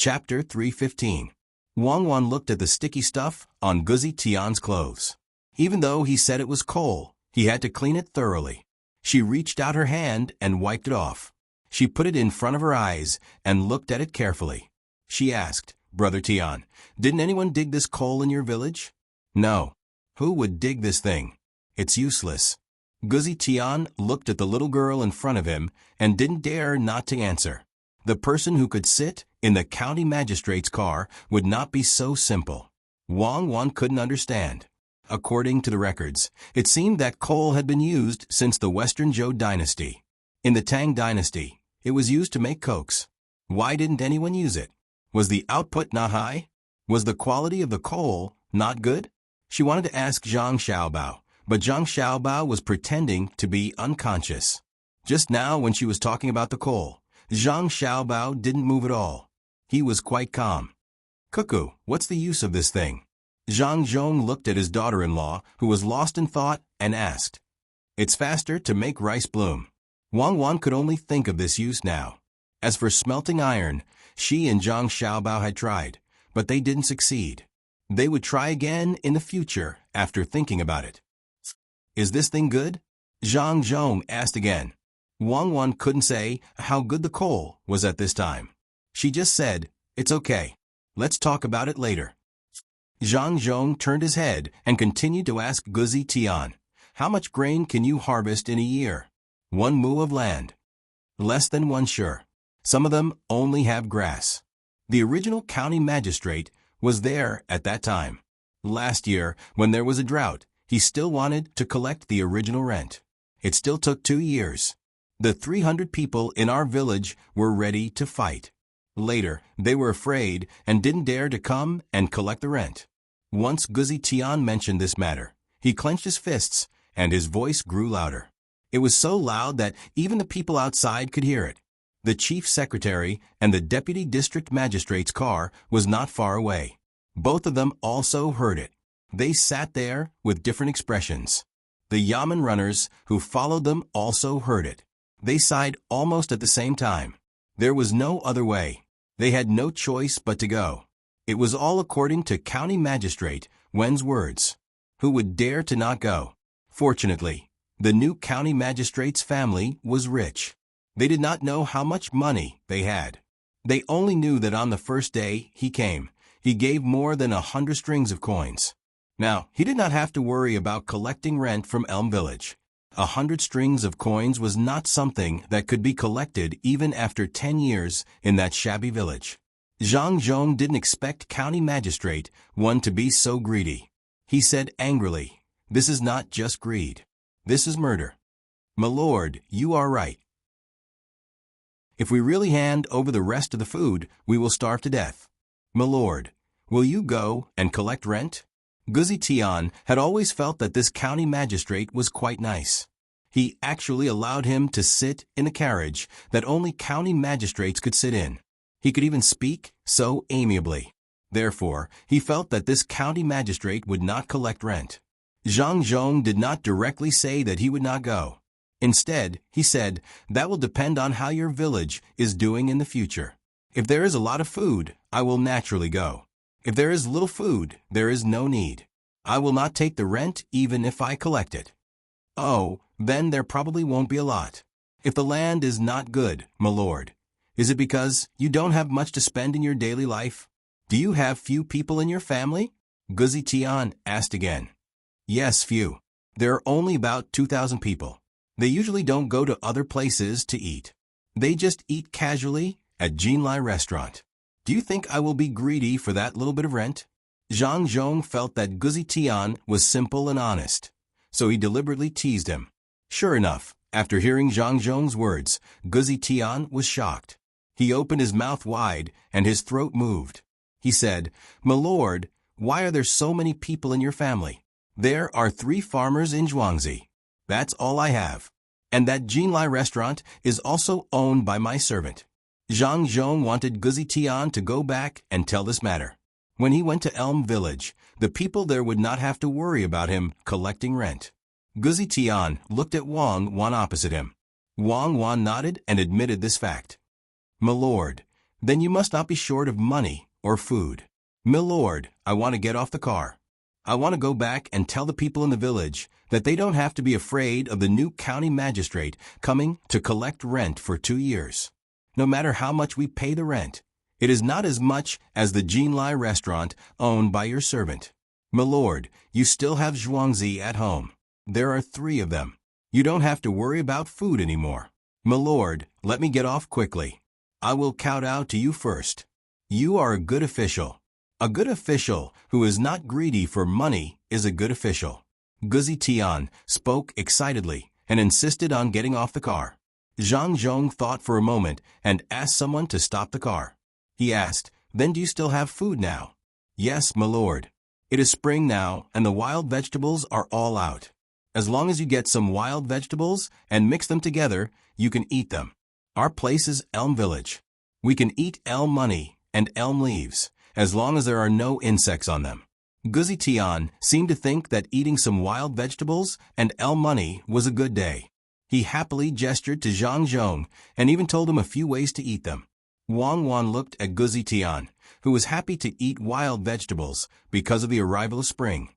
Chapter 315. Wang Wan looked at the sticky stuff on Guzi Tian's clothes. Even though he said it was coal, he had to clean it thoroughly. She reached out her hand and wiped it off. She put it in front of her eyes and looked at it carefully. She asked, "Brother Tian, didn't anyone dig this coal in your village?" "No. Who would dig this thing? It's useless." Guzi Tian looked at the little girl in front of him and didn't dare not to answer. The person who could sit in the county magistrate's car would not be so simple. Wang Wan couldn't understand. According to the records, it seemed that coal had been used since the Western Zhou Dynasty. In the Tang Dynasty, it was used to make cokes. Why didn't anyone use it? Was the output not high? Was the quality of the coal not good? She wanted to ask Zhang Xiaobao, but Zhang Xiaobao was pretending to be unconscious. Just now when she was talking about the coal, Zhang Xiaobao didn't move at all. He was quite calm. "Cuckoo, what's the use of this thing?" Zhang Zhong looked at his daughter-in-law, who was lost in thought, and asked. "It's faster to make rice bloom." Wang Wan could only think of this use now. As for smelting iron, she and Zhang Xiaobao had tried, but they didn't succeed. They would try again in the future after thinking about it. "Is this thing good?" Zhang Zhong asked again. Wang Wan couldn't say how good the coal was at this time. She just said, "It's okay. Let's talk about it later." Zhang Zhong turned his head and continued to ask Guzi Tian, "How much grain can you harvest in a year?" "1 mu of land." "Less than 1 sure. Some of them only have grass." The original county magistrate was there at that time. Last year, when there was a drought, he still wanted to collect the original rent. It still took 2 years. The 300 people in our village were ready to fight. Later, they were afraid and didn't dare to come and collect the rent. Once Guzi Tian mentioned this matter, he clenched his fists and his voice grew louder. It was so loud that even the people outside could hear it. The chief secretary and the deputy district magistrate's car was not far away. Both of them also heard it. They sat there with different expressions. The yamen runners who followed them also heard it. They sighed almost at the same time. There was no other way. They had no choice but to go. It was all according to County Magistrate Wen's words. Who would dare to not go? Fortunately, the new county magistrate's family was rich. They did not know how much money they had. They only knew that on the first day he came, he gave more than 100 strings of coins. Now, he did not have to worry about collecting rent from Elm Village. 100 strings of coins was not something that could be collected even after 10 years in that shabby village. Zhang Zhong didn't expect County Magistrate Wen to be so greedy. He said angrily, "This is not just greed. This is murder." "My lord, you are right. If we really hand over the rest of the food, we will starve to death. My lord, will you go and collect rent?" Guzi Tian had always felt that this county magistrate was quite nice. He actually allowed him to sit in a carriage that only county magistrates could sit in. He could even speak so amiably. Therefore, he felt that this county magistrate would not collect rent. Zhang Zhong did not directly say that he would not go. Instead, he said, "That will depend on how your village is doing in the future. If there is a lot of food, I will naturally go. If there is little food, there is no need. I will not take the rent even if I collect it." "Oh, then there probably won't be a lot. If the land is not good, my lord, is it because you don't have much to spend in your daily life? Do you have few people in your family?" Guzi Tian asked again. "Yes, few. There are only about 2,000 people. They usually don't go to other places to eat. They just eat casually at Jinlai restaurant. Do you think I will be greedy for that little bit of rent?" Zhang Zhong felt that Guzi Tian was simple and honest, so he deliberately teased him. Sure enough, after hearing Zhang Zhong's words, Guzi Tian was shocked. He opened his mouth wide and his throat moved. He said, "My lord, why are there so many people in your family? There are 3 farmers in Zhuangzi. That's all I have. And that Jinlai restaurant is also owned by my servant." Zhang Zhong wanted Guzi Tian to go back and tell this matter. When he went to Elm Village, the people there would not have to worry about him collecting rent. Guzi Tian looked at Wang Wan opposite him. Wang Wan nodded and admitted this fact. "My lord, Then you must not be short of money or food. Milord, I want to get off the car. I want to go back and tell the people in the village that they don't have to be afraid of the new county magistrate coming to collect rent for 2 years. No matter how much we pay the rent, it is not as much as the Jinlai restaurant owned by your servant. Milord, you still have Zhuangzi at home. There are 3 of them. You don't have to worry about food anymore. Milord, let me get off quickly. I will kowtow to you first. You are a good official. A good official who is not greedy for money is a good official. Guzi Tian spoke excitedly and insisted on getting off the car. Zhang Zhong thought for a moment and asked someone to stop the car. He asked, "Then do you still have food now?" "Yes, my lord. It is spring now and the wild vegetables are all out. As long as you get some wild vegetables and mix them together, you can eat them. Our place is Elm Village. We can eat elm money and elm leaves, as long as there are no insects on them." Guzi Tian seemed to think that eating some wild vegetables and elm money was a good day. He happily gestured to Zhang Zhong and even told him a few ways to eat them. Wang Wan looked at Guzi Tian, who was happy to eat wild vegetables because of the arrival of spring.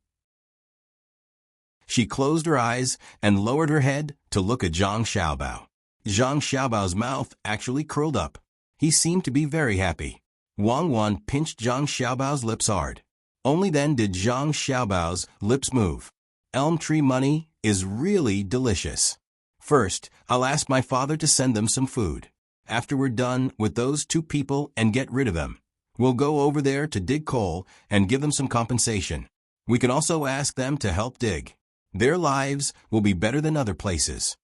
She closed her eyes and lowered her head to look at Zhang Xiaobao. Zhang Xiaobao's mouth actually curled up. He seemed to be very happy. Wang Wan pinched Zhang Xiaobao's lips hard. Only then did Zhang Xiaobao's lips move. Elm tree money is really delicious. First, I'll ask my father to send them some food. After we're done with those 2 people and get rid of them, we'll go over there to dig coal and give them some compensation. We can also ask them to help dig. Their lives will be better than other places.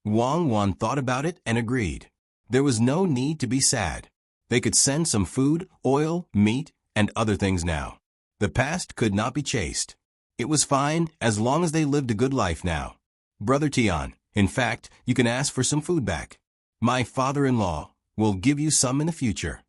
Wang Wan thought about it and agreed. There was no need to be sad. They could send some food, oil, meat, and other things now. The past could not be chased. It was fine as long as they lived a good life now. Brother Tian, in fact, you can ask for some food back. My father-in-law will give you some in the future.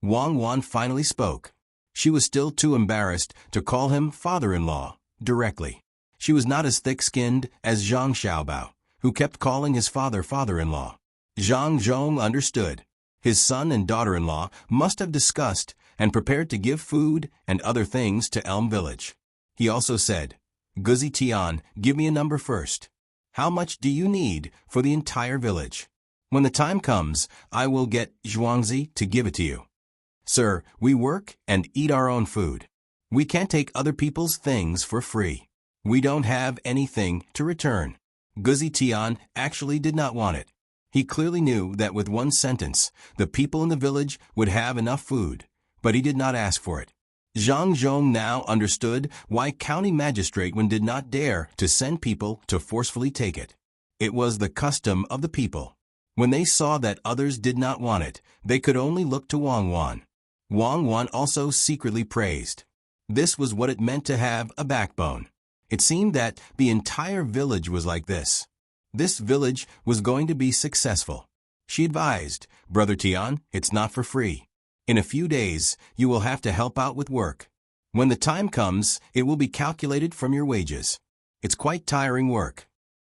Wang Wan finally spoke. She was still too embarrassed to call him father-in-law directly. She was not as thick-skinned as Zhang Xiaobao, who kept calling his father father-in-law. Zhang Zhong understood. His son and daughter-in-law must have discussed and prepared to give food and other things to Elm Village. He also said, "Guzi Tian, give me a number first. How much do you need for the entire village? When the time comes, I will get Zhuangzi to give it to you. Sir, we work and eat our own food. We can't take other people's things for free. We don't have anything to return." Guzi Tian actually did not want it. He clearly knew that with one sentence, the people in the village would have enough food, but he did not ask for it. Zhang Zhong now understood why county magistrate did not dare to send people to forcefully take it. It was the custom of the people. When they saw that others did not want it, they could only look to Wang Wan. Wang Wan also secretly praised. This was what it meant to have a backbone. It seemed that the entire village was like this. This village was going to be successful. She advised, "Brother Tian, it's not for free. In a few days, you will have to help out with work. When the time comes, it will be calculated from your wages. It's quite tiring work."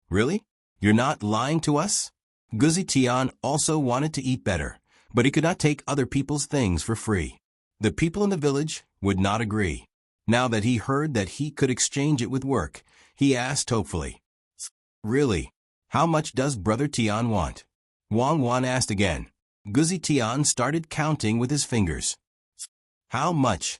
"Really? You're not lying to us?" Guzi Tian also wanted to eat better, but he could not take other people's things for free. The people in the village would not agree. Now that he heard that he could exchange it with work, he asked hopefully, "Really? How much does Brother Tian want?" Wang Wan asked again. Guzi Tian started counting with his fingers. How much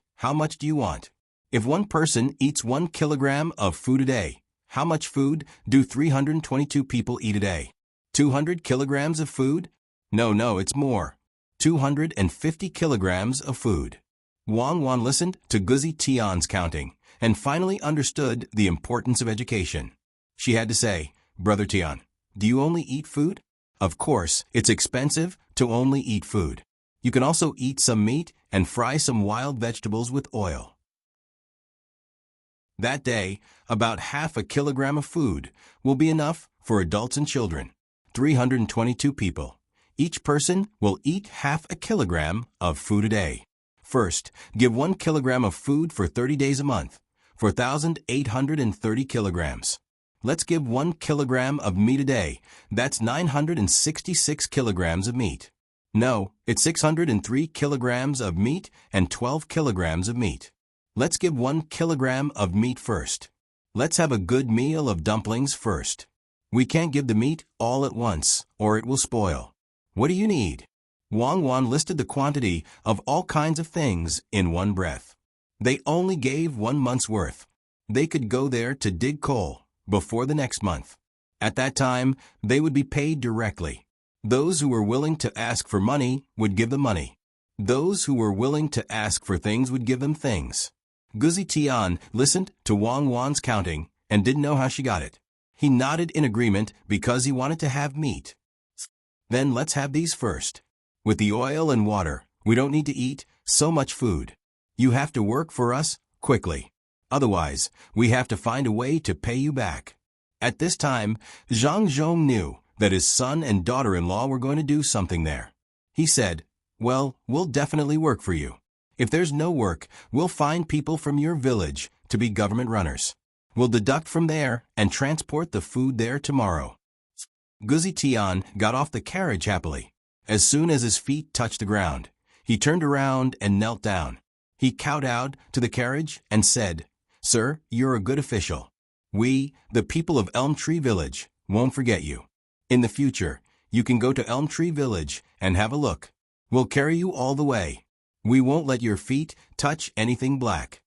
do you want? If one person eats 1 kilogram of food a day, how much food do 322 people eat a day? 200 kilograms of food? No, it's more. 250 kilograms of food. Wang Wan listened to Guzi Tian's counting and finally understood the importance of education. She had to say, "Brother Tian, do you only eat food? Of course, it's expensive to only eat food. You can also eat some meat and fry some wild vegetables with oil." That day, about half a kilogram of food will be enough for adults and children. 322 people. Each person will eat half a kilogram of food a day. First, give 1 kilogram of food for 30 days a month, 4,830 kilograms. Let's give 1 kilogram of meat a day. That's 966 kilograms of meat. No, it's 603 kilograms of meat and 12 kilograms of meat. Let's give 1 kilogram of meat first. Let's have a good meal of dumplings first. We can't give the meat all at once, or it will spoil. What do you need? Wang Wan listed the quantity of all kinds of things in one breath. They only gave 1 month's worth. They could go there to dig coal before the next month. At that time, they would be paid directly. Those who were willing to ask for money would give them money. Those who were willing to ask for things would give them things. Guzi Tian listened to Wang Wan's counting and didn't know how she got it. He nodded in agreement because he wanted to have meat. Then let's have these first. With the oil and water, we don't need to eat so much food. You have to work for us quickly. Otherwise, we have to find a way to pay you back. At this time, Zhang Zhong knew that his son and daughter-in-law were going to do something there. He said, "Well, we'll definitely work for you. If there's no work, we'll find people from your village to be government runners. We'll deduct from there and transport the food there tomorrow." Guzi Tian got off the carriage happily. As soon as his feet touched the ground, he turned around and knelt down. He kowtowed to the carriage and said, "Sir, you're a good official. We, the people of Elm Tree Village, won't forget you. In the future, you can go to Elm Tree Village and have a look. We'll carry you all the way. We won't let your feet touch anything black."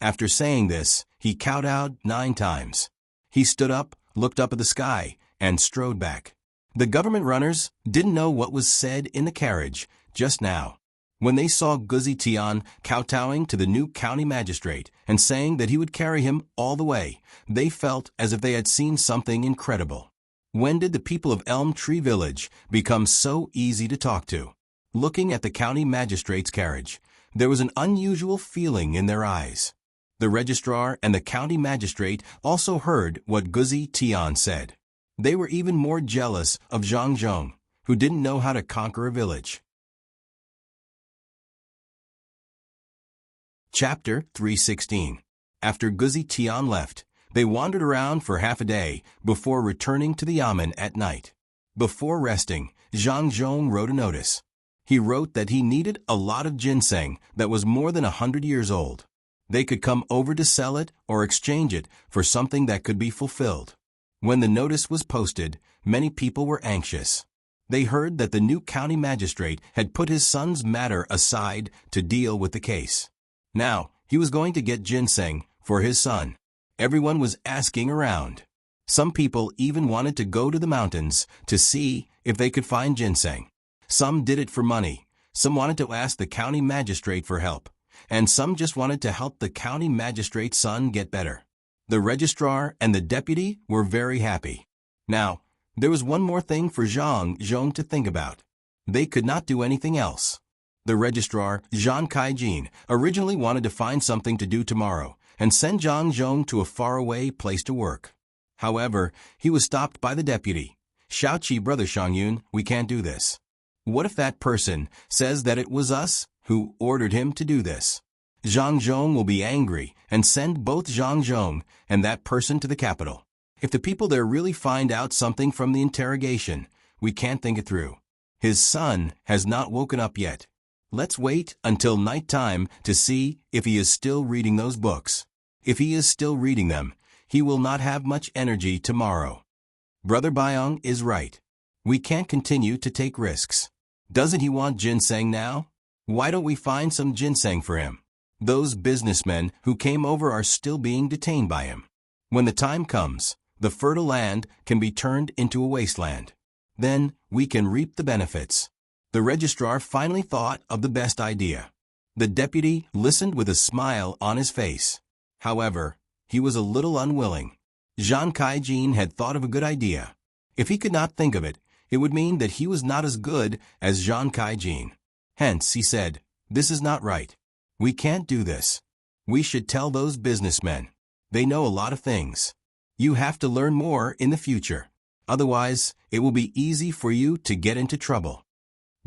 After saying this, he kowtowed 9 times. He stood up, looked up at the sky, and strode back. The government runners didn't know what was said in the carriage just now. When they saw Guzi Tian kowtowing to the new county magistrate and saying that he would carry him all the way, they felt as if they had seen something incredible. When did the people of Elm Tree Village become so easy to talk to? Looking at the county magistrate's carriage, there was an unusual feeling in their eyes. The registrar and the county magistrate also heard what Guzi Tian said. They were even more jealous of Zhang Zhong, who didn't know how to conquer a village. Chapter 316. After Guzi Tian left, they wandered around for half a day before returning to the yamen at night. Before resting, Zhang Zhong wrote a notice. He wrote that he needed a lot of ginseng that was more than 100 years old. They could come over to sell it or exchange it for something that could be fulfilled. When the notice was posted, many people were anxious. They heard that the new county magistrate had put his son's matter aside to deal with the case. Now, he was going to get ginseng for his son. Everyone was asking around. Some people even wanted to go to the mountains to see if they could find ginseng. Some did it for money, some wanted to ask the county magistrate for help, and some just wanted to help the county magistrate's son get better. The registrar and the deputy were very happy. Now, there was one more thing for Zhang Zhong to think about. They could not do anything else. The registrar, Zhang Kaijin, originally wanted to find something to do tomorrow and send Zhang Zhong to a faraway place to work. However, he was stopped by the deputy. "Shaoqi, brother Shangyun, we can't do this. What if that person says that it was us who ordered him to do this? Zhang Zhong will be angry and send both Zhang Zhong and that person to the capital. If the people there really find out something from the interrogation, we can't think it through. His son has not woken up yet. Let's wait until night time to see if he is still reading those books. If he is still reading them, he will not have much energy tomorrow. Brother Byong is right. We can't continue to take risks. Doesn't he want ginseng now? Why don't we find some ginseng for him? Those businessmen who came over are still being detained by him. When the time comes, the fertile land can be turned into a wasteland. Then we can reap the benefits." The registrar finally thought of the best idea. The deputy listened with a smile on his face. However, he was a little unwilling. Zhang Kaijin had thought of a good idea. If he could not think of it, it would mean that he was not as good as Zhang Kaijin. Hence, he said, "This is not right. We can't do this. We should tell those businessmen. They know a lot of things. You have to learn more in the future. Otherwise, it will be easy for you to get into trouble."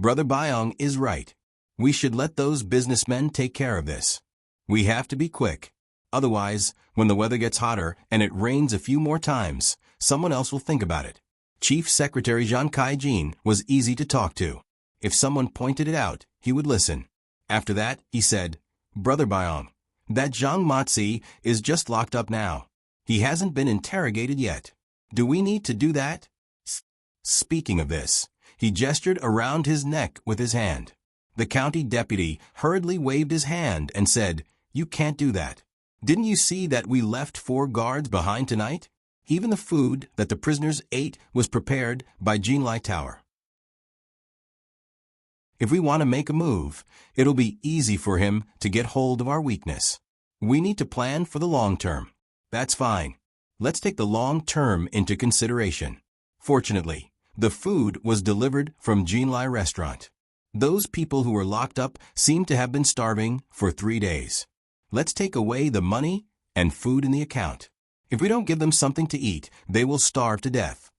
Brother Byong is right. We should let those businessmen take care of this. We have to be quick. Otherwise, when the weather gets hotter and it rains a few more times, someone else will think about it. Chief Secretary Zhang Kaijin was easy to talk to. If someone pointed it out, he would listen. After that, he said, "Brother Byong, that Zhang Matzi is just locked up now. He hasn't been interrogated yet. Do we need to do that?" Speaking of this, he gestured around his neck with his hand. The county deputy hurriedly waved his hand and said, "You can't do that. Didn't you see that we left 4 guards behind tonight? Even the food that the prisoners ate was prepared by Jinlai Tower. If we want to make a move, it'll be easy for him to get hold of our weakness. We need to plan for the long term." "That's fine. Let's take the long term into consideration." Fortunately, the food was delivered from Jinlai restaurant. Those people who were locked up seemed to have been starving for 3 days. Let's take away the money and food in the account. If we don't give them something to eat, they will starve to death.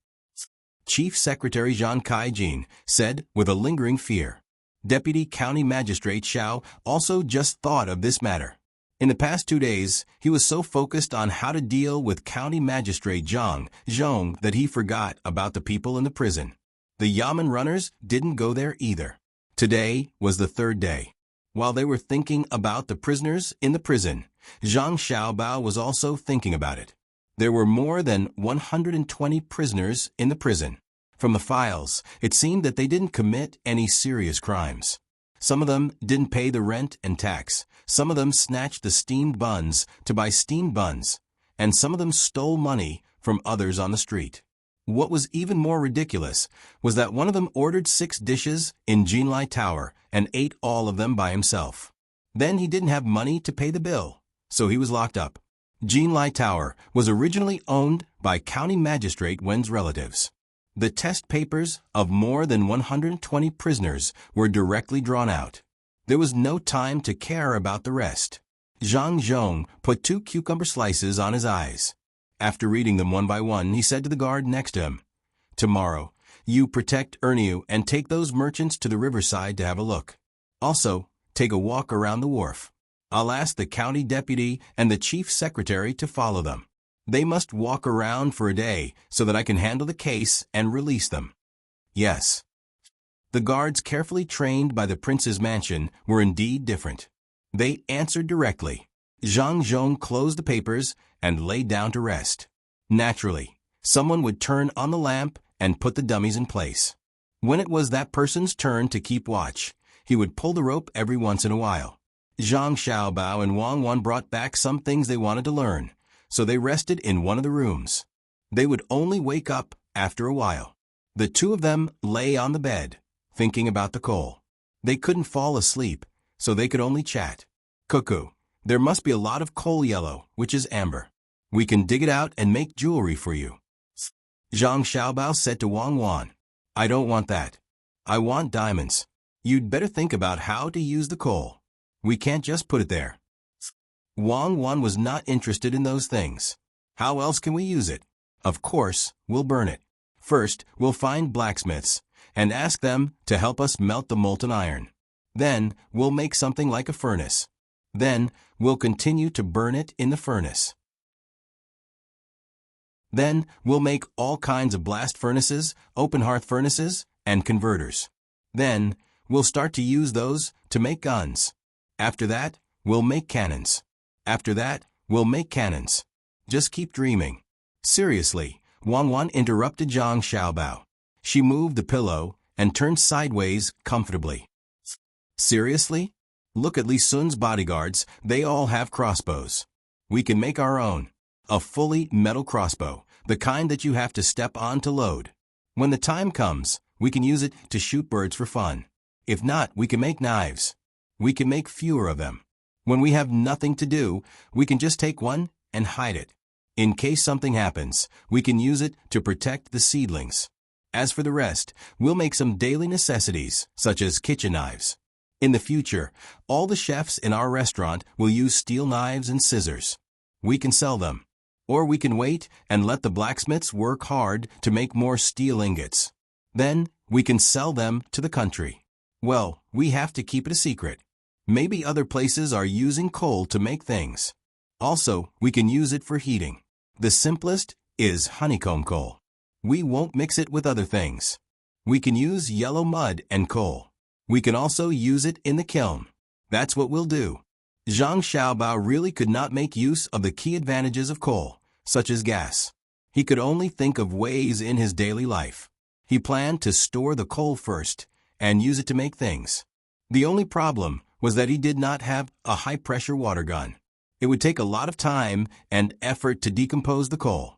Chief Secretary Zhang Kaijin said with a lingering fear. Deputy County Magistrate Xiao also just thought of this matter. In the past 2 days, he was so focused on how to deal with County Magistrate Zhang Zhong that he forgot about the people in the prison. The Yamen runners didn't go there either. Today was the 3rd day. While they were thinking about the prisoners in the prison, Zhang Xiaobao was also thinking about it. There were more than 120 prisoners in the prison. From the files, it seemed that they didn't commit any serious crimes. Some of them didn't pay the rent and tax. Some of them snatched the steamed buns to buy steamed buns. And some of them stole money from others on the street. What was even more ridiculous was that one of them ordered 6 dishes in Jinlai Tower and ate all of them by himself. Then he didn't have money to pay the bill, so he was locked up. Jinlai Tower was originally owned by County Magistrate Wen's relatives. The test papers of more than 120 prisoners were directly drawn out. There was no time to care about the rest. Zhang Zhong put 2 cucumber slices on his eyes. After reading them one by one, he said to the guard next to him, "Tomorrow, you protect Erniu and take those merchants to the riverside to have a look. Also, take a walk around the wharf. I'll ask the county deputy and the chief secretary to follow them. They must walk around for a day so that I can handle the case and release them." Yes. The guards carefully trained by the prince's mansion were indeed different. They answered directly. Zhang Zhong closed the papers and lay down to rest. Naturally, someone would turn on the lamp and put the dummies in place. When it was that person's turn to keep watch, he would pull the rope every once in a while. Zhang Xiaobao and Wang Wan brought back some things they wanted to learn, so they rested in one of the rooms. They would only wake up after a while. The 2 of them lay on the bed, thinking about the coal. They couldn't fall asleep, so they could only chat. "Cuckoo, there must be a lot of coal yellow, which is amber. We can dig it out and make jewelry for you." Zhang Xiaobao said to Wang Wan, "I don't want that. I want diamonds. You'd better think about how to use the coal. We can't just put it there." Wang Wan was not interested in those things. "How else can we use it?" "Of course, we'll burn it. First, we'll find blacksmiths and ask them to help us melt the molten iron. Then, we'll make something like a furnace. Then, we'll continue to burn it in the furnace. Then, we'll make all kinds of blast furnaces, open hearth furnaces, and converters. Then, we'll start to use those to make guns. After that, we'll make cannons. After that, we'll make cannons. Just keep dreaming." Seriously, Wang Wan interrupted Zhang Xiaobao. She moved the pillow and turned sideways comfortably. "Seriously? Look at Li Sun's bodyguards, they all have crossbows. We can make our own. A fully metal crossbow, the kind that you have to step on to load. When the time comes, we can use it to shoot birds for fun. If not, we can make knives. We can make fewer of them. When we have nothing to do, we can just take one and hide it. In case something happens, we can use it to protect the seedlings. As for the rest, we'll make some daily necessities, such as kitchen knives. In the future, all the chefs in our restaurant will use steel knives and scissors. We can sell them. Or we can wait and let the blacksmiths work hard to make more steel ingots. Then, we can sell them to the country. Well, we have to keep it a secret. Maybe other places are using coal to make things. Also, we can use it for heating. The simplest is honeycomb coal. We won't mix it with other things. We can use yellow mud and coal. We can also use it in the kiln. That's what we'll do. Zhang Xiaobao really could not make use of the key advantages of coal, such as gas. He could only think of ways in his daily life. He planned to store the coal first and use it to make things. The only problem was that he did not have a high-pressure water gun. It would take a lot of time and effort to decompose the coal.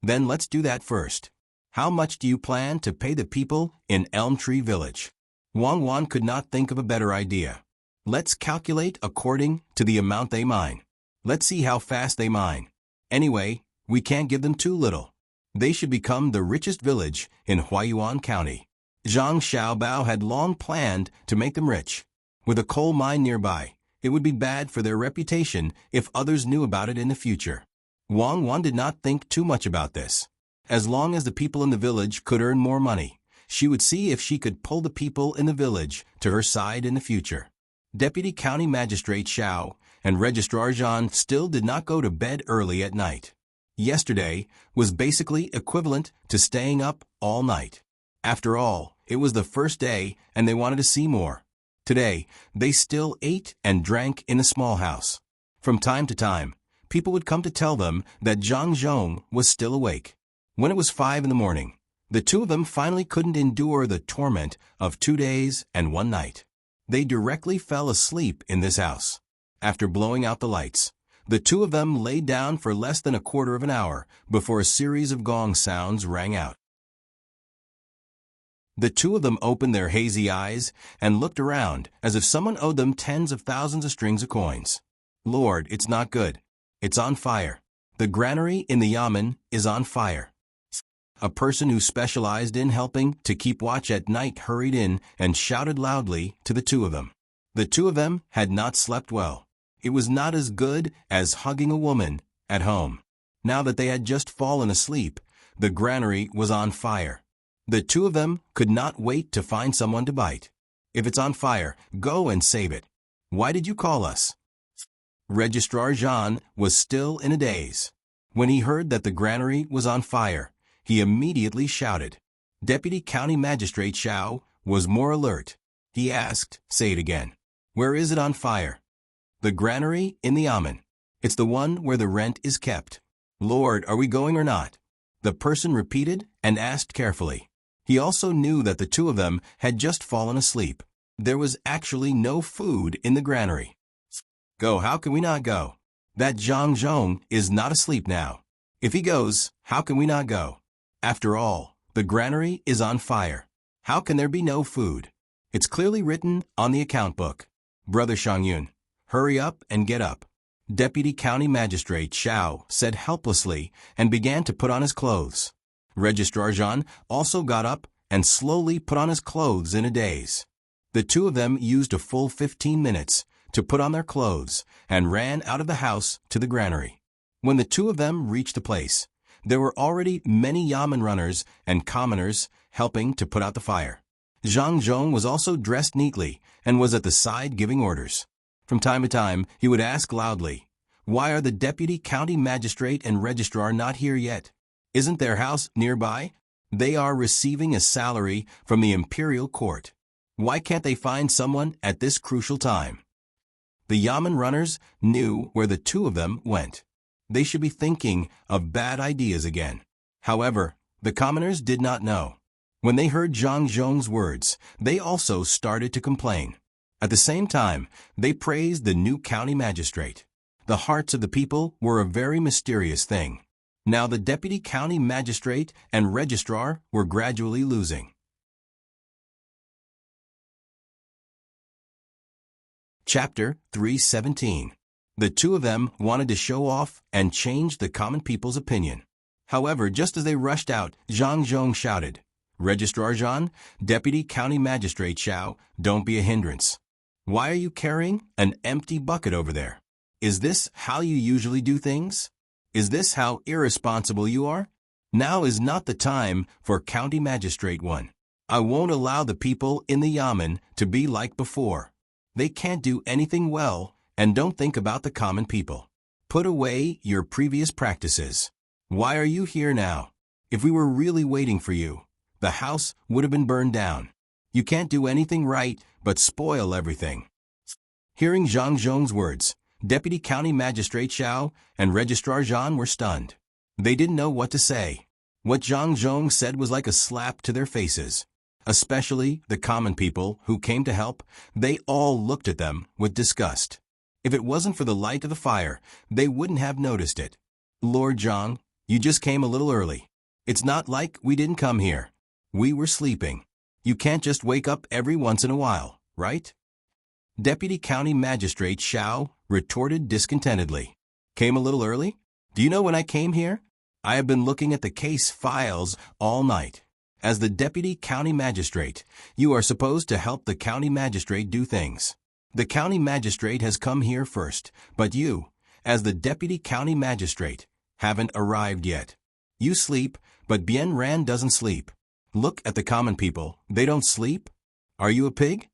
Then let's do that first. How much do you plan to pay the people in Elm Tree Village? Wang Wan could not think of a better idea. Let's calculate according to the amount they mine. Let's see how fast they mine. Anyway, we can't give them too little. They should become the richest village in Huayuan County. Zhang Xiaobao had long planned to make them rich. With a coal mine nearby, it would be bad for their reputation if others knew about it in the future. Wang Wan did not think too much about this. As long as the people in the village could earn more money, she would see if she could pull the people in the village to her side in the future. Deputy County Magistrate Xiao and Registrar Zhan still did not go to bed early at night. Yesterday was basically equivalent to staying up all night. After all, it was the first day and they wanted to see more. Today, they still ate and drank in a small house. From time to time, people would come to tell them that Zhang Zhong was still awake. When it was 5 in the morning, the two of them finally couldn't endure the torment of 2 days and 1 night. They directly fell asleep in this house. After blowing out the lights, the two of them lay down for less than a quarter of an hour before a series of gong sounds rang out. The two of them opened their hazy eyes and looked around as if someone owed them tens of thousands of strings of coins. Lord, it's not good. It's on fire. The granary in the yamen is on fire. A person who specialized in helping to keep watch at night hurried in and shouted loudly to the two of them. The two of them had not slept well. It was not as good as hugging a woman at home. Now that they had just fallen asleep, the granary was on fire. The two of them could not wait to find someone to bite. If it's on fire, go and save it. Why did you call us? Registrar Zhan was still in a daze. When he heard that the granary was on fire, he immediately shouted. Deputy County Magistrate Xiao was more alert. He asked, say it again. Where is it on fire? The granary in the yamen. It's the one where the rent is kept. Lord, are we going or not? The person repeated and asked carefully. He also knew that the two of them had just fallen asleep. There was actually no food in the granary. Go, how can we not go? That Zhang Zhong is not asleep now. If he goes, how can we not go? After all, the granary is on fire. How can there be no food? It's clearly written on the account book. Brother Shangyun, hurry up and get up. Deputy County Magistrate Xiao said helplessly and began to put on his clothes. Registrar Zhan also got up and slowly put on his clothes in a daze. The two of them used a full 15 minutes to put on their clothes and ran out of the house to the granary. When the two of them reached the place, there were already many yamen runners and commoners helping to put out the fire. Zhang Zhong was also dressed neatly and was at the side giving orders. From time to time, he would ask loudly, "Why are the deputy county magistrate and registrar not here yet? Isn't their house nearby? They are receiving a salary from the imperial court. Why can't they find someone at this crucial time?" The yamen runners knew where the two of them went. They should be thinking of bad ideas again. However, the commoners did not know. When they heard Zhang Zhong's words, they also started to complain. At the same time, they praised the new county magistrate. The hearts of the people were a very mysterious thing. Now the deputy county magistrate and registrar were gradually losing. Chapter 317. The two of them wanted to show off and change the common people's opinion. However, just as they rushed out, Zhang Zhong shouted, "Registrar Zhan, Deputy County Magistrate Xiao, don't be a hindrance. Why are you carrying an empty bucket over there? Is this how you usually do things? Is this how irresponsible you are? Now is not the time for County Magistrate 1. I won't allow the people in the yamen to be like before. They can't do anything well and don't think about the common people. Put away your previous practices. Why are you here now? If we were really waiting for you, the house would have been burned down. You can't do anything right but spoil everything. Hearing Zhang Zhong's words, Deputy County Magistrate Xiao and Registrar Zhan were stunned. They didn't know what to say. What Zhang Zhong said was like a slap to their faces. Especially the common people who came to help, they all looked at them with disgust. If it wasn't for the light of the fire, they wouldn't have noticed it. Lord Zhang, you just came a little early. It's not like we didn't come here. We were sleeping. You can't just wake up every once in a while, right? Deputy County Magistrate Xiao retorted discontentedly. Came a little early? Do you know when I came here? I have been looking at the case files all night. As the Deputy County Magistrate, you are supposed to help the County Magistrate do things. The County Magistrate has come here first, but you, as the Deputy County Magistrate, haven't arrived yet. You sleep, but Bien Ran doesn't sleep. Look at the common people, they don't sleep? Are you a pig?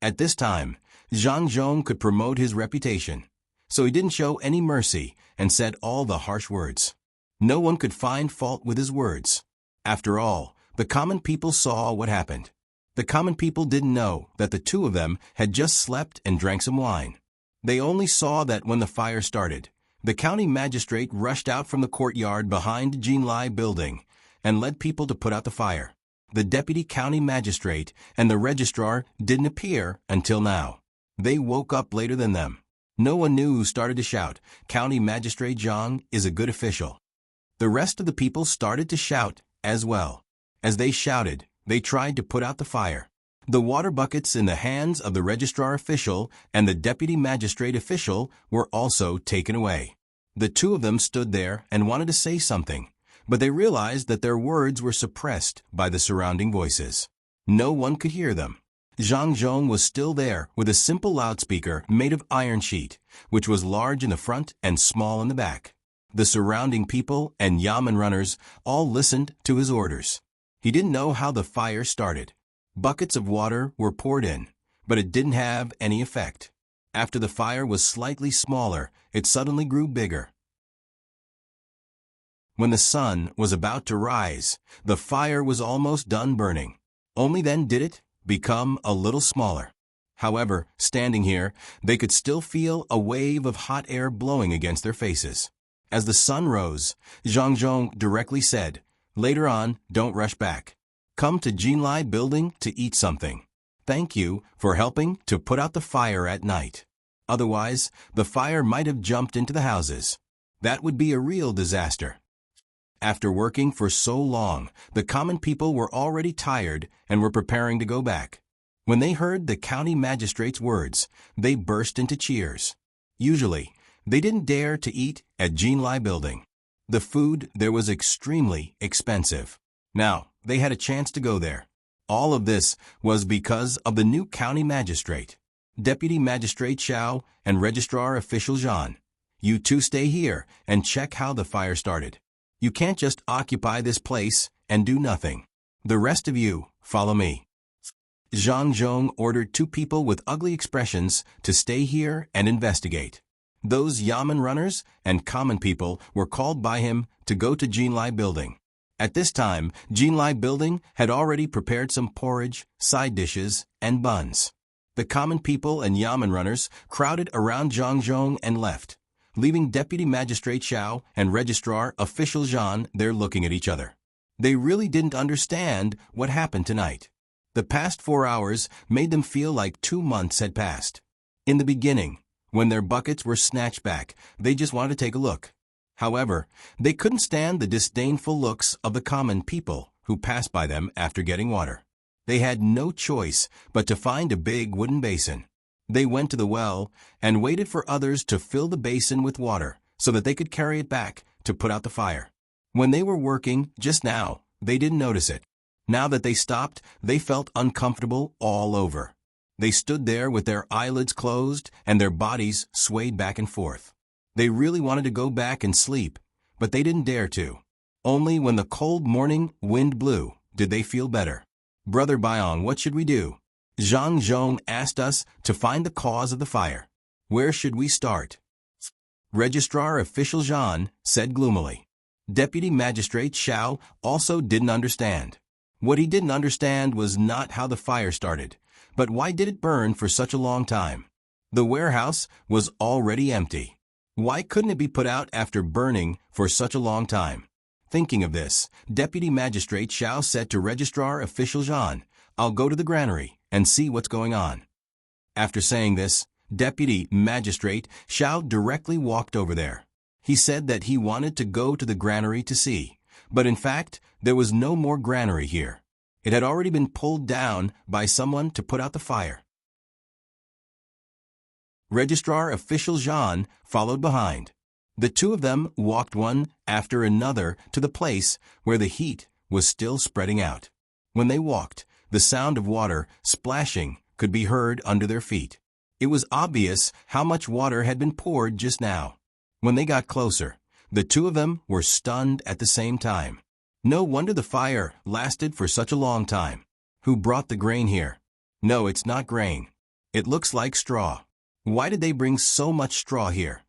At this time, Zhang Zhong could promote his reputation, so he didn't show any mercy and said all the harsh words. No one could find fault with his words. After all, the common people saw what happened. The common people didn't know that the two of them had just slept and drank some wine. They only saw that when the fire started, the county magistrate rushed out from the courtyard behind Jinlai building and led people to put out the fire. The deputy county magistrate and the registrar didn't appear until now. They woke up later than them. No one knew who started to shout, "County Magistrate Zhang is a good official." The rest of the people started to shout as well. As they shouted, they tried to put out the fire. The water buckets in the hands of the registrar official and the deputy magistrate official were also taken away. The two of them stood there and wanted to say something, but they realized that their words were suppressed by the surrounding voices. No one could hear them. Zhang Zhong was still there with a simple loudspeaker made of iron sheet, which was large in the front and small in the back. The surrounding people and yamen runners all listened to his orders. He didn't know how the fire started. Buckets of water were poured in, but it didn't have any effect. After the fire was slightly smaller, it suddenly grew bigger. When the sun was about to rise, the fire was almost done burning. Only then did it become a little smaller. However, standing here, they could still feel a wave of hot air blowing against their faces. As the sun rose, Zhang Zhong directly said, "Later on, don't rush back. Come to Jinlai building to eat something. Thank you for helping to put out the fire at night. Otherwise, the fire might have jumped into the houses. That would be a real disaster." After working for so long, the common people were already tired and were preparing to go back. When they heard the county magistrate's words, they burst into cheers. Usually, they didn't dare to eat at Jinlai building. The food there was extremely expensive. Now, they had a chance to go there. All of this was because of the new county magistrate, Deputy Magistrate Xiao and Registrar Official Zhan. You two stay here and check how the fire started. You can't just occupy this place and do nothing. The rest of you, follow me. Zhang Zhong ordered two people with ugly expressions to stay here and investigate. Those yamen runners and common people were called by him to go to Jinlai building. At this time, Jinlai building had already prepared some porridge, side dishes, and buns. The common people and yamen runners crowded around Zhang Zhong and left, leaving Deputy Magistrate Xiao and Registrar Official Zhan there looking at each other. They really didn't understand what happened tonight. The past 4 hours made them feel like 2 months had passed. In the beginning, when their buckets were snatched back, they just wanted to take a look. However, they couldn't stand the disdainful looks of the common people who passed by them after getting water. They had no choice but to find a big wooden basin. They went to the well and waited for others to fill the basin with water so that they could carry it back to put out the fire. When they were working just now, they didn't notice it. Now that they stopped, they felt uncomfortable all over. They stood there with their eyelids closed and their bodies swayed back and forth. They really wanted to go back and sleep, but they didn't dare to. Only when the cold morning wind blew did they feel better. "Brother Byong, what should we do?" Zhang Zhong asked us to find the cause of the fire. "Where should we start?" Registrar Official Zhan said gloomily. Deputy Magistrate Xiao also didn't understand. What he didn't understand was not how the fire started, but why did it burn for such a long time? The warehouse was already empty. Why couldn't it be put out after burning for such a long time? Thinking of this, Deputy Magistrate Xiao said to Registrar Official Zhan, "I'll go to the granary and see what's going on." After saying this, Deputy Magistrate Xiao directly walked over there. He said that he wanted to go to the granary to see, but in fact, there was no more granary here. It had already been pulled down by someone to put out the fire. Registrar Official Zhan followed behind. The two of them walked one after another to the place where the heat was still spreading out. When they walked, the sound of water splashing could be heard under their feet. It was obvious how much water had been poured just now. When they got closer, the two of them were stunned at the same time. No wonder the fire lasted for such a long time. Who brought the grain here? No, it's not grain. It looks like straw. Why did they bring so much straw here?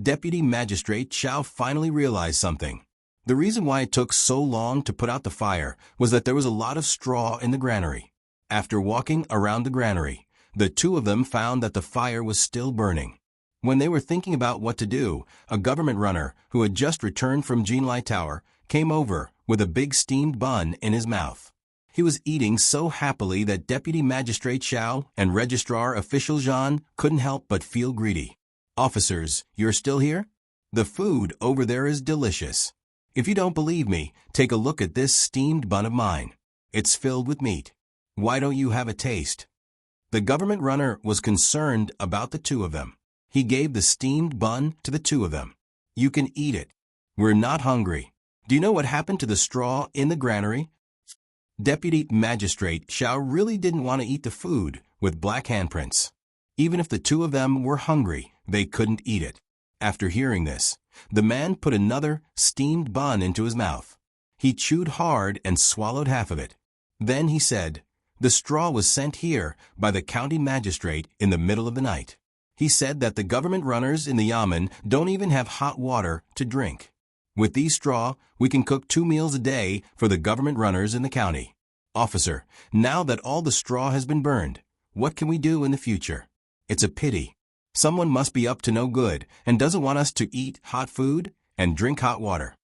Deputy Magistrate Xiao finally realized something. The reason why it took so long to put out the fire was that there was a lot of straw in the granary. After walking around the granary, the two of them found that the fire was still burning. When they were thinking about what to do, a government runner who had just returned from Jinlai Tower came over with a big steamed bun in his mouth. He was eating so happily that Deputy Magistrate Xiao and Registrar Official Zhan couldn't help but feel greedy. "Officers, you're still here? The food over there is delicious. If you don't believe me, take a look at this steamed bun of mine. It's filled with meat. Why don't you have a taste?" The government runner was concerned about the two of them. He gave the steamed bun to the two of them. "You can eat it. We're not hungry. Do you know what happened to the straw in the granary?" Deputy Magistrate Xiao really didn't want to eat the food with black handprints. Even if the two of them were hungry, they couldn't eat it. After hearing this, the man put another steamed bun into his mouth. He chewed hard and swallowed half of it. Then he said, "The straw was sent here by the county magistrate in the middle of the night. He said that the government runners in the yamen don't even have hot water to drink. With these straw, we can cook 2 meals a day for the government runners in the county. Officer, now that all the straw has been burned, what can we do in the future? It's a pity. Someone must be up to no good and doesn't want us to eat hot food and drink hot water."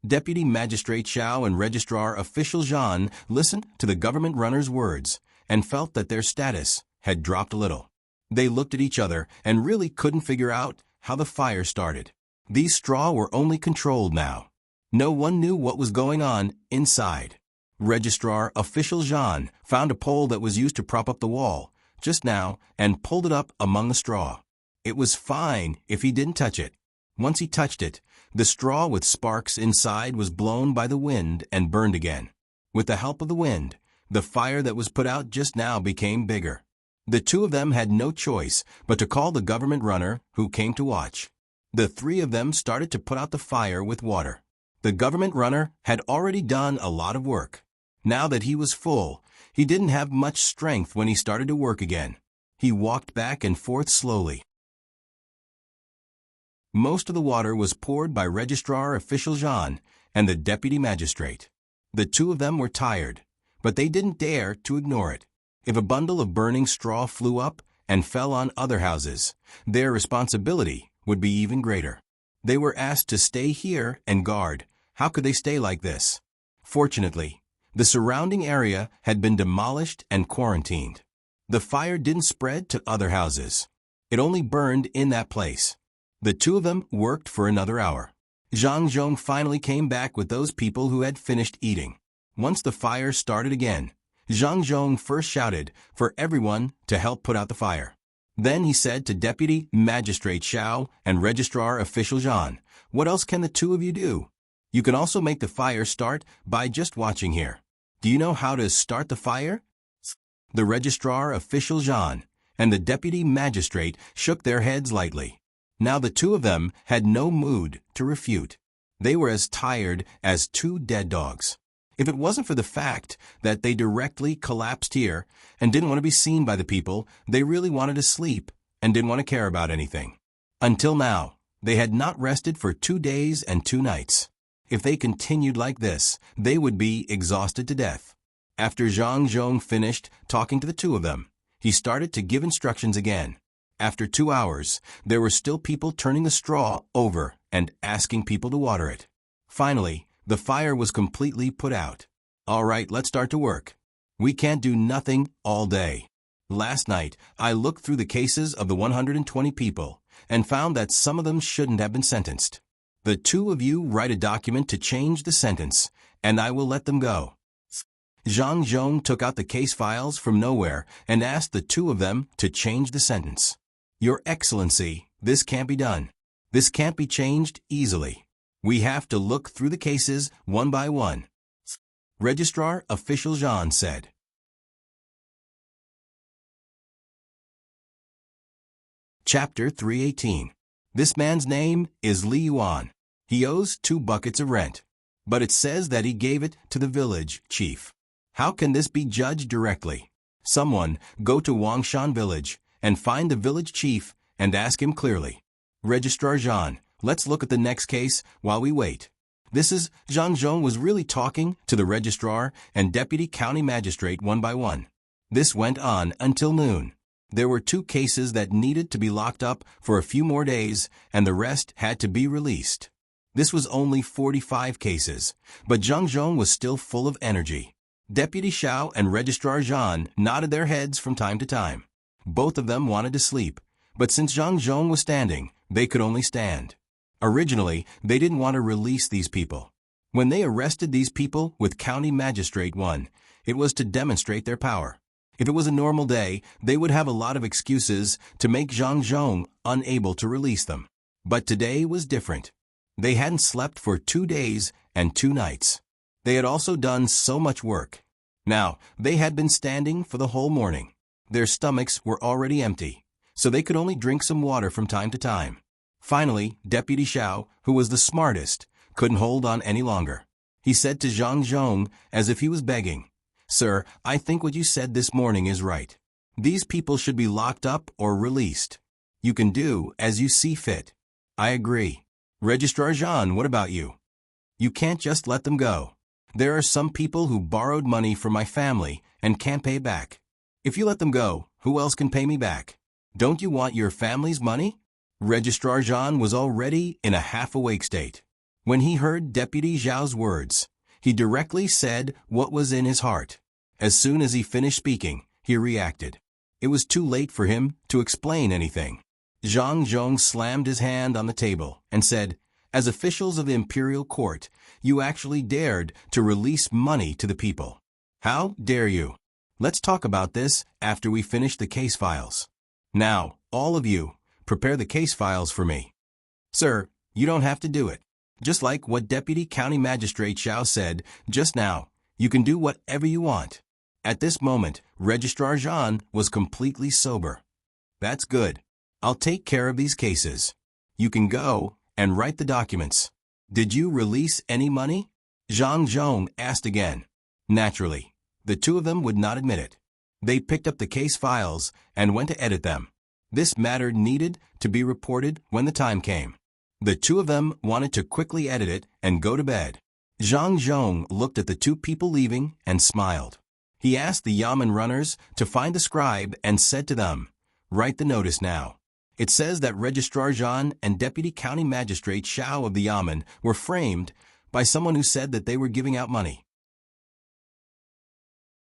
Deputy Magistrate Xiao and Registrar Official Zhan listened to the government runner's words and felt that their status had dropped a little. They looked at each other and really couldn't figure out how the fire started. These straw were only controlled now. No one knew what was going on inside. Registrar Official Zhan found a pole that was used to prop up the wall just now and pulled it up among the straw. It was fine if he didn't touch it. Once he touched it, the straw with sparks inside was blown by the wind and burned again. With the help of the wind, the fire that was put out just now became bigger. The two of them had no choice but to call the government runner who came to watch. The three of them started to put out the fire with water. The government runner had already done a lot of work. Now that he was full, he didn't have much strength when he started to work again. He walked back and forth slowly. Most of the water was poured by Registrar Official Zhan and the Deputy Magistrate. The two of them were tired, but they didn't dare to ignore it. If a bundle of burning straw flew up and fell on other houses, their responsibility would be even greater. They were asked to stay here and guard. How could they stay like this? Fortunately, the surrounding area had been demolished and quarantined. The fire didn't spread to other houses. It only burned in that place. The two of them worked for another hour. Zhang Zhong finally came back with those people who had finished eating. Once the fire started again, Zhang Zhong first shouted for everyone to help put out the fire. Then he said to Deputy Magistrate Xiao and Registrar Official Zhan, "What else can the two of you do? You can also make the fire start by just watching here. Do you know how to start the fire?" The Registrar Official Zhan and the Deputy Magistrate shook their heads lightly. Now the two of them had no mood to refute. They were as tired as 2 dead dogs. If it wasn't for the fact that they directly collapsed here and didn't want to be seen by the people, they really wanted to sleep and didn't want to care about anything. Until now, they had not rested for 2 days and 2 nights. If they continued like this, they would be exhausted to death. After Zhang Zhong finished talking to the two of them, he started to give instructions again. After 2 hours, there were still people turning the straw over and asking people to water it. Finally, the fire was completely put out. All right, let's start to work. We can't do nothing all day. Last night, I looked through the cases of the 120 people and found that some of them shouldn't have been sentenced. The two of you write a document to change the sentence, and I will let them go. Zhang Zhong took out the case files from nowhere and asked the two of them to change the sentence. Your Excellency, this can't be done. This can't be changed easily. We have to look through the cases one by one. Registrar Official Zhan said. Chapter 318. This man's name is Li Yuan. He owes 2 buckets of rent. But it says that he gave it to the village chief. How can this be judged directly? Someone go to Wangshan village and find the village chief and ask him clearly. Registrar Zhan, let's look at the next case while we wait. This is Zhang Zhong was really talking to the registrar and deputy county magistrate one by one. This went on until noon. There were 2 cases that needed to be locked up for a few more days, and the rest had to be released. This was only 45 cases, but Zhang Zhong was still full of energy. Deputy Xiao and Registrar Zhan nodded their heads from time to time. Both of them wanted to sleep, but since Zhang Zhong was standing, they could only stand. Originally, they didn't want to release these people. When they arrested these people with County Magistrate 1, it was to demonstrate their power. If it was a normal day, they would have a lot of excuses to make Zhang Zhong unable to release them. But today was different. They hadn't slept for 2 days and 2 nights. They had also done so much work. Now, they had been standing for the whole morning. Their stomachs were already empty, so they could only drink some water from time to time. Finally, Deputy Xiao, who was the smartest, couldn't hold on any longer. He said to Zhang Zhong, as if he was begging, "Sir, I think what you said this morning is right. These people should be locked up or released. You can do as you see fit." "I agree." "Registrar Zhan, what about you?" "You can't just let them go. There are some people who borrowed money from my family and can't pay back. If you let them go, who else can pay me back? Don't you want your family's money?" Registrar Zhan was already in a half-awake state. When he heard Deputy Zhao's words, he directly said what was in his heart. As soon as he finished speaking, he reacted. It was too late for him to explain anything. Zhang Zhong slammed his hand on the table and said, "As officials of the imperial court, you actually dared to release money to the people. How dare you? Let's talk about this after we finish the case files. Now, all of you, prepare the case files for me." "Sir, you don't have to do it. Just like what Deputy County Magistrate Xiao said just now, you can do whatever you want." At this moment, Registrar Zhan was completely sober. "That's good. I'll take care of these cases. You can go and write the documents." "Did you release any money?" Zhang Zhong asked again. Naturally, the two of them would not admit it. They picked up the case files and went to edit them. This matter needed to be reported when the time came. The two of them wanted to quickly edit it and go to bed. Zhang Zhong looked at the 2 people leaving and smiled. He asked the Yamen runners to find the scribe and said to them, "Write the notice now. It says that Registrar Zhan and Deputy County Magistrate Xiao of the Yamen were framed by someone who said that they were giving out money.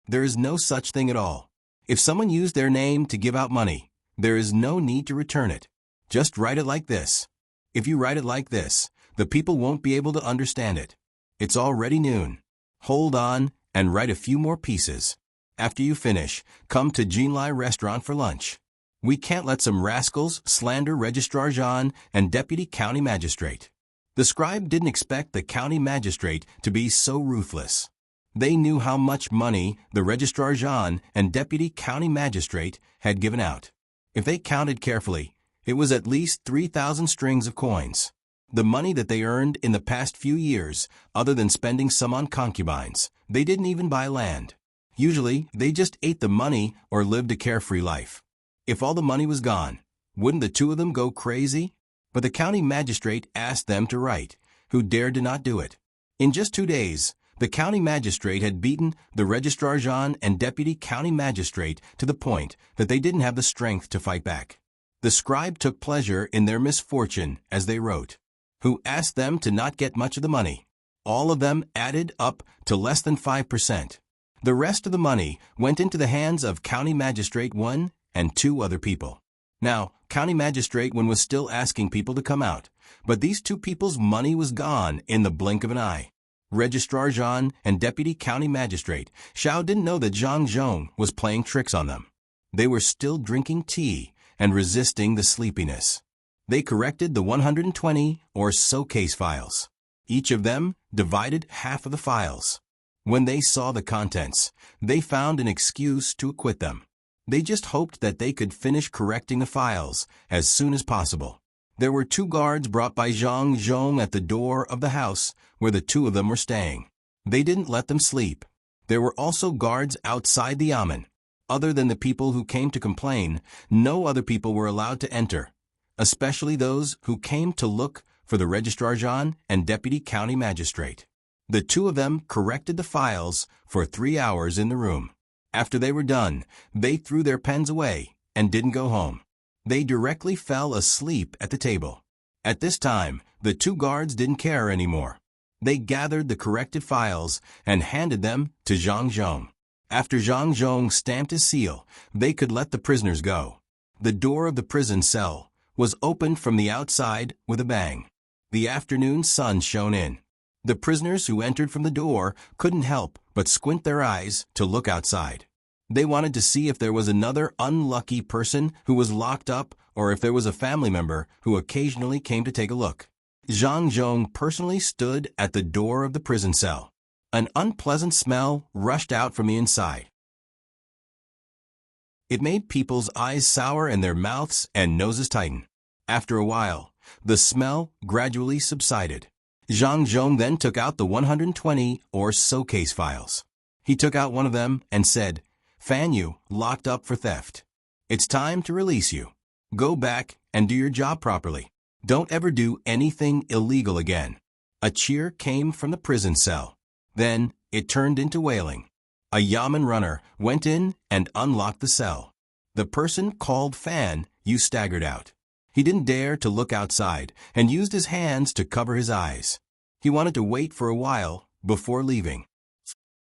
There is no such thing at all. If someone used their name to give out money, there is no need to return it. Just write it like this. If you write it like this, the people won't be able to understand it. It's already noon. Hold on and write a few more pieces. After you finish, come to Jinlai restaurant for lunch. We can't let some rascals slander Registrar Zhan and Deputy County Magistrate." The scribe didn't expect the county magistrate to be so ruthless. They knew how much money the Registrar Zhan and Deputy County Magistrate had given out. If they counted carefully, it was at least 3,000 strings of coins. The money that they earned in the past few years, other than spending some on concubines, they didn't even buy land. Usually, they just ate the money or lived a carefree life. If all the money was gone, wouldn't the two of them go crazy? But the county magistrate asked them to write, who dared to not do it. In just 2 days, the county magistrate had beaten the registrar Jean and deputy county magistrate to the point that they didn't have the strength to fight back. The scribe took pleasure in their misfortune as they wrote, who asked them to not get much of the money. All of them added up to less than 5%. The rest of the money went into the hands of County Magistrate 1 and 2 other people. Now, County Magistrate 1 was still asking people to come out, but these 2 people's money was gone in the blink of an eye. Registrar Jean and Deputy County Magistrate Xiao didn't know that Zhang Zhong was playing tricks on them. They were still drinking tea and resisting the sleepiness. They corrected the 120 or so case files. Each of them divided half of the files. When they saw the contents, they found an excuse to acquit them. They just hoped that they could finish correcting the files as soon as possible. There were 2 guards brought by Zhang Zhong at the door of the house where the 2 of them were staying. They didn't let them sleep. There were also guards outside the yamen. Other than the people who came to complain, no other people were allowed to enter, especially those who came to look for the Registrar Jean and Deputy County Magistrate. The 2 of them corrected the files for 3 hours in the room. After they were done, they threw their pens away and didn't go home. They directly fell asleep at the table. At this time, the 2 guards didn't care anymore. They gathered the corrected files and handed them to Zhang Zhong. After Zhang Zhong stamped his seal, they could let the prisoners go. The door of the prison cell was opened from the outside with a bang. The afternoon sun shone in. The prisoners who entered from the door couldn't help but squint their eyes to look outside. They wanted to see if there was another unlucky person who was locked up or if there was a family member who occasionally came to take a look. Zhang Zhong personally stood at the door of the prison cell. An unpleasant smell rushed out from the inside. It made people's eyes sour and their mouths and noses tighten. After a while, the smell gradually subsided. Zhang Zhong then took out the 120 or so case files. He took out one of them and said, "Fan you, locked up for theft. It's time to release you. Go back and do your job properly. Don't ever do anything illegal again." A cheer came from the prison cell. Then it turned into wailing. A yamen runner went in and unlocked the cell. The person called Fan Yu staggered out. He didn't dare to look outside and used his hands to cover his eyes. He wanted to wait for a while before leaving.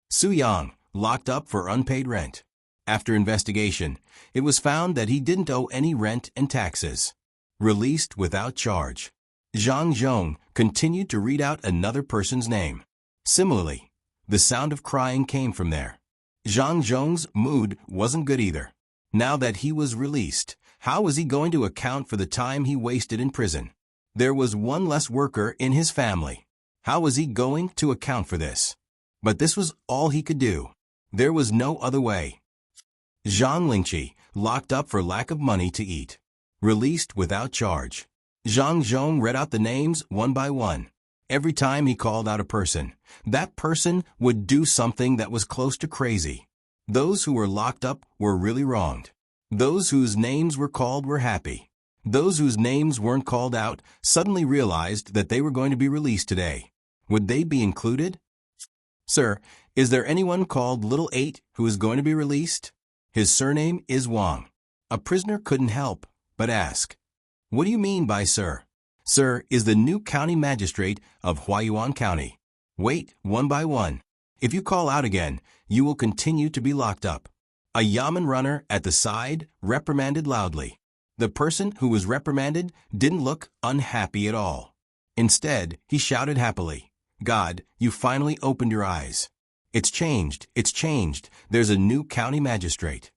Su Yang, locked up for unpaid rent. After investigation, it was found that he didn't owe any rent and taxes. Released without charge. Zhang Zhong continued to read out another person's name. Similarly, the sound of crying came from there. Zhang Zhong's mood wasn't good either. Now that he was released, how was he going to account for the time he wasted in prison? There was one less worker in his family. How was he going to account for this? But this was all he could do. There was no other way. Zhang Lingqi, locked up for lack of money to eat. Released without charge. Zhang Zhong read out the names one by one. Every time he called out a person, that person would do something that was close to crazy. Those who were locked up were really wronged. Those whose names were called were happy. Those whose names weren't called out suddenly realized that they were going to be released today. Would they be included? "Sir, is there anyone called Little 8 who is going to be released?" His surname is Wang. A prisoner couldn't help but ask, "What do you mean by sir?" "Sir is the new county magistrate of Huayuan County. Wait one by one. If you call out again, you will continue to be locked up." A yamen runner at the side reprimanded loudly. The person who was reprimanded didn't look unhappy at all. Instead, he shouted happily, "God, you finally opened your eyes. It's changed, it's changed. There's a new county magistrate."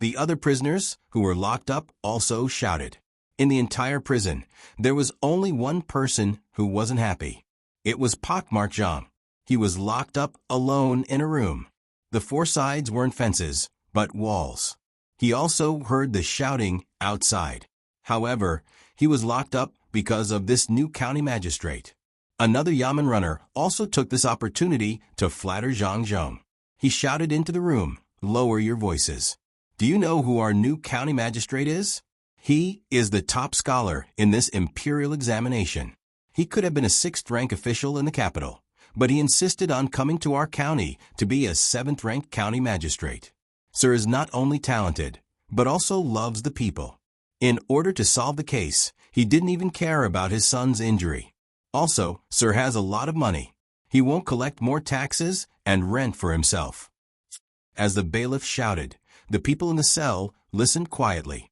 The other prisoners who were locked up also shouted. In the entire prison, there was only one person who wasn't happy. It was Pockmarked Zhang. He was locked up alone in a room. The 4 sides weren't fences, but walls. He also heard the shouting outside. However, he was locked up because of this new county magistrate. Another yamen runner also took this opportunity to flatter Zhang Zhong. He shouted into the room, "Lower your voices. Do you know who our new county magistrate is? He is the top scholar in this imperial examination. He could have been a 6th-rank official in the capital, but he insisted on coming to our county to be a 7th-ranked county magistrate. Sir is not only talented, but also loves the people. In order to solve the case, he didn't even care about his son's injury. Also, Sir has a lot of money. He won't collect more taxes and rent for himself." As the bailiff shouted, the people in the cell listened quietly.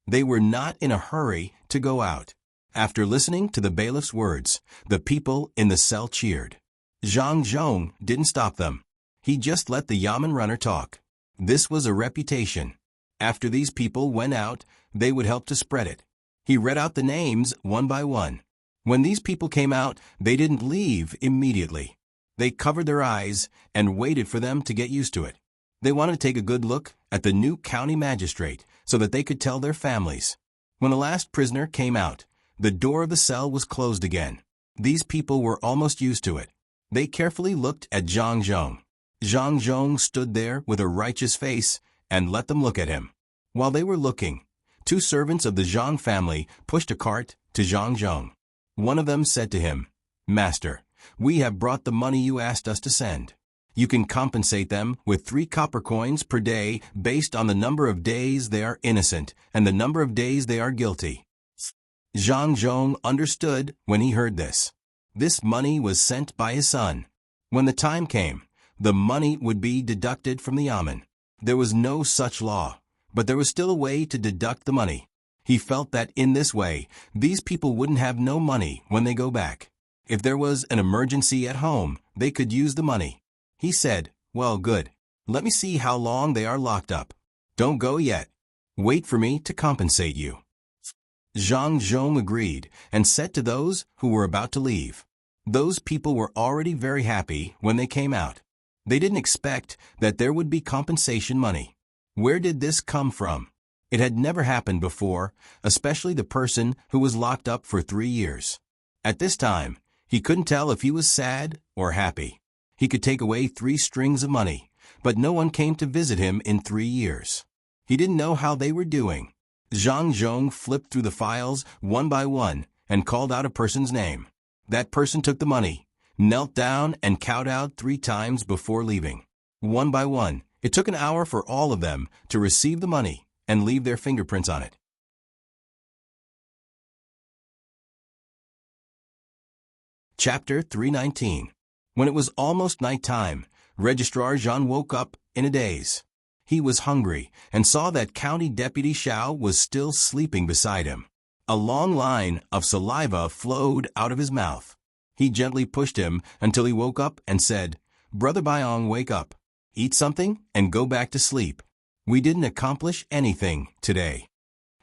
They were not in a hurry to go out. After listening to the bailiff's words, the people in the cell cheered. Zhang Zhong didn't stop them. He just let the yamen runner talk. This was a reputation. After these people went out, they would help to spread it. He read out the names one by one. When these people came out, they didn't leave immediately. They covered their eyes and waited for them to get used to it. They wanted to take a good look at the new county magistrate so that they could tell their families. When the last prisoner came out, the door of the cell was closed again. These people were almost used to it. They carefully looked at Zhang Zhong. Zhang Zhong stood there with a righteous face and let them look at him. While they were looking, 2 servants of the Zhang family pushed a cart to Zhang Zhong. One of them said to him, "Master, we have brought the money you asked us to send. You can compensate them with 3 copper coins per day based on the number of days they are innocent and the number of days they are guilty." Zhang Zhong understood when he heard this. This money was sent by his son. When the time came, the money would be deducted from the yamen. There was no such law, but there was still a way to deduct the money. He felt that in this way, these people wouldn't have no money when they go back. If there was an emergency at home, they could use the money. He said, "Well, good. Let me see how long they are locked up. Don't go yet. Wait for me to compensate you." Zhang Zhong agreed and said to those who were about to leave. Those people were already very happy when they came out. They didn't expect that there would be compensation money. Where did this come from? It had never happened before, especially the person who was locked up for 3 years. At this time, he couldn't tell if he was sad or happy. He could take away 3 strings of money, but no one came to visit him in 3 years. He didn't know how they were doing. Zhang Zhong flipped through the files one by one and called out a person's name. That person took the money, knelt down and kowtowed 3 times before leaving. One by one, it took an hour for all of them to receive the money and leave their fingerprints on it. Chapter 319. When it was almost night time, Registrar Jean woke up in a daze. He was hungry and saw that County Deputy Xiao was still sleeping beside him. A long line of saliva flowed out of his mouth. He gently pushed him until he woke up and said, "Brother Byong, wake up. Eat something and go back to sleep. We didn't accomplish anything today."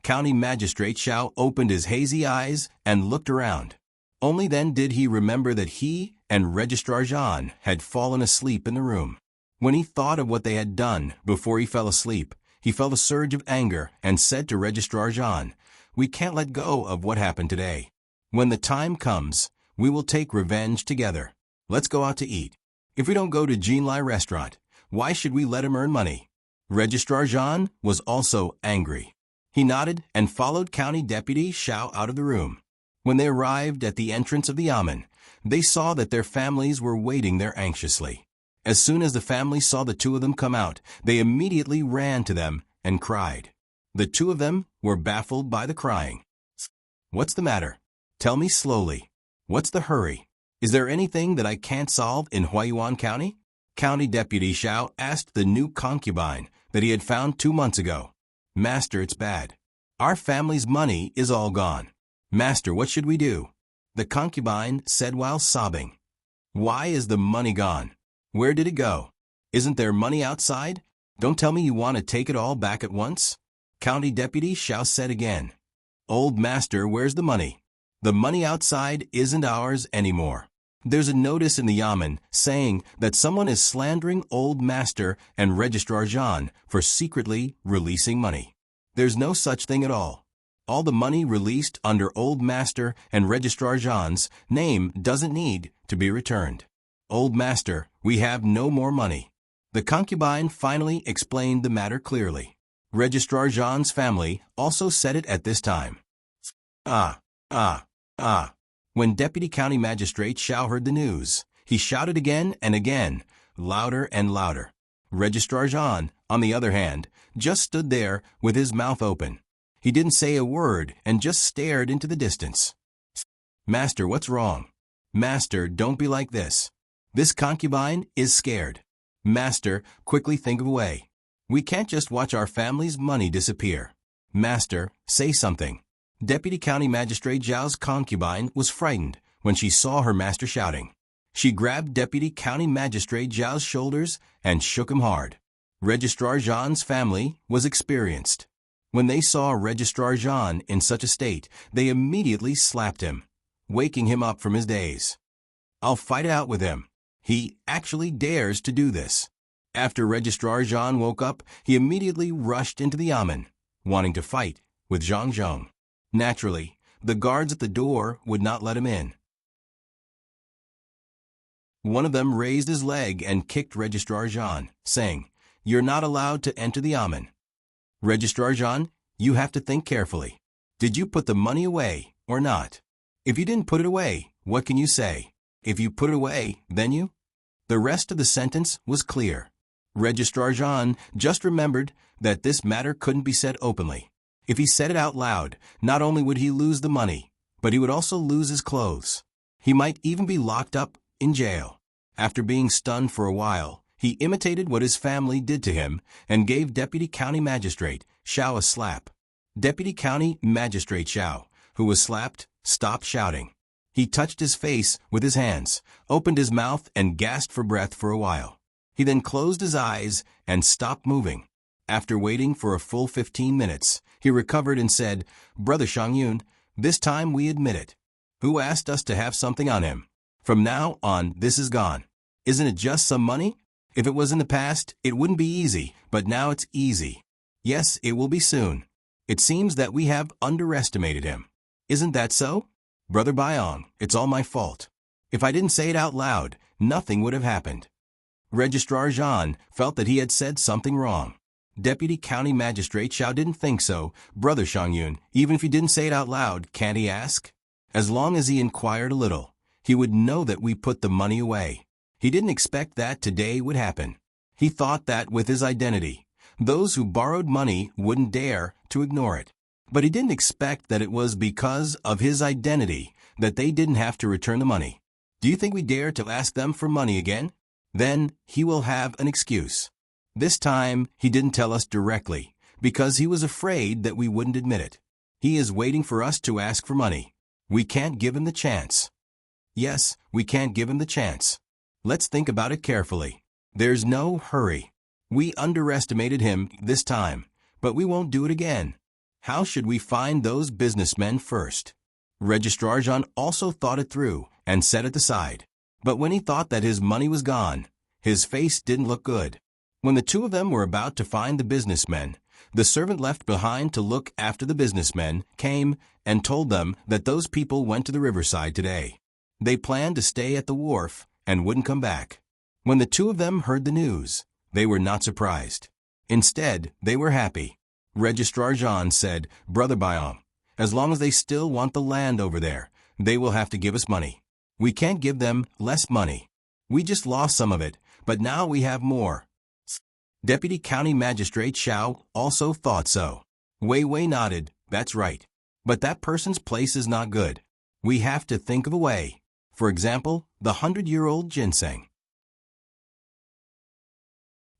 County Magistrate Xiao opened his hazy eyes and looked around. Only then did he remember that he and Registrar Jean had fallen asleep in the room. When he thought of what they had done before he fell asleep, he felt a surge of anger and said to Registrar Jean, "We can't let go of what happened today. When the time comes, we will take revenge together. Let's go out to eat. If we don't go to Jinlai restaurant, why should we let him earn money?" Registrar Jean was also angry. He nodded and followed County Deputy Xiao out of the room. When they arrived at the entrance of the yamen, they saw that their families were waiting there anxiously. As soon as the family saw the 2 of them come out, they immediately ran to them and cried. The 2 of them were baffled by the crying. "What's the matter? Tell me slowly. What's the hurry? Is there anything that I can't solve in Huayuan County?" County Deputy Xiao asked the new concubine that he had found 2 months ago. "Master, it's bad. Our family's money is all gone. Master, what should we do?" The concubine said while sobbing. "Why is the money gone? Where did it go? Isn't there money outside? Don't tell me you want to take it all back at once." County Deputy Xiao said again, "Old master, where's the money? The money outside isn't ours anymore. There's a notice in the yamen saying that someone is slandering old master and Registrar Jean for secretly releasing money. There's no such thing at all. All the money released under old master and Registrar Jean's name doesn't need to be returned. Old master, we have no more money." The concubine finally explained the matter clearly. Registrar Jean's family also said it at this time. When Deputy County Magistrate Xiao heard the news, he shouted again and again, louder and louder. Registrar Jean, on the other hand, just stood there with his mouth open. He didn't say a word and just stared into the distance. Master, what's wrong? Master, don't be like this. This concubine is scared. Master, quickly think of a way. We can't just watch our family's money disappear. Master, say something. Deputy County Magistrate Zhao's concubine was frightened when she saw her master shouting. She grabbed Deputy County Magistrate Zhao's shoulders and shook him hard. Registrar Jean's family was experienced. When they saw Registrar Jean in such a state, they immediately slapped him, waking him up from his daze. I'll fight it out with him. He actually dares to do this. After Registrar Jean woke up, he immediately rushed into the yamen, wanting to fight with Zhang Zhong. Naturally, the guards at the door would not let him in. One of them raised his leg and kicked Registrar Jean, saying, "You're not allowed to enter the yamen." Registrar Jean, you have to think carefully. Did you put the money away or not? If you didn't put it away, what can you say? If you put it away, then you? The rest of the sentence was clear. Registrar Jean just remembered that this matter couldn't be said openly. If he said it out loud, not only would he lose the money, but he would also lose his clothes. He might even be locked up in jail. After being stunned for a while, he imitated what his family did to him and gave Deputy County Magistrate Xiao a slap. Deputy County Magistrate Xiao, who was slapped, stopped shouting. He touched his face with his hands, opened his mouth, and gasped for breath for a while. He then closed his eyes and stopped moving. After waiting for a full 15 minutes, he recovered and said, "Brother Shangyun, this time we admit it. Who asked us to have something on him? From now on, this is gone. Isn't it just some money? If it was in the past, it wouldn't be easy, but now it's easy. Yes, it will be soon. It seems that we have underestimated him. Isn't that so? Brother Byong, it's all my fault. If I didn't say it out loud, nothing would have happened." Registrar Jean felt that he had said something wrong. Deputy County Magistrate Xiao didn't think so. "Brother Shangyun, even if you didn't say it out loud, can't he ask?" As long as he inquired a little, he would know that we put the money away. He didn't expect that today would happen. He thought that with his identity, those who borrowed money wouldn't dare to ignore it. But he didn't expect that it was because of his identity that they didn't have to return the money. Do you think we dare to ask them for money again? Then he will have an excuse. This time he didn't tell us directly because he was afraid that we wouldn't admit it. He is waiting for us to ask for money. We can't give him the chance. Yes, we can't give him the chance. Let's think about it carefully. There's no hurry. We underestimated him this time, but we won't do it again. How should we find those businessmen first? Registrar Jean also thought it through and set it aside. But when he thought that his money was gone, his face didn't look good. When the two of them were about to find the businessmen, the servant left behind to look after the businessmen came and told them that those people went to the riverside today. They planned to stay at the wharf and wouldn't come back. When the two of them heard the news, they were not surprised. Instead, they were happy. Registrar Jean said, "Brother Byong, as long as they still want the land over there, they will have to give us money. We can't give them less money. We just lost some of it, but now we have more." Deputy County Magistrate Xiao also thought so. Wei Wei nodded, "That's right. But that person's place is not good. We have to think of a way. For example, the 100-year-old ginseng.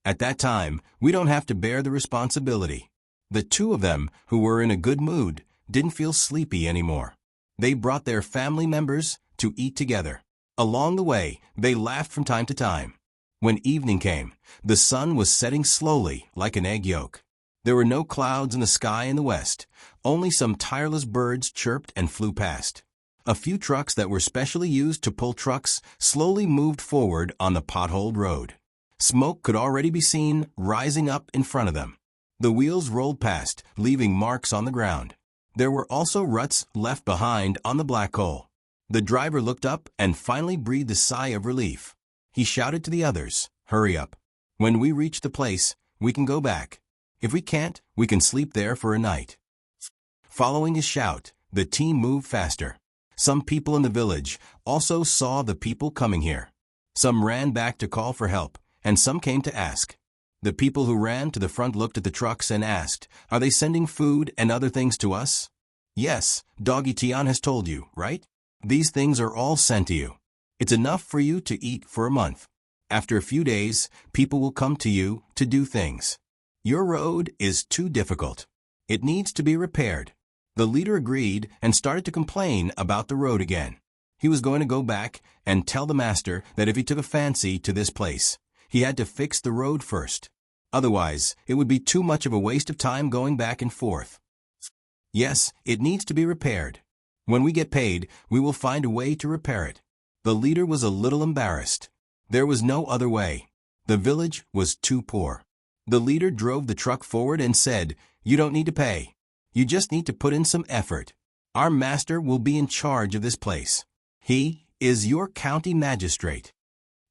At that time, we don't have to bear the responsibility." The two of them, who were in a good mood, didn't feel sleepy anymore. They brought their family members to eat together. Along the way, they laughed from time to time. When evening came, the sun was setting slowly like an egg yolk. There were no clouds in the sky in the west. Only some tireless birds chirped and flew past. A few trucks that were specially used to pull trucks slowly moved forward on the potholed road. Smoke could already be seen rising up in front of them. The wheels rolled past, leaving marks on the ground. There were also ruts left behind on the black coal. The driver looked up and finally breathed a sigh of relief. He shouted to the others, "Hurry up. When we reach the place, we can go back. If we can't, we can sleep there for a night." Following his shout, the team moved faster. Some people in the village also saw the people coming here. Some ran back to call for help, and some came to ask. The people who ran to the front looked at the trucks and asked, "Are they sending food and other things to us?" "Yes, Doggy Tian has told you, right? These things are all sent to you. It's enough for you to eat for a month. After a few days, people will come to you to do things. Your road is too difficult. It needs to be repaired." The leader agreed and started to complain about the road again. He was going to go back and tell the master that if he took a fancy to this place, he had to fix the road first. Otherwise, it would be too much of a waste of time going back and forth. "Yes, it needs to be repaired. When we get paid, we will find a way to repair it." The leader was a little embarrassed. There was no other way. The village was too poor. The leader drove the truck forward and said, "You don't need to pay. You just need to put in some effort. Our master will be in charge of this place. He is your county magistrate."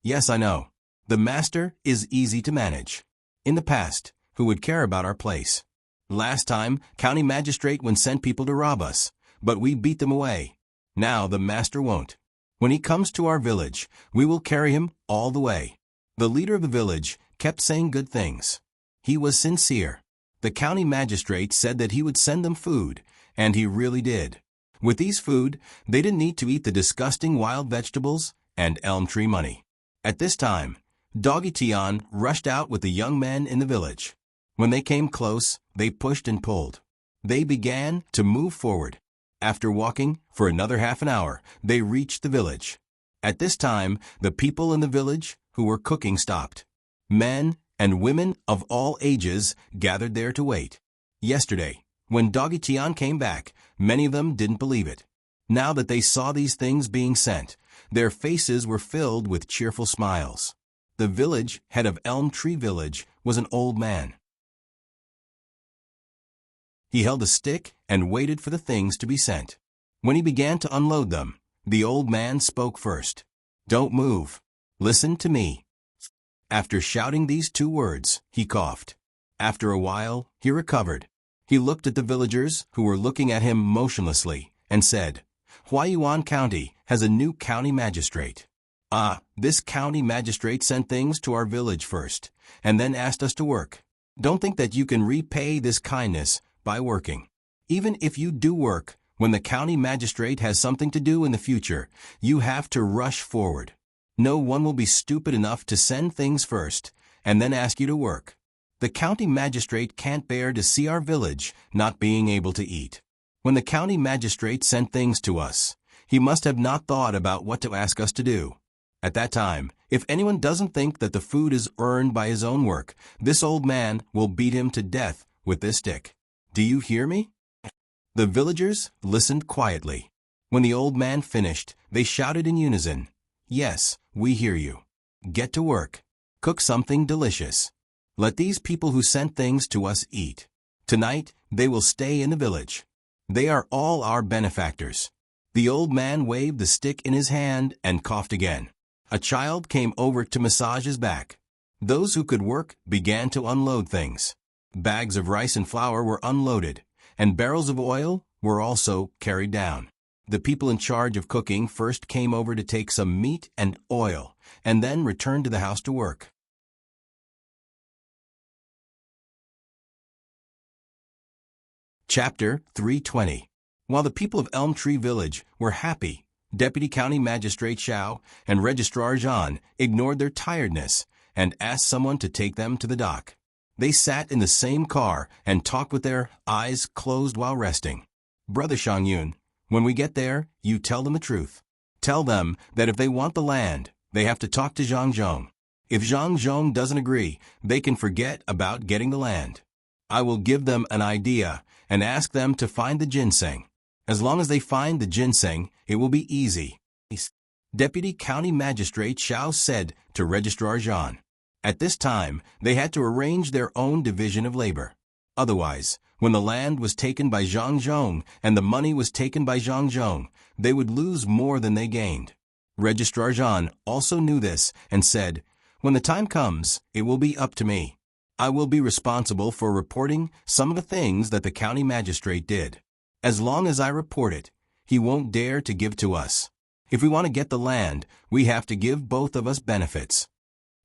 "Yes, I know. The master is easy to manage. In the past, who would care about our place? Last time, county magistrate sent people to rob us, but we beat them away. Now the master won't. When he comes to our village, we will carry him all the way." The leader of the village kept saying good things. He was sincere. The county magistrate said that he would send them food, and he really did. With these food, they didn't need to eat the disgusting wild vegetables and elm tree money. At this time, Doggy Tian rushed out with the young men in the village. When they came close, they pushed and pulled. They began to move forward. After walking for another half an hour, they reached the village. At this time, the people in the village who were cooking stopped. Men and women of all ages gathered there to wait. Yesterday, when Doggy Tian came back, many of them didn't believe it. Now that they saw these things being sent, their faces were filled with cheerful smiles. The village head of Elm Tree Village was an old man. He held a stick and waited for the things to be sent. When he began to unload them, the old man spoke first. "Don't move. Listen to me." After shouting these 2 words, he coughed. After a while, he recovered. He looked at the villagers who were looking at him motionlessly and said, "Huayuan County has a new county magistrate. This county magistrate sent things to our village first, and then asked us to work. Don't think that you can repay this kindness by working. Even if you do work, when the county magistrate has something to do in the future, you have to rush forward. No one will be stupid enough to send things first and then ask you to work. The county magistrate can't bear to see our village not being able to eat. When the county magistrate sent things to us, he must have not thought about what to ask us to do. At that time, if anyone doesn't think that the food is earned by his own work, this old man will beat him to death with this stick. Do you hear me?" The villagers listened quietly. When the old man finished, they shouted in unison, "Yes, we hear you. Get to work. Cook something delicious. Let these people who sent things to us eat. Tonight, they will stay in the village. They are all our benefactors." The old man waved the stick in his hand and coughed again. A child came over to massage his back. Those who could work began to unload things. Bags of rice and flour were unloaded, and barrels of oil were also carried down. The people in charge of cooking first came over to take some meat and oil, and then returned to the house to work. Chapter 320. While the people of Elm Tree Village were happy, Deputy County Magistrate Xiao and Registrar Zhan ignored their tiredness and asked someone to take them to the dock. They sat in the same car and talked with their eyes closed while resting. "Brother Shangyun, when we get there, you tell them the truth. Tell them that if they want the land, they have to talk to Zhang Zhong. If Zhang Zhong doesn't agree, they can forget about getting the land. I will give them an idea and ask them to find the ginseng. As long as they find the ginseng, it will be easy." Deputy County Magistrate Xiao said to Registrar Zhan. At this time, they had to arrange their own division of labor. Otherwise, when the land was taken by Zhang Zhong and the money was taken by Zhang Zhong, they would lose more than they gained. Registrar Zhan also knew this and said, "When the time comes, it will be up to me. I will be responsible for reporting some of the things that the county magistrate did. As long as I report it, he won't dare to give to us. If we want to get the land, we have to give both of us benefits.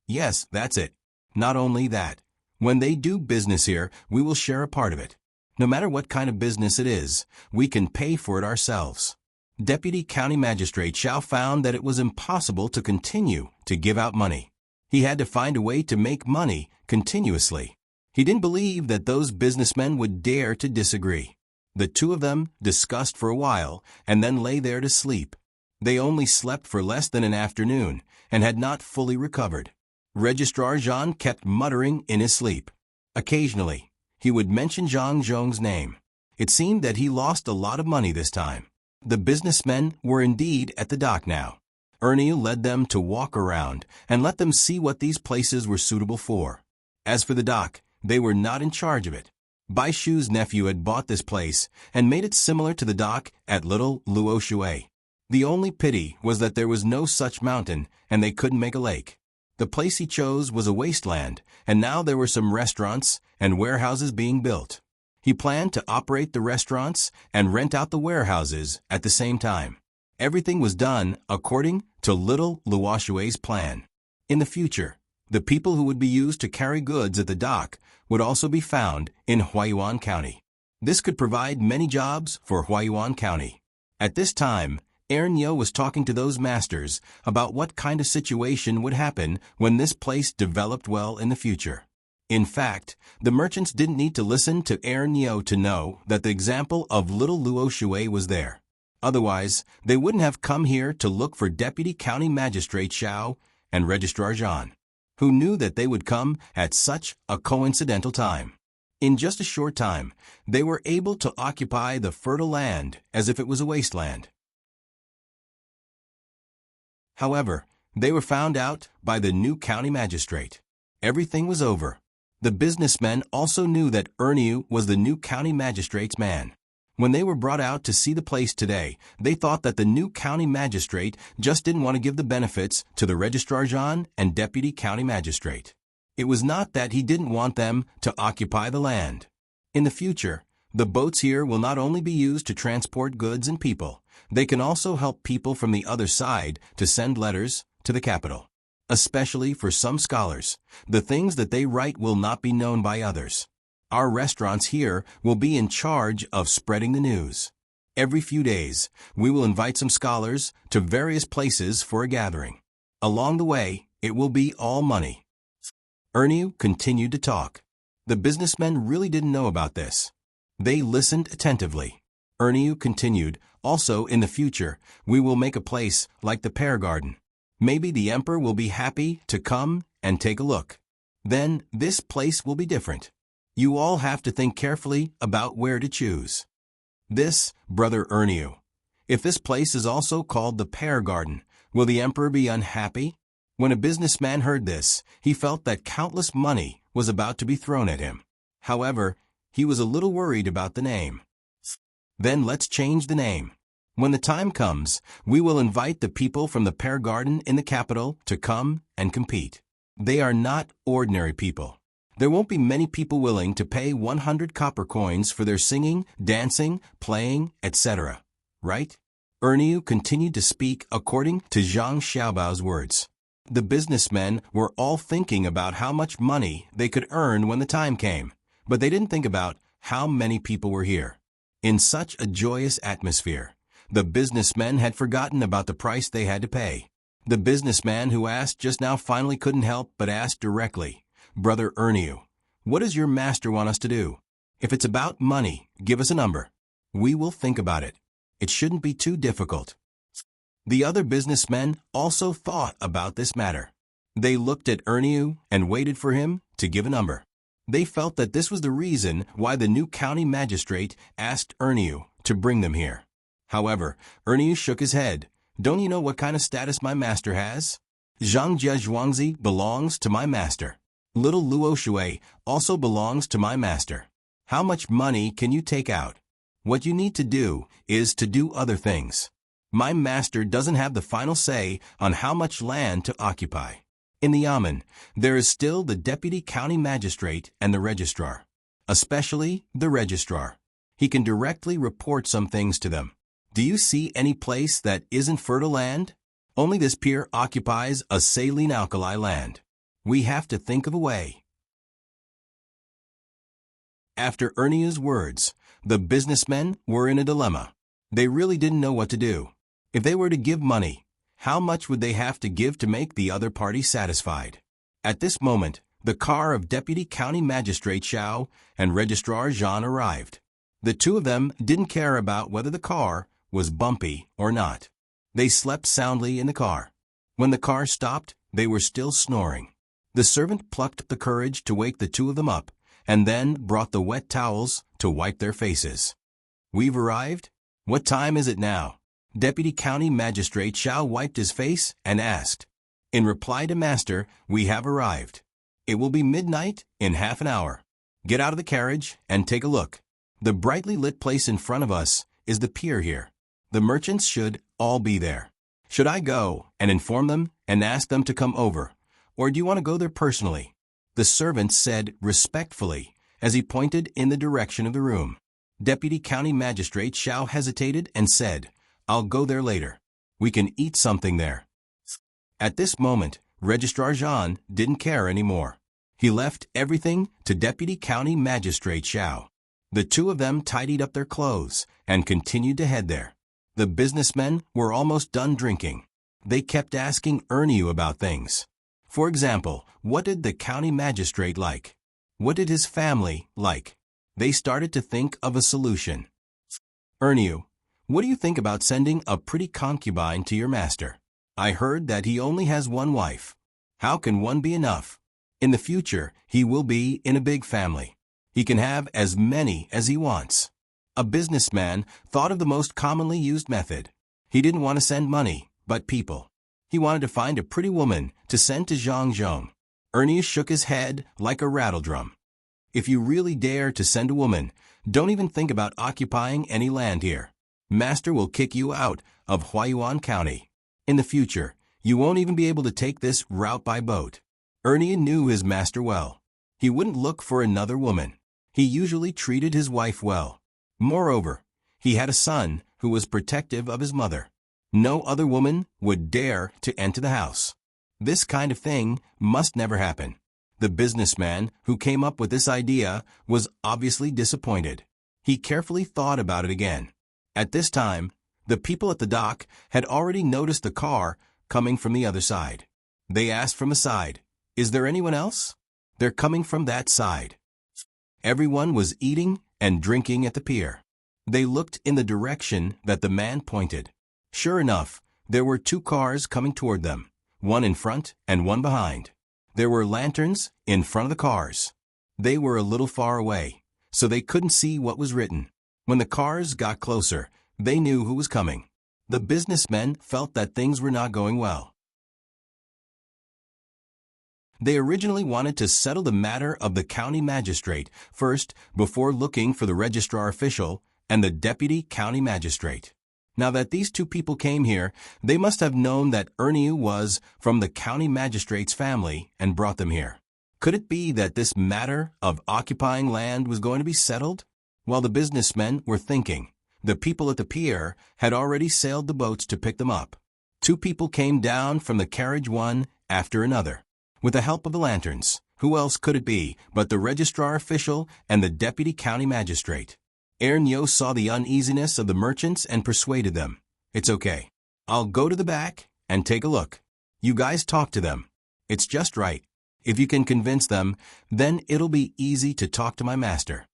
Yes, that's it. Not only that, when they do business here, we will share a part of it. No matter what kind of business it is, we can pay for it ourselves. Deputy County Magistrate Xiao found that it was impossible to continue to give out money. He had to find a way to make money continuously. He didn't believe that those businessmen would dare to disagree. The two of them discussed for a while and then lay there to sleep. They only slept for less than an afternoon and had not fully recovered. Registrar Zhang kept muttering in his sleep. Occasionally, he would mention Zhang Zhong's name. It seemed that he lost a lot of money this time. The businessmen were indeed at the dock now. Ernie led them to walk around and let them see what these places were suitable for. As for the dock, they were not in charge of it. Bai Shu's nephew had bought this place and made it similar to the dock at Little Luo Shui. The only pity was that there was no such mountain and they couldn't make a lake. The place he chose was a wasteland, and now there were some restaurants and warehouses being built. He planned to operate the restaurants and rent out the warehouses at the same time. Everything was done according to Little Luo Shui's plan. In the future, the people who would be used to carry goods at the dock would also be found in Huaiyuan County. This could provide many jobs for Huaiyuan County. At this time, Ernio was talking to those masters about what kind of situation would happen when this place developed well in the future. In fact, the merchants didn't need to listen to Ernio to know that the example of Little Luo Shui was there. Otherwise, they wouldn't have come here to look for Deputy County Magistrate Xiao and Registrar Zhan, who knew that they would come at such a coincidental time. In just a short time, they were able to occupy the fertile land as if it was a wasteland. However, they were found out by the new county magistrate. Everything was over. The businessmen also knew that Erniu was the new county magistrate's man. When they were brought out to see the place today, they thought that the new county magistrate just didn't want to give the benefits to the Registrar Zhan and Deputy County Magistrate. It was not that he didn't want them to occupy the land. In the future, the boats here will not only be used to transport goods and people, they can also help people from the other side to send letters to the capital. Especially for some scholars, the things that they write will not be known by others. Our restaurants here will be in charge of spreading the news. Every few days, we will invite some scholars to various places for a gathering. Along the way, it will be all money. Erniu continued to talk. The businessmen really didn't know about this. They listened attentively. Erniu continued, also in the future, we will make a place like the Pear Garden. Maybe the emperor will be happy to come and take a look. Then this place will be different. You all have to think carefully about where to choose. This, Brother Erniu. If this place is also called the Pear Garden, will the emperor be unhappy? When a businessman heard this, he felt that countless money was about to be thrown at him. However, he was a little worried about the name. Then let's change the name. When the time comes, we will invite the people from the Pear Garden in the capital to come and compete. They are not ordinary people. There won't be many people willing to pay 100 copper coins for their singing, dancing, playing, etc. Right? Erniu continued to speak according to Zhang Xiaobao's words. The businessmen were all thinking about how much money they could earn when the time came, but they didn't think about how many people were here. In such a joyous atmosphere, the businessmen had forgotten about the price they had to pay. The businessman who asked just now finally couldn't help but ask directly, Brother Erniu, what does your master want us to do? If it's about money, give us a number. We will think about it. It shouldn't be too difficult. The other businessmen also thought about this matter. They looked at Erniu and waited for him to give a number. They felt that this was the reason why the new county magistrate asked Erniu to bring them here. However, Erniu shook his head. Don't you know what kind of status my master has? Zhang Jie Zhuangzi belongs to my master. Little Luo Shui also belongs to my master. How much money can you take out? What you need to do is to do other things. My master doesn't have the final say on how much land to occupy. In the Yamen, there is still the deputy county magistrate and the registrar, especially the registrar. He can directly report some things to them. Do you see any place that isn't fertile land? Only this pier occupies a saline alkali land. We have to think of a way. After Ernia's words, the businessmen were in a dilemma. They really didn't know what to do. If they were to give money, how much would they have to give to make the other party satisfied? At this moment, the car of Deputy County Magistrate Xiao and Registrar Jean arrived. The two of them didn't care about whether the car was bumpy or not. They slept soundly in the car. When the car stopped, they were still snoring. The servant plucked up the courage to wake the two of them up, and then brought the wet towels to wipe their faces. We've arrived? What time is it now? Deputy County Magistrate Xiao wiped his face and asked. In reply to Master, we have arrived. It will be midnight in half an hour. Get out of the carriage and take a look. The brightly lit place in front of us is the pier here. The merchants should all be there. Should I go and inform them and ask them to come over, or do you want to go there personally? The servant said respectfully as he pointed in the direction of the room. Deputy County Magistrate Xiao hesitated and said, I'll go there later. We can eat something there. At this moment, Registrar Jean didn't care anymore. He left everything to Deputy County Magistrate Xiao. The two of them tidied up their clothes and continued to head there. The businessmen were almost done drinking. They kept asking Ernie about things. For example, what did the county magistrate like? What did his family like? They started to think of a solution. Ernie, what do you think about sending a pretty concubine to your master? I heard that he only has one wife. How can one be enough? In the future, he will be in a big family. He can have as many as he wants. A businessman thought of the most commonly used method. He didn't want to send money, but people. He wanted to find a pretty woman to send to Zhangzhong. Ernie shook his head like a rattledrum. If you really dare to send a woman, don't even think about occupying any land here. Master will kick you out of Huayuan County. In the future, you won't even be able to take this route by boat. Ernie knew his master well. He wouldn't look for another woman. He usually treated his wife well. Moreover, he had a son who was protective of his mother. No other woman would dare to enter the house. This kind of thing must never happen. The businessman who came up with this idea was obviously disappointed. He carefully thought about it again. At this time, the people at the dock had already noticed the car coming from the other side. They asked from the side, "Is there anyone else?" "They're coming from that side." Everyone was eating and drinking at the pier. They looked in the direction that the man pointed. Sure enough, there were two cars coming toward them, one in front and one behind. There were lanterns in front of the cars. They were a little far away, so they couldn't see what was written. When the cars got closer, they knew who was coming. The businessmen felt that things were not going well. They originally wanted to settle the matter of the county magistrate first before looking for the registrar official and the deputy county magistrate. Now that these two people came here, they must have known that Ernie was from the county magistrate's family and brought them here. Could it be that this matter of occupying land was going to be settled? While the businessmen were thinking, the people at the pier had already sailed the boats to pick them up. Two people came down from the carriage one after another. With the help of the lanterns, who else could it be but the registrar official and the deputy county magistrate? Ernio saw the uneasiness of the merchants and persuaded them. "It's okay. I'll go to the back and take a look. You guys talk to them. It's just right. If you can convince them, then it'll be easy to talk to my master."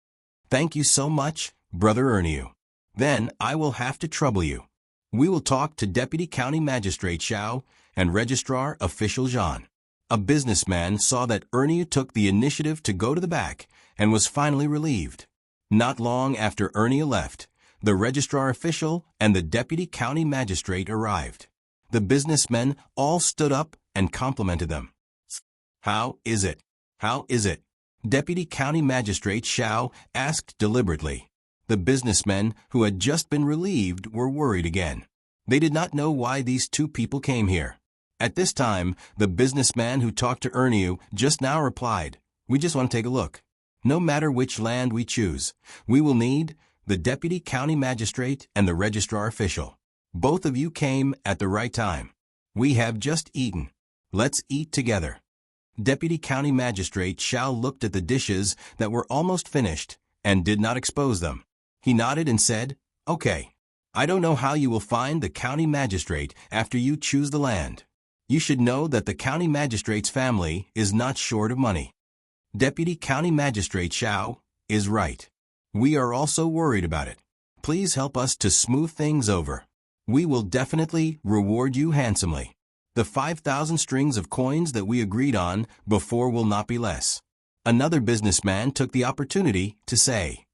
"Thank you so much, Brother Ernio. Then I will have to trouble you. We will talk to Deputy County Magistrate Xiao and Registrar Official Jean." A businessman saw that Ernie took the initiative to go to the back and was finally relieved. Not long after Ernie left, the registrar official and the deputy county magistrate arrived. The businessmen all stood up and complimented them. "How is it? How is it?" Deputy County Magistrate Xiao asked deliberately. The businessmen who had just been relieved were worried again. They did not know why these two people came here. At this time, the businessman who talked to Ernie just now replied, "We just want to take a look. No matter which land we choose, we will need the deputy county magistrate and the registrar official. Both of you came at the right time. We have just eaten. Let's eat together. Deputy county magistrate Xiao looked at the dishes that were almost finished and did not expose them. He nodded and said, "Okay. I don't know how you will find the county magistrate after you choose the land. You should know that the county magistrate's family is not short of money." Deputy county magistrate Xiao is right. We are also worried about it. Please help us to smooth things over. We will definitely reward you handsomely. The 5,000 strings of coins that we agreed on before will not be less. Another businessman took the opportunity to say.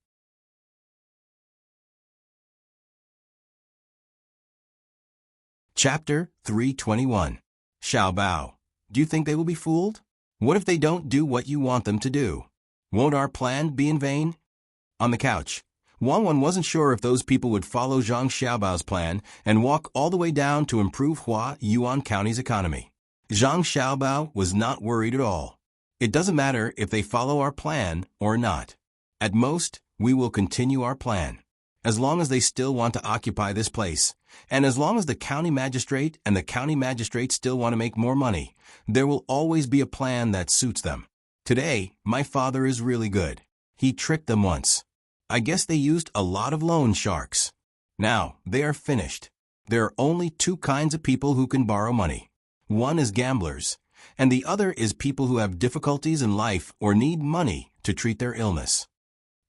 Chapter 321. Xiao Bao. Do you think they will be fooled? What if they don't do what you want them to do? Won't our plan be in vain? On the couch, Wang Wan wasn't sure if those people would follow Zhang Xiaobao's plan and walk all the way down to improve Hua Yuan County's economy. Zhang Xiaobao was not worried at all. It doesn't matter if they follow our plan or not. At most, we will continue our plan. As long as they still want to occupy this place, and as long as the county magistrate and the county magistrate still want to make more money, there will always be a plan that suits them. Today, my father is really good. He tricked them once. I guess they used a lot of loan sharks. Now, they are finished. There are only two kinds of people who can borrow money. One is gamblers, and the other is people who have difficulties in life or need money to treat their illness.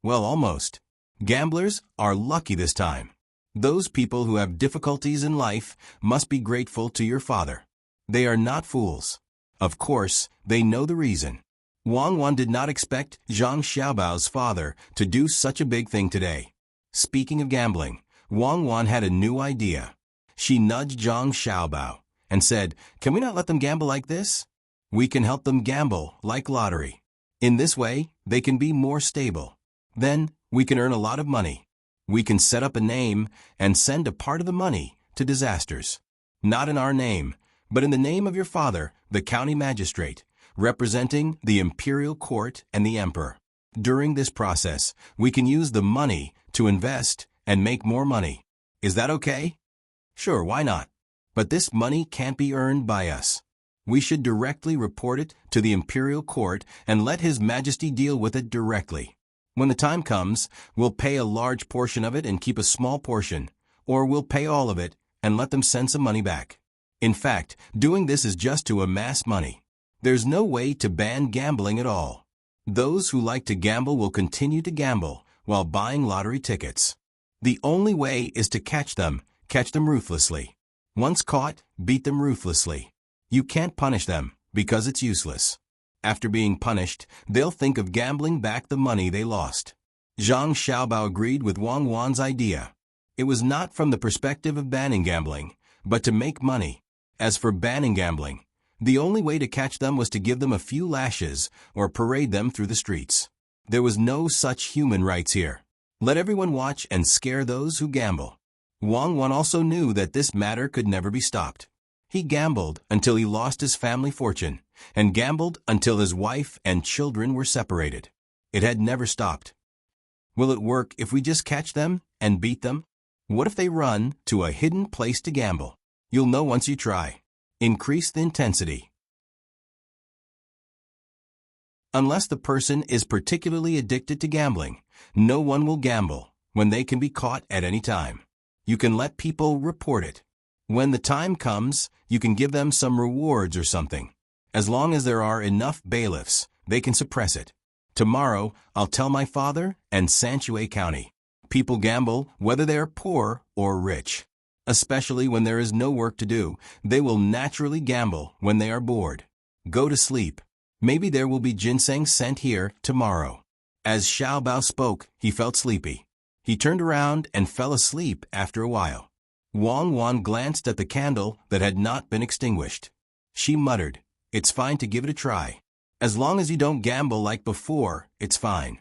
Well, almost. Gamblers are lucky this time. Those people who have difficulties in life must be grateful to your father. They are not fools. Of course, they know the reason. Wang Wan did not expect Zhang Xiaobao's father to do such a big thing today. Speaking of gambling, Wang Wan had a new idea. She nudged Zhang Xiaobao and said, "Can we not let them gamble like this? We can help them gamble like lottery. In this way, they can be more stable. Then, we can earn a lot of money. We can set up a name and send a part of the money to disasters. Not in our name, but in the name of your father, the county magistrate, representing the imperial court and the emperor. During this process, we can use the money to invest and make more money. Is that okay?" "Sure, why not? But this money can't be earned by us. We should directly report it to the imperial court and let His Majesty deal with it directly. When the time comes, we'll pay a large portion of it and keep a small portion, or we'll pay all of it and let them send some money back. In fact, doing this is just to amass money. There's no way to ban gambling at all. Those who like to gamble will continue to gamble while buying lottery tickets. The only way is to catch them ruthlessly. Once caught, beat them ruthlessly. You can't punish them because it's useless. After being punished, they'll think of gambling back the money they lost." Zhang Xiaobao agreed with Wang Wan's idea. It was not from the perspective of banning gambling, but to make money. As for banning gambling, the only way to catch them was to give them a few lashes or parade them through the streets. There was no such human rights here. Let everyone watch and scare those who gamble. Wang Wan also knew that this matter could never be stopped. He gambled until he lost his family fortune, and gambled until his wife and children were separated. It had never stopped. Will it work if we just catch them and beat them? What if they run to a hidden place to gamble? You'll know once you try. Increase the intensity. Unless the person is particularly addicted to gambling, no one will gamble when they can be caught at any time. You can let people report it. When the time comes, you can give them some rewards or something. As long as there are enough bailiffs, they can suppress it. Tomorrow, I'll tell my father and Sanchue County. People gamble whether they are poor or rich. Especially when there is no work to do, they will naturally gamble when they are bored. Go to sleep. Maybe there will be ginseng sent here tomorrow. As Xiao Bao spoke, he felt sleepy. He turned around and fell asleep after a while. Wang Wan glanced at the candle that had not been extinguished. She muttered, "It's fine to give it a try. As long as you don't gamble like before, it's fine."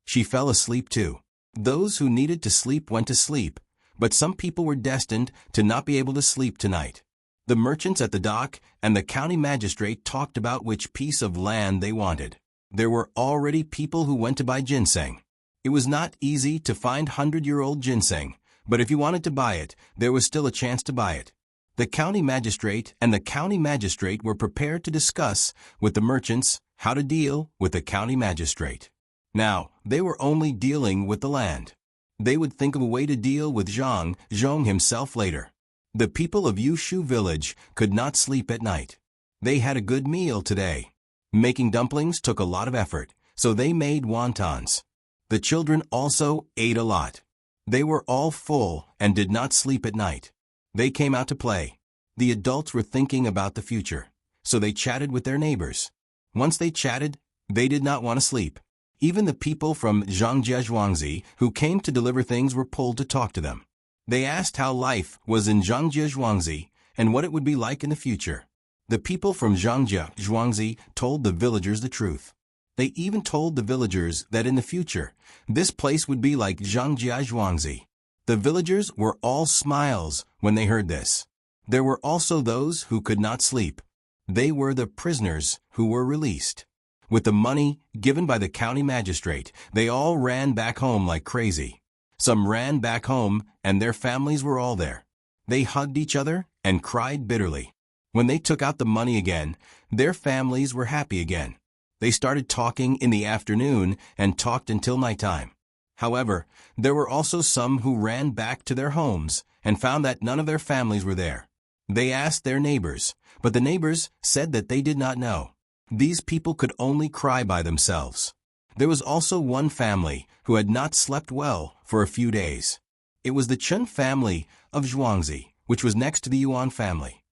She fell asleep too. Those who needed to sleep went to sleep, but some people were destined to not be able to sleep tonight. The merchants at the dock and the county magistrate talked about which piece of land they wanted. There were already people who went to buy ginseng. It was not easy to find 100-year-old ginseng, but if you wanted to buy it, there was still a chance to buy it. The county magistrate and the county magistrate were prepared to discuss with the merchants how to deal with the county magistrate. Now, they were only dealing with the land. They would think of a way to deal with Zhang himself later. The people of Yushu village could not sleep at night. They had a good meal today. Making dumplings took a lot of effort, so they made wontons. The children also ate a lot. They were all full and did not sleep at night. They came out to play. The adults were thinking about the future, so they chatted with their neighbors. Once they chatted, they did not want to sleep. Even the people from Zhangjiazhuangzi who came to deliver things were pulled to talk to them. They asked how life was in Zhangjiazhuangzi and what it would be like in the future. The people from Zhangjiazhuangzi told the villagers the truth. They even told the villagers that in the future, this place would be like Zhangjiazhuangzi. The villagers were all smiles when they heard this. There were also those who could not sleep. They were the prisoners who were released. With the money given by the county magistrate, they all ran back home like crazy. Some ran back home and their families were all there. They hugged each other and cried bitterly. When they took out the money again, their families were happy again. They started talking in the afternoon and talked until nighttime. However, there were also some who ran back to their homes and found that none of their families were there. They asked their neighbors, but the neighbors said that they did not know. These people could only cry by themselves. There was also one family who had not slept well for a few days. It was the Chen family of Zhuangzi, which was next to the Yuan family.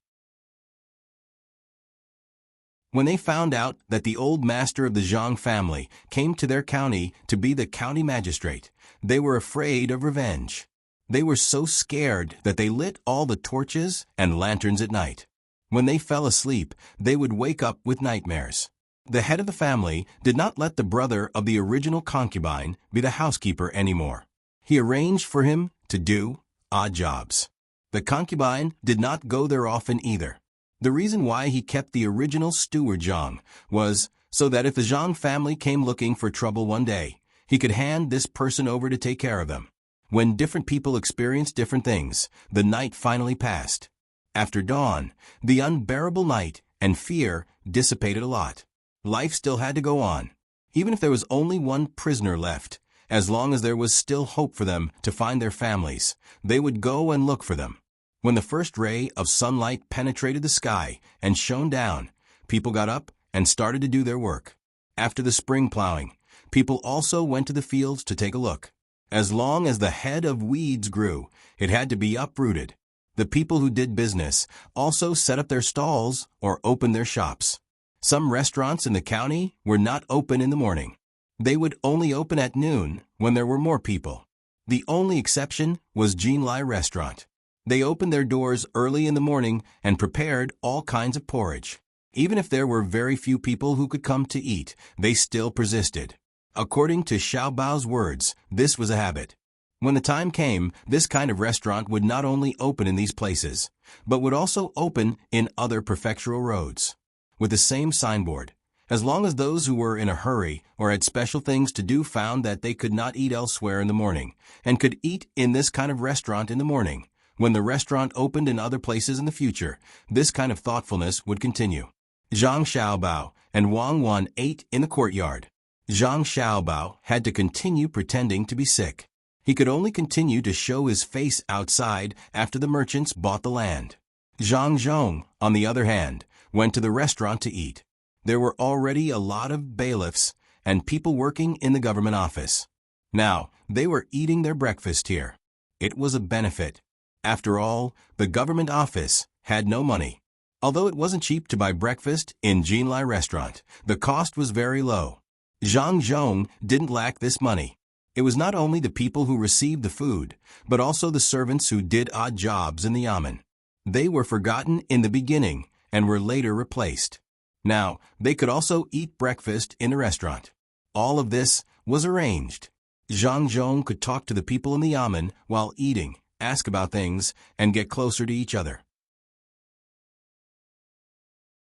When they found out that the old master of the Zhang family came to their county to be the county magistrate, they were afraid of revenge. They were so scared that they lit all the torches and lanterns at night. When they fell asleep, they would wake up with nightmares. The head of the family did not let the brother of the original concubine be the housekeeper anymore. He arranged for him to do odd jobs. The concubine did not go there often either. The reason why he kept the original steward Zhang was so that if the Zhang family came looking for trouble one day, he could hand this person over to take care of them. When different people experienced different things, the night finally passed. After dawn, the unbearable night and fear dissipated a lot. Life still had to go on. Even if there was only one prisoner left, as long as there was still hope for them to find their families, they would go and look for them. When the first ray of sunlight penetrated the sky and shone down, people got up and started to do their work. After the spring plowing, people also went to the fields to take a look. As long as the head of weeds grew, it had to be uprooted. The people who did business also set up their stalls or opened their shops. Some restaurants in the county were not open in the morning. They would only open at noon when there were more people. The only exception was Jinlai Restaurant. They opened their doors early in the morning and prepared all kinds of porridge. Even if there were very few people who could come to eat, they still persisted. According to Xiaobao's words, this was a habit. When the time came, this kind of restaurant would not only open in these places, but would also open in other prefectural roads. With the same signboard, as long as those who were in a hurry or had special things to do found that they could not eat elsewhere in the morning, and could eat in this kind of restaurant in the morning, when the restaurant opened in other places in the future, this kind of thoughtfulness would continue. Zhang Xiaobao and Wang Wan ate in the courtyard. Zhang Xiaobao had to continue pretending to be sick. He could only continue to show his face outside after the merchants bought the land. Zhang Zhong, on the other hand, went to the restaurant to eat. There were already a lot of bailiffs and people working in the government office. Now, they were eating their breakfast here. It was a benefit. After all, the government office had no money. Although it wasn't cheap to buy breakfast in Jinlai Restaurant, the cost was very low. Zhang Zhong didn't lack this money. It was not only the people who received the food, but also the servants who did odd jobs in the yamen. They were forgotten in the beginning and were later replaced. Now, they could also eat breakfast in the restaurant. All of this was arranged. Zhang Zhong could talk to the people in the yamen while eating, ask about things, and get closer to each other.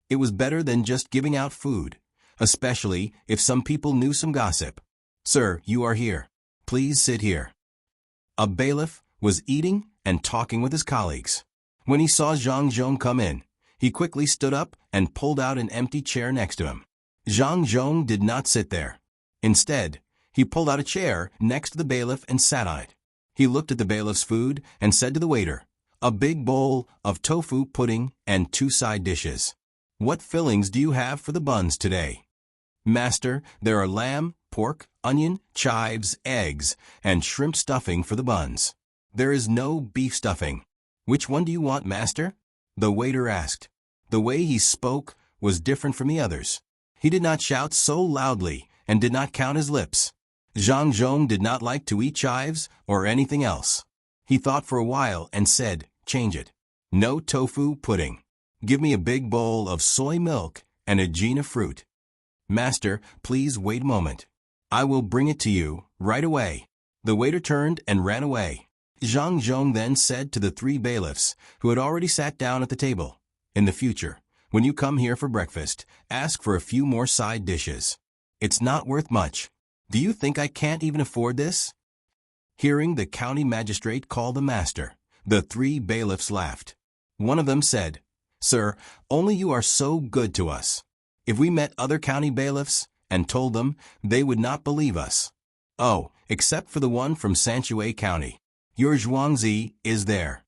It was better than just giving out food, especially if some people knew some gossip. "Sir, you are here. please sit here. A bailiff was eating and talking with his colleagues. When he saw Zhang Zhong come in, he quickly stood up and pulled out an empty chair next to him. Zhang Zhong did not sit there. Instead, he pulled out a chair next to the bailiff and sat on it. He looked at the bailiff's food and said to the waiter, "A big bowl of tofu pudding and 2 side dishes. What fillings do you have for the buns today?" "Master, there are lamb, pork, onion, chives, eggs, and shrimp stuffing for the buns. There is no beef stuffing." "Which one do you want, master?" the waiter asked. The way he spoke was different from the others. He did not shout so loudly and did not count his lips. Zhang Zhong did not like to eat chives or anything else. He thought for a while and said, "Change it. No tofu pudding. Give me a big bowl of soy milk and a gene of fruit." "Master, please wait a moment. I will bring it to you right away." The waiter turned and ran away. Zhang Zhong then said to the 3 bailiffs who had already sat down at the table, "In the future, when you come here for breakfast, ask for a few more side dishes. It's not worth much. Do you think I can't even afford this?" Hearing the county magistrate call the master, the 3 bailiffs laughed. One of them said, "Sir, only you are so good to us. If we met other county bailiffs and told them, they would not believe us. Oh, except for the one from Sanshui County. Your Zhuangzi is there.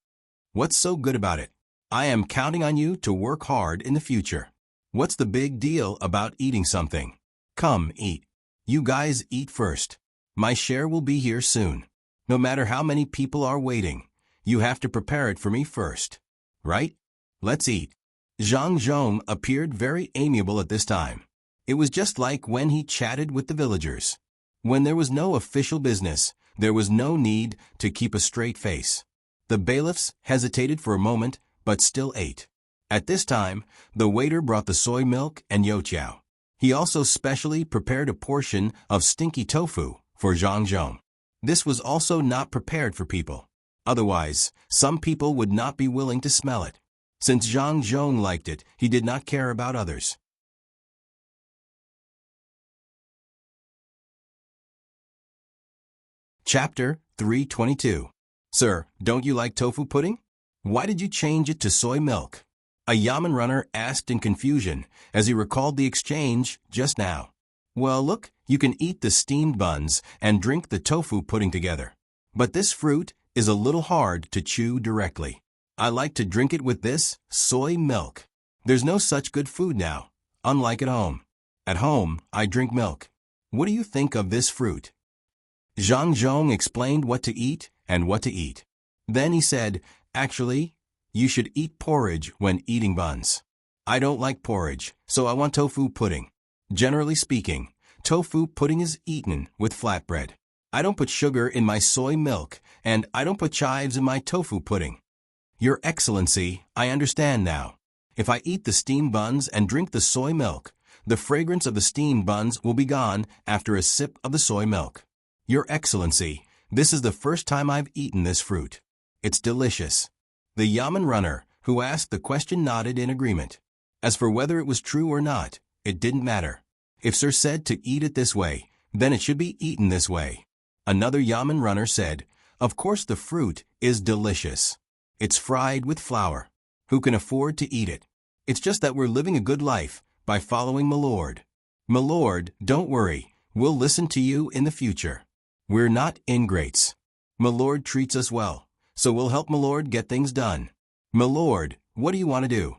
What's so good about it? I am counting on you to work hard in the future. What's the big deal about eating something? Come, eat. You guys eat first. My share will be here soon. No matter how many people are waiting, you have to prepare it for me first. Right? Let's eat." Zhang Zhong appeared very amiable at this time. It was just like when he chatted with the villagers. When there was no official business, there was no need to keep a straight face. The bailiffs hesitated for a moment, but still ate. At this time, the waiter brought the soy milk and youtiao. He also specially prepared a portion of stinky tofu for Zhang Zhong. This was also not prepared for people. Otherwise, some people would not be willing to smell it. Since Zhang Zhong liked it, he did not care about others. Chapter 322. "Sir, don't you like tofu pudding? Why did you change it to soy milk?" a yamen runner asked in confusion as he recalled the exchange just now. "Well, look, you can eat the steamed buns and drink the tofu pudding together. But this fruit is a little hard to chew directly. I like to drink it with this soy milk. There's no such good food now, unlike at home. At home, I drink milk. What do you think of this fruit?" Zhang Zhong explained what to eat and what to eat. Then he said, "Actually, you should eat porridge when eating buns. I don't like porridge, so I want tofu pudding. Generally speaking, tofu pudding is eaten with flatbread. I don't put sugar in my soy milk, and I don't put chives in my tofu pudding." "Your Excellency, I understand now. If I eat the steamed buns and drink the soy milk, the fragrance of the steamed buns will be gone after a sip of the soy milk. Your Excellency, this is the first time I've eaten this fruit. It's delicious." The yamen runner who asked the question nodded in agreement. As for whether it was true or not, it didn't matter. If Sir said to eat it this way, then it should be eaten this way. Another yamen runner said, "Of course the fruit is delicious. It's fried with flour. Who can afford to eat it? It's just that we're living a good life by following Milord. Milord, don't worry, we'll listen to you in the future. We're not ingrates. Milord treats us well, so we'll help Milord get things done. Milord, what do you want to do?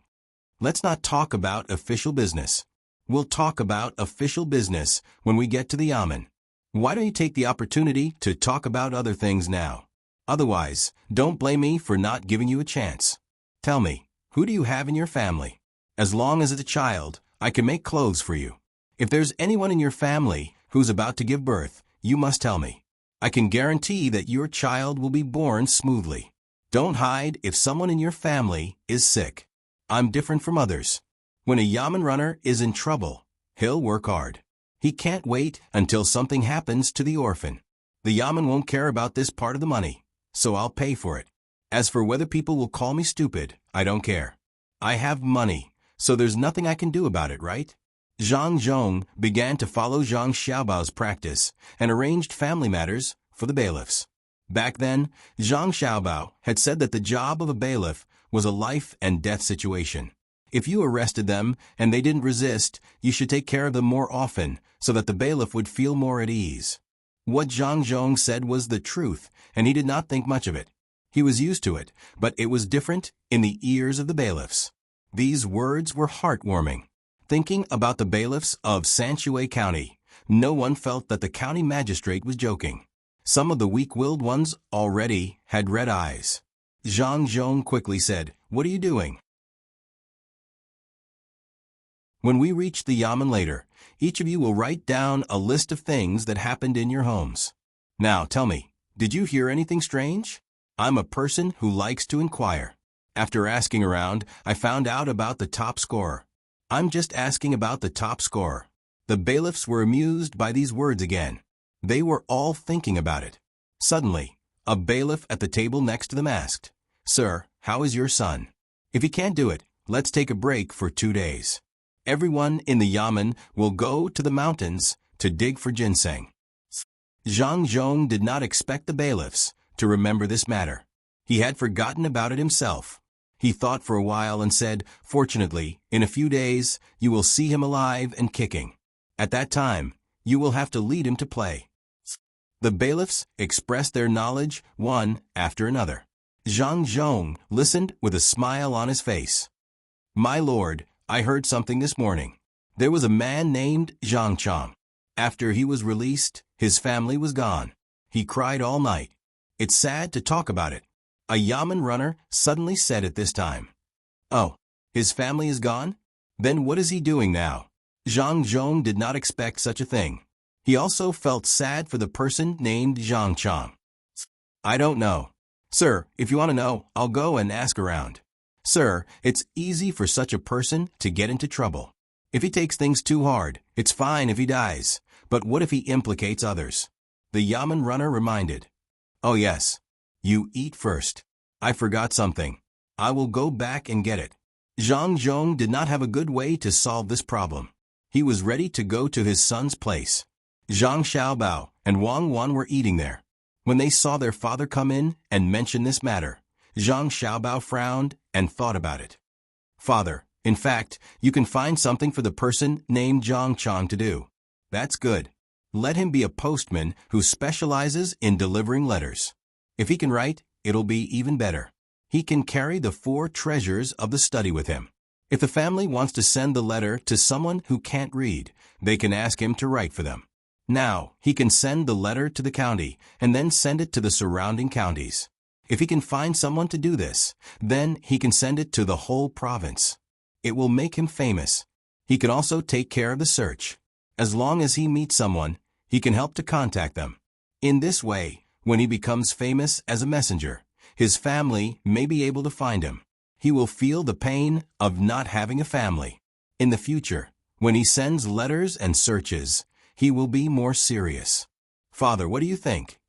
Let's not talk about official business. We'll talk about official business when we get to the yamen. Why don't you take the opportunity to talk about other things now? Otherwise, don't blame me for not giving you a chance. Tell me, who do you have in your family? As long as it's a child, I can make clothes for you. If there's anyone in your family who's about to give birth, you must tell me. I can guarantee that your child will be born smoothly. Don't hide if someone in your family is sick. I'm different from others. When a yamen runner is in trouble, he'll work hard. He can't wait until something happens to the orphan. The yamen won't care about this part of the money, so I'll pay for it. As for whether people will call me stupid, I don't care. I have money, so there's nothing I can do about it, right?" Zhang Zhong began to follow Zhang Xiaobao's practice and arranged family matters for the bailiffs. Back then, Zhang Xiaobao had said that the job of a bailiff was a life-and-death situation. If you arrested them and they didn't resist, you should take care of them more often so that the bailiff would feel more at ease. What Zhang Zhong said was the truth, and he did not think much of it. He was used to it, but it was different in the ears of the bailiffs. These words were heartwarming. Thinking about the bailiffs of Sanshui County, no one felt that the county magistrate was joking. Some of the weak-willed ones already had red eyes. Zhang Zhong quickly said, "What are you doing?" When we reach the yamen later, each of you will write down a list of things that happened in your homes. Now tell me, did you hear anything strange? I'm a person who likes to inquire. After asking around, I found out about the top scorer. I'm just asking about the top scorer. The bailiffs were amused by these words again. They were all thinking about it. Suddenly, a bailiff at the table next to them asked, "Sir, how is your son? If he can't do it, let's take a break for 2 days. Everyone in the yamen will go to the mountains to dig for ginseng." Zhang Zhong did not expect the bailiffs to remember this matter. He had forgotten about it himself. He thought for a while and said, "Fortunately, in a few days, you will see him alive and kicking. At that time, you will have to lead him to play." The bailiffs expressed their knowledge one after another. Zhang Zhong listened with a smile on his face. "My lord, I heard something this morning. There was a man named Zhang Chang. After he was released, his family was gone. He cried all night. It's sad to talk about it." A yamen runner suddenly said at this time, "Oh, his family is gone? Then what is he doing now?" Zhang Zhong did not expect such a thing. He also felt sad for the person named Zhang Chang. "I don't know. Sir, if you want to know, I'll go and ask around. Sir, it's easy for such a person to get into trouble. If he takes things too hard, it's fine if he dies. But what if he implicates others?" The yamen runner reminded. "Oh yes. You eat first. I forgot something. I will go back and get it." Zhang Zhong did not have a good way to solve this problem. He was ready to go to his son's place. Zhang Xiaobao and Wang Wan were eating there. When they saw their father come in and mention this matter, Zhang Xiaobao frowned and thought about it. "Father, in fact, you can find something for the person named Zhang Chang to do. That's good. Let him be a postman who specializes in delivering letters. If he can write, it'll be even better. He can carry the 4 treasures of the study with him. If the family wants to send the letter to someone who can't read, they can ask him to write for them. Now, he can send the letter to the county and then send it to the surrounding counties. If he can find someone to do this, then he can send it to the whole province. It will make him famous. He can also take care of the search. As long as he meets someone, he can help to contact them. In this way, when he becomes famous as a messenger, his family may be able to find him. He will feel the pain of not having a family. In the future, when he sends letters and searches, he will be more serious. Father, what do you think?"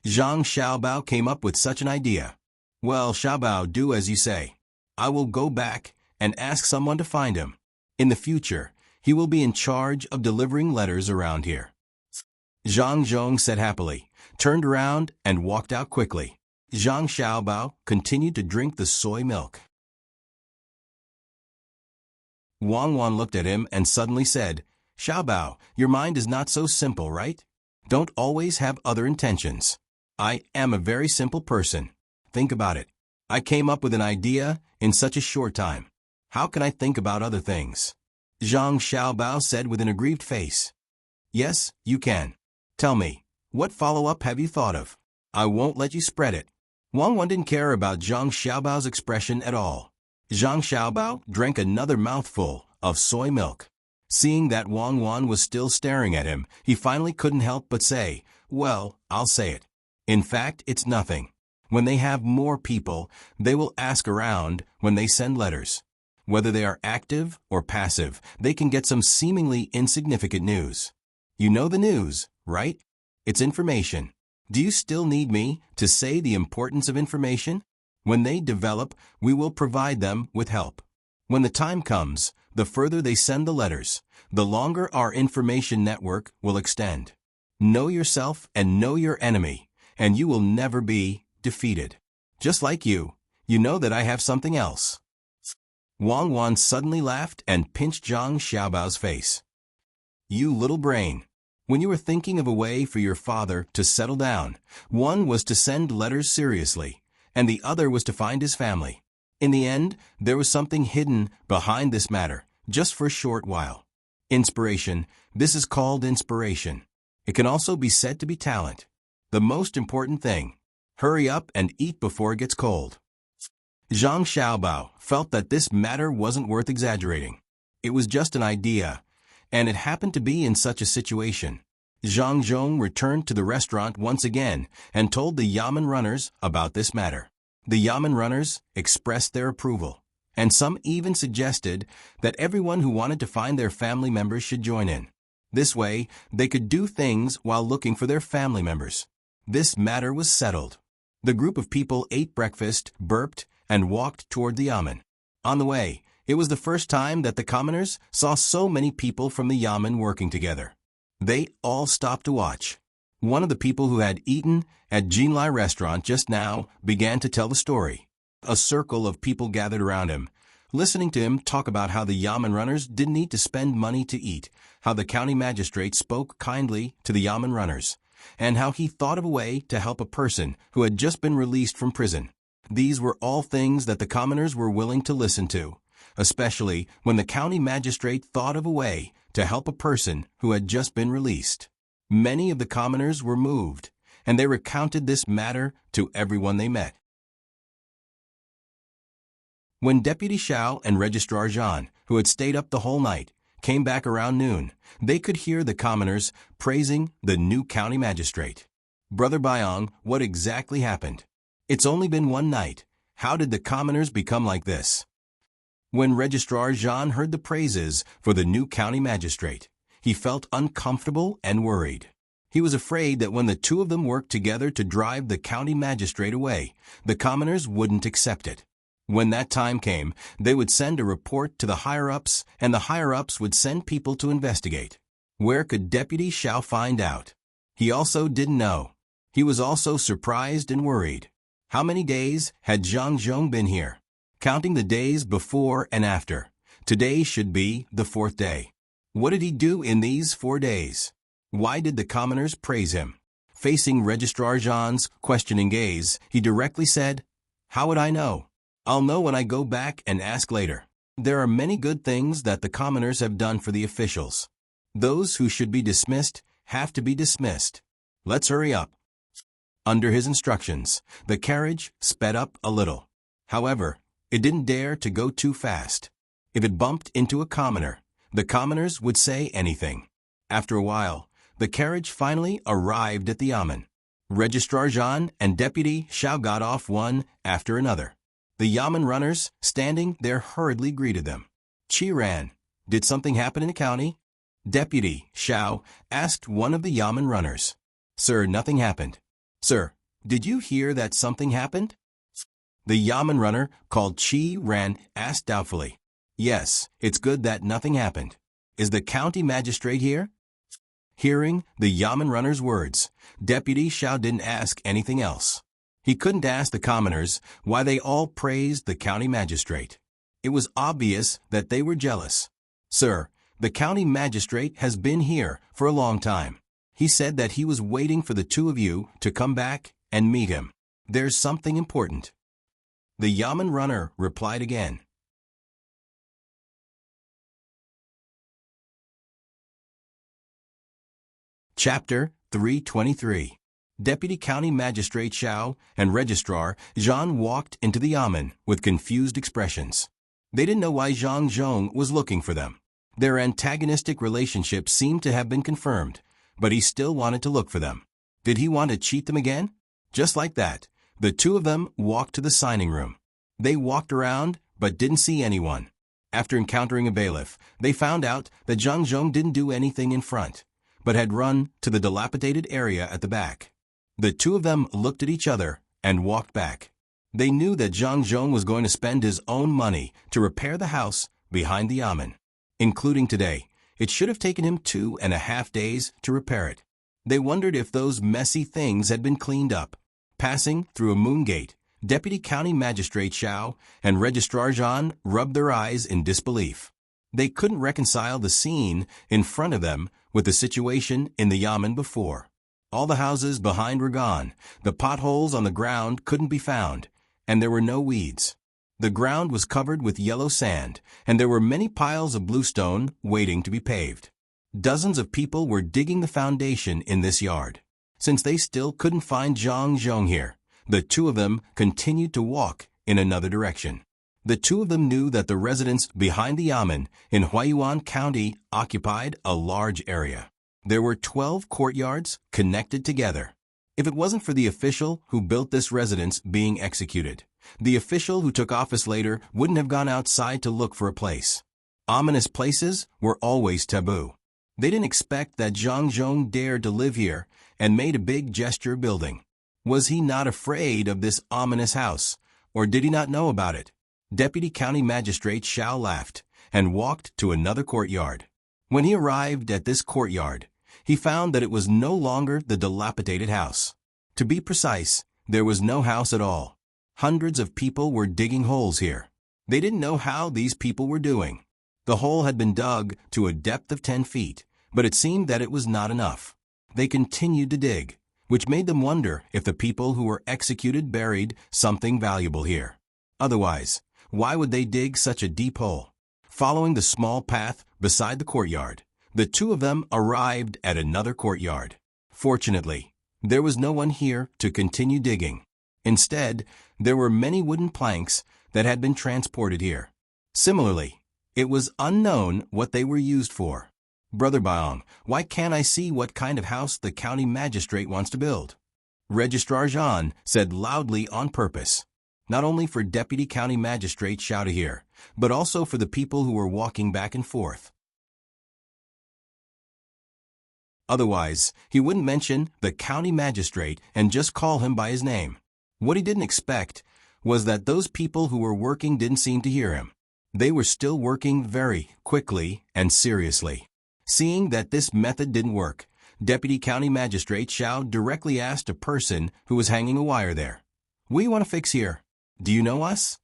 Zhang Xiaobao came up with such an idea. "Well, Xiaobao, do as you say. I will go back and ask someone to find him. In the future, he will be in charge of delivering letters around here." Zhang Zhong said happily, turned around and walked out quickly. Zhang Xiaobao continued to drink the soy milk. Wang Wan looked at him and suddenly said, "Xiaobao, your mind is not so simple, right? Don't always have other intentions." "I am a very simple person. Think about it. I came up with an idea in such a short time. How can I think about other things?" Zhang Xiaobao said with an aggrieved face. "Yes, you can. Tell me, what follow-up have you thought of? I won't let you spread it." Wang Wan didn't care about Zhang Xiaobao's expression at all. Zhang Xiaobao drank another mouthful of soy milk. Seeing that Wang Wan was still staring at him, he finally couldn't help but say, "Well, I'll say it. In fact, it's nothing. When they have more people, they will ask around when they send letters. Whether they are active or passive, they can get some seemingly insignificant news. You know the news, right? It's information. Do you still need me to say the importance of information? When they develop, we will provide them with help. When the time comes, the further they send the letters, the longer our information network will extend. Know yourself and know your enemy, and you will never be defeated. Just like you know that I have something else. Wang Wan suddenly laughed and pinched Zhang Xiaobao's face. You little brain. When you were thinking of a way for your father to settle down, one was to send letters seriously, and the other was to find his family. In the end, there was something hidden behind this matter, just for a short while. Inspiration. This is called inspiration. It can also be said to be talent. The most important thing. Hurry up and eat before it gets cold. Zhang Xiaobao felt that this matter wasn't worth exaggerating. It was just an idea, and it happened to be in such a situation. Zhang Zhong returned to the restaurant once again and told the Yamen runners about this matter. The Yamen runners expressed their approval, and some even suggested that everyone who wanted to find their family members should join in. This way, they could do things while looking for their family members. This matter was settled. The group of people ate breakfast, burped, and walked toward the Yamen. On the way, it was the first time that the commoners saw so many people from the Yamen working together. They all stopped to watch. One of the people who had eaten at Jinlai restaurant just now began to tell the story. A circle of people gathered around him, listening to him talk about how the Yamen runners didn't need to spend money to eat, how the county magistrate spoke kindly to the Yamen runners, and how he thought of a way to help a person who had just been released from prison. These were all things that the commoners were willing to listen to, especially when the county magistrate thought of a way to help a person who had just been released. Many of the commoners were moved, and they recounted this matter to everyone they met. When Deputy Xiao and Registrar Zhan, who had stayed up the whole night, came back around noon, they could hear the commoners praising the new county magistrate. Brother Byong, what exactly happened? It's only been one night. How did the commoners become like this? When Registrar Zhan heard the praises for the new county magistrate, he felt uncomfortable and worried. He was afraid that when the two of them worked together to drive the county magistrate away, the commoners wouldn't accept it. When that time came, they would send a report to the higher-ups, and the higher-ups would send people to investigate. Where could Deputy Xiao find out? He also didn't know. He was also surprised and worried. How many days had Zhang Zhong been here? Counting the days before and after, today should be the 4th day. What did he do in these 4 days? Why did the commoners praise him? Facing Registrar Zhan's questioning gaze, he directly said, "How would I know? I'll know when I go back and ask later." There are many good things that the commoners have done for the officials. Those who should be dismissed have to be dismissed. Let's hurry up. Under his instructions, the carriage sped up a little. However, it didn't dare to go too fast. If it bumped into a commoner, the commoners would say anything. After a while, the carriage finally arrived at the Yamen. Registrar Zhan and Deputy Xiao got off one after another. The Yamen runners, standing there, hurriedly greeted them. Qiran, did something happen in the county? Deputy Xiao asked one of the Yamen runners. Sir, nothing happened. Sir, did you hear that something happened? The Yamen runner, called Qiran, asked doubtfully. Yes, it's good that nothing happened. Is the county magistrate here? Hearing the Yamen runner's words, Deputy Xiao didn't ask anything else. He couldn't ask the commoners why they all praised the county magistrate. It was obvious that they were jealous. Sir, the county magistrate has been here for a long time. He said that he was waiting for the two of you to come back and meet him. There's something important. The Yamen runner replied again. Chapter 323. Deputy County Magistrate Xiao and Registrar Zhan walked into the Yamen with confused expressions. They didn't know why Zhang Zhong was looking for them. Their antagonistic relationship seemed to have been confirmed, but he still wanted to look for them. Did he want to cheat them again? Just like that, the two of them walked to the signing room. They walked around, but didn't see anyone. After encountering a bailiff, they found out that Zhang Zhong didn't do anything in front, but had run to the dilapidated area at the back. The two of them looked at each other and walked back. They knew that Zhang Zhong was going to spend his own money to repair the house behind the Yamen. Including today, it should have taken him 2.5 days to repair it. They wondered if those messy things had been cleaned up. Passing through a moon gate, Deputy County Magistrate Xiao and Registrar Zhan rubbed their eyes in disbelief. They couldn't reconcile the scene in front of them with the situation in the yamen before. All the houses behind were gone, the potholes on the ground couldn't be found, and there were no weeds. The ground was covered with yellow sand, and there were many piles of bluestone waiting to be paved. Dozens of people were digging the foundation in this yard. Since they still couldn't find Zhang Zhong here, the two of them continued to walk in another direction. The two of them knew that the residents behind the yamen in Huaiyuan County occupied a large area. There were 12 courtyards connected together. If it wasn't for the official who built this residence being executed, the official who took office later wouldn't have gone outside to look for a place. Ominous places were always taboo. They didn't expect that Zhang Zhong dared to live here and made a big gesture building. Was he not afraid of this ominous house, or did he not know about it? Deputy County Magistrate Xiao laughed and walked to another courtyard. When he arrived at this courtyard, he found that it was no longer the dilapidated house. To be precise, there was no house at all. Hundreds of people were digging holes here. They didn't know how these people were doing. The hole had been dug to a depth of 10 feet, but it seemed that it was not enough. They continued to dig, which made them wonder if the people who were executed buried something valuable here. Otherwise, why would they dig such a deep hole? Following the small path beside the courtyard, the two of them arrived at another courtyard. Fortunately, there was no one here to continue digging. Instead, there were many wooden planks that had been transported here. Similarly, it was unknown what they were used for. Brother Baong, why can't I see what kind of house the county magistrate wants to build? Registrar Zhan said loudly on purpose, not only for Deputy County Magistrate Xiao to hear, but also for the people who were walking back and forth. Otherwise, he wouldn't mention the county magistrate and just call him by his name. What he didn't expect was that those people who were working didn't seem to hear him. They were still working very quickly and seriously. Seeing that this method didn't work, Deputy County Magistrate Xiao directly asked a person who was hanging a wire there, "What do you want to fix here? Do you know us?"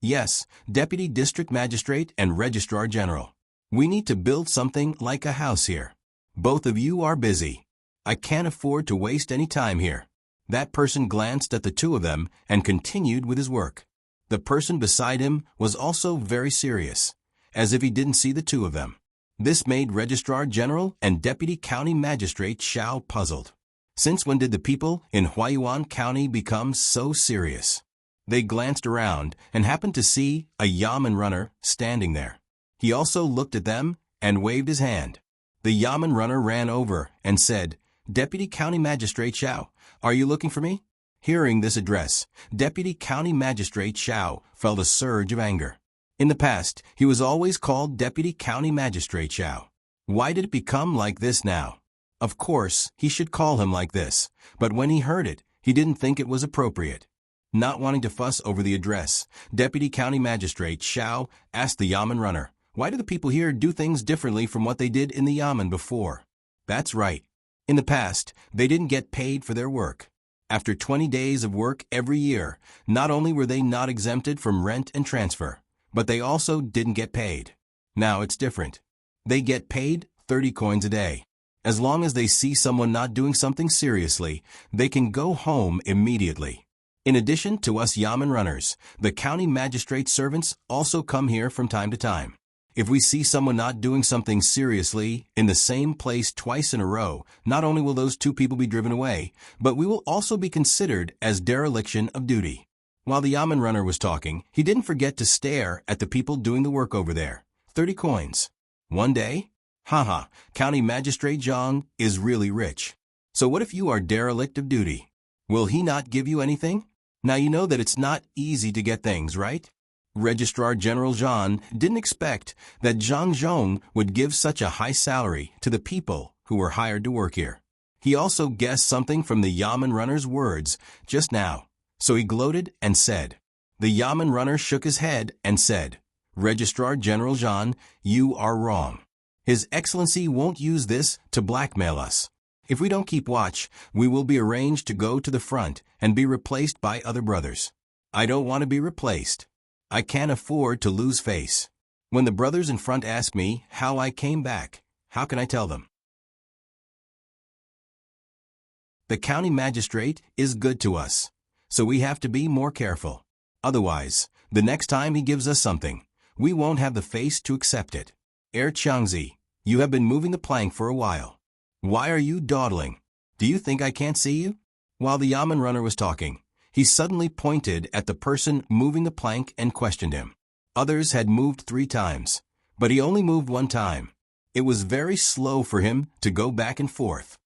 "Yes, Deputy District Magistrate and Registrar General. We need to build something like a house here. Both of you are busy. I can't afford to waste any time here." That person glanced at the two of them and continued with his work. The person beside him was also very serious, as if he didn't see the two of them. This made Registrar General and Deputy County Magistrate Xiao puzzled. Since when did the people in Huaiyuan County become so serious? They glanced around and happened to see a yamen runner standing there. He also looked at them and waved his hand. The yamen runner ran over and said, "Deputy County Magistrate Xiao, are you looking for me?" Hearing this address, Deputy County Magistrate Xiao felt a surge of anger. In the past, he was always called Deputy County Magistrate Xiao. Why did it become like this now? Of course, he should call him like this, but when he heard it, he didn't think it was appropriate. Not wanting to fuss over the address, Deputy County Magistrate Xiao asked the yamen runner, "Why do the people here do things differently from what they did in the yamen before?" That's right. In the past, they didn't get paid for their work. After 20 days of work every year, not only were they not exempted from rent and transfer, but they also didn't get paid. Now it's different. They get paid 30 coins a day. As long as they see someone not doing something seriously, they can go home immediately. In addition to us yamen runners, the county magistrate servants also come here from time to time. If we see someone not doing something seriously in the same place twice in a row, not only will those two people be driven away, but we will also be considered as dereliction of duty. While the yamen runner was talking, he didn't forget to stare at the people doing the work over there. 30 coins. One day? Haha, County Magistrate Zhang is really rich. So what if you are derelict of duty? Will he not give you anything? Now you know that it's not easy to get things, right? Registrar General Zhan didn't expect that Zhang Zhong would give such a high salary to the people who were hired to work here. He also guessed something from the yamen runner's words just now, so he gloated and said. The yamen runner shook his head and said, "Registrar General Zhan, you are wrong. His Excellency won't use this to blackmail us. If we don't keep watch, we will be arranged to go to the front and be replaced by other brothers. I don't want to be replaced. I can't afford to lose face. When the brothers in front ask me how I came back, how can I tell them? The county magistrate is good to us, so we have to be more careful. Otherwise, the next time he gives us something, we won't have the face to accept it. Changzi, you have been moving the plank for a while. Why are you dawdling? Do you think I can't see you? While the yamen runner was talking, he suddenly pointed at the person moving the plank and questioned him. Others had moved 3 times, but he only moved 1 time. It was very slow for him to go back and forth.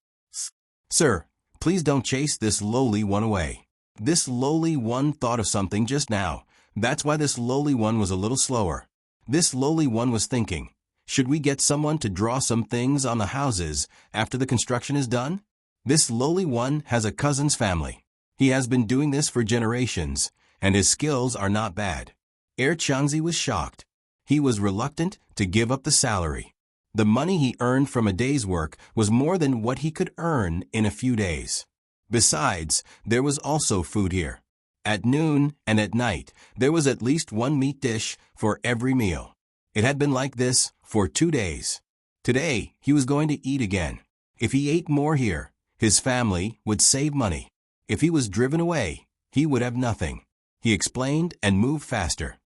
Sir, please don't chase this lowly one away. This lowly one thought of something just now. That's why this lowly one was a little slower. This lowly one was thinking, should we get someone to draw some things on the houses after the construction is done? This lowly one has a cousin's family. He has been doing this for generations, and his skills are not bad. Changzi was shocked. He was reluctant to give up the salary. The money he earned from a day's work was more than what he could earn in a few days. Besides, there was also food here. At noon and at night, there was at least 1 meat dish for every meal. It had been like this for 2 days. Today, he was going to eat again. If he ate more here, his family would save money. If he was driven away, he would have nothing. He explained and moved faster.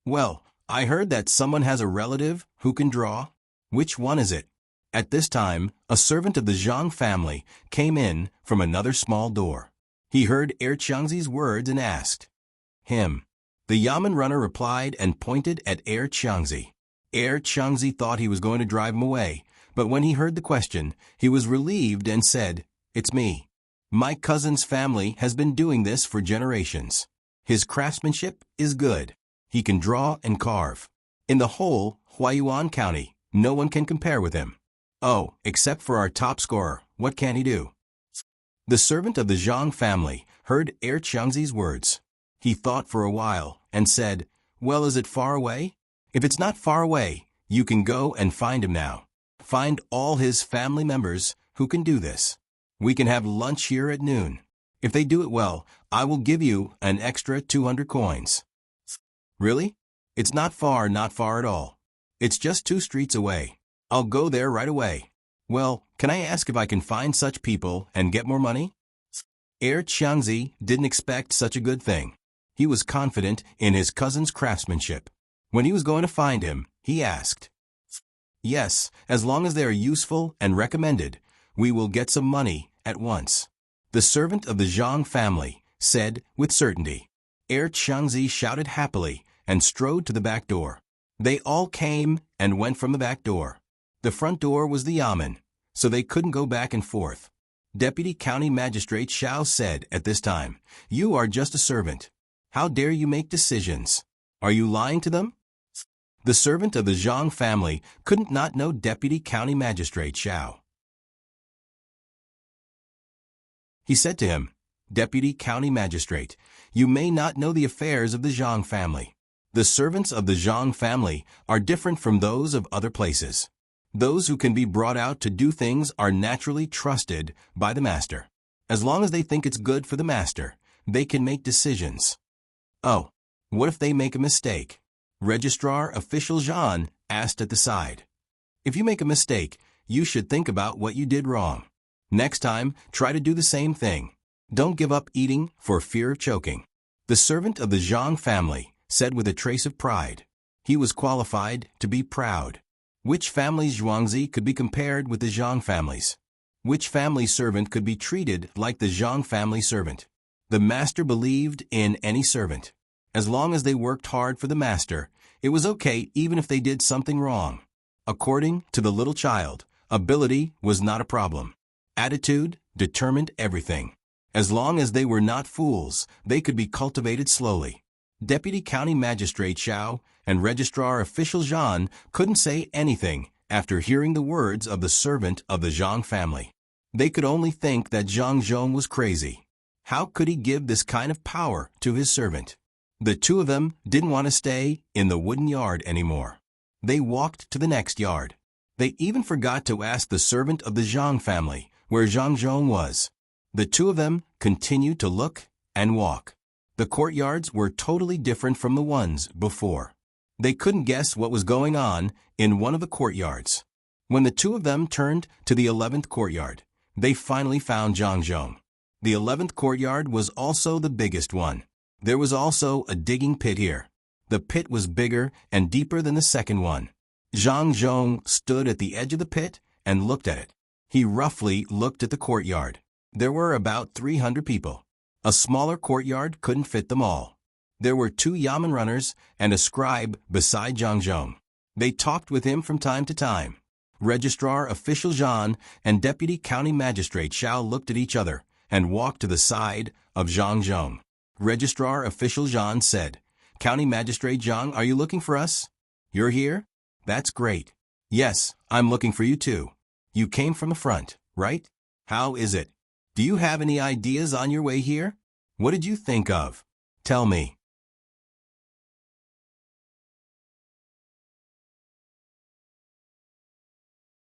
Well, I heard that someone has a relative who can draw. Which one is it? At this time, a servant of the Zhang family came in from another small door. He heard Changzi's words and asked, him. The yamen runner replied and pointed at Changzi. Changzi thought he was going to drive him away, but when he heard the question, he was relieved and said, it's me. My cousin's family has been doing this for generations. His craftsmanship is good. He can draw and carve. In the whole Huayuan County, no one can compare with him. Oh, except for our top scorer, what can he do? The servant of the Zhang family heard Changzi's words. He thought for a while and said, well, is it far away? If it's not far away, you can go and find him now. Find all his family members who can do this. We can have lunch here at noon. If they do it well, I will give you an extra 200 coins. Really? It's not far at all. It's just 2 streets away. I'll go there right away. Well, can I ask if I can find such people and get more money? Changzi didn't expect such a good thing. He was confident in his cousin's craftsmanship. When he was going to find him, he asked, yes, as long as they are useful and recommended, we will get some money at once. The servant of the Zhang family said with certainty. Changzi shouted happily and strode to the back door. They all came and went from the back door. The front door was the yamen, so they couldn't go back and forth. Deputy County Magistrate Xiao said at this time, you are just a servant. How dare you make decisions? Are you lying to them? The servant of the Zhang family couldn't not know Deputy County Magistrate Xiao. He said to him, Deputy County Magistrate, you may not know the affairs of the Zhang family. The servants of the Zhang family are different from those of other places. Those who can be brought out to do things are naturally trusted by the master. As long as they think it's good for the master, they can make decisions. Oh, what if they make a mistake? Registrar Official Zhan asked at the side. If you make a mistake, you should think about what you did wrong. Next time, try to do the same thing. Don't give up eating for fear of choking. The servant of the Zhang family said with a trace of pride. He was qualified to be proud. Which family's Zhuangzi could be compared with the Zhang families? Which family servant could be treated like the Zhang family servant? The master believed in any servant. As long as they worked hard for the master, it was okay even if they did something wrong. According to the little child, ability was not a problem. Attitude determined everything. As long as they were not fools, they could be cultivated slowly. Deputy County Magistrate Xiao and Registrar Official Zhan couldn't say anything after hearing the words of the servant of the Zhang family. They could only think that Zhang Zhong was crazy. How could he give this kind of power to his servant? The two of them didn't want to stay in the wooden yard anymore. They walked to the next yard. They even forgot to ask the servant of the Zhang family where Zhang Zhong was. The two of them continued to look and walk. The courtyards were totally different from the ones before. They couldn't guess what was going on in one of the courtyards. When the two of them turned to the 11th courtyard, they finally found Zhang Zhong. The 11th courtyard was also the biggest one. There was also a digging pit here. The pit was bigger and deeper than the second one. Zhang Zhong stood at the edge of the pit and looked at it. He roughly looked at the courtyard. There were about 300 people. A smaller courtyard couldn't fit them all. There were 2 yamen runners and a scribe beside Zhang Zhong. They talked with him from time to time. Registrar Official Zhan and Deputy County Magistrate Xiao looked at each other and walked to the side of Zhang Zhong. Registrar Official Zhan said, "County Magistrate Zhang, are you looking for us? You're here? That's great. Yes, I'm looking for you too. You came from the front, right? How is it? Do you have any ideas on your way here? What did you think of? Tell me."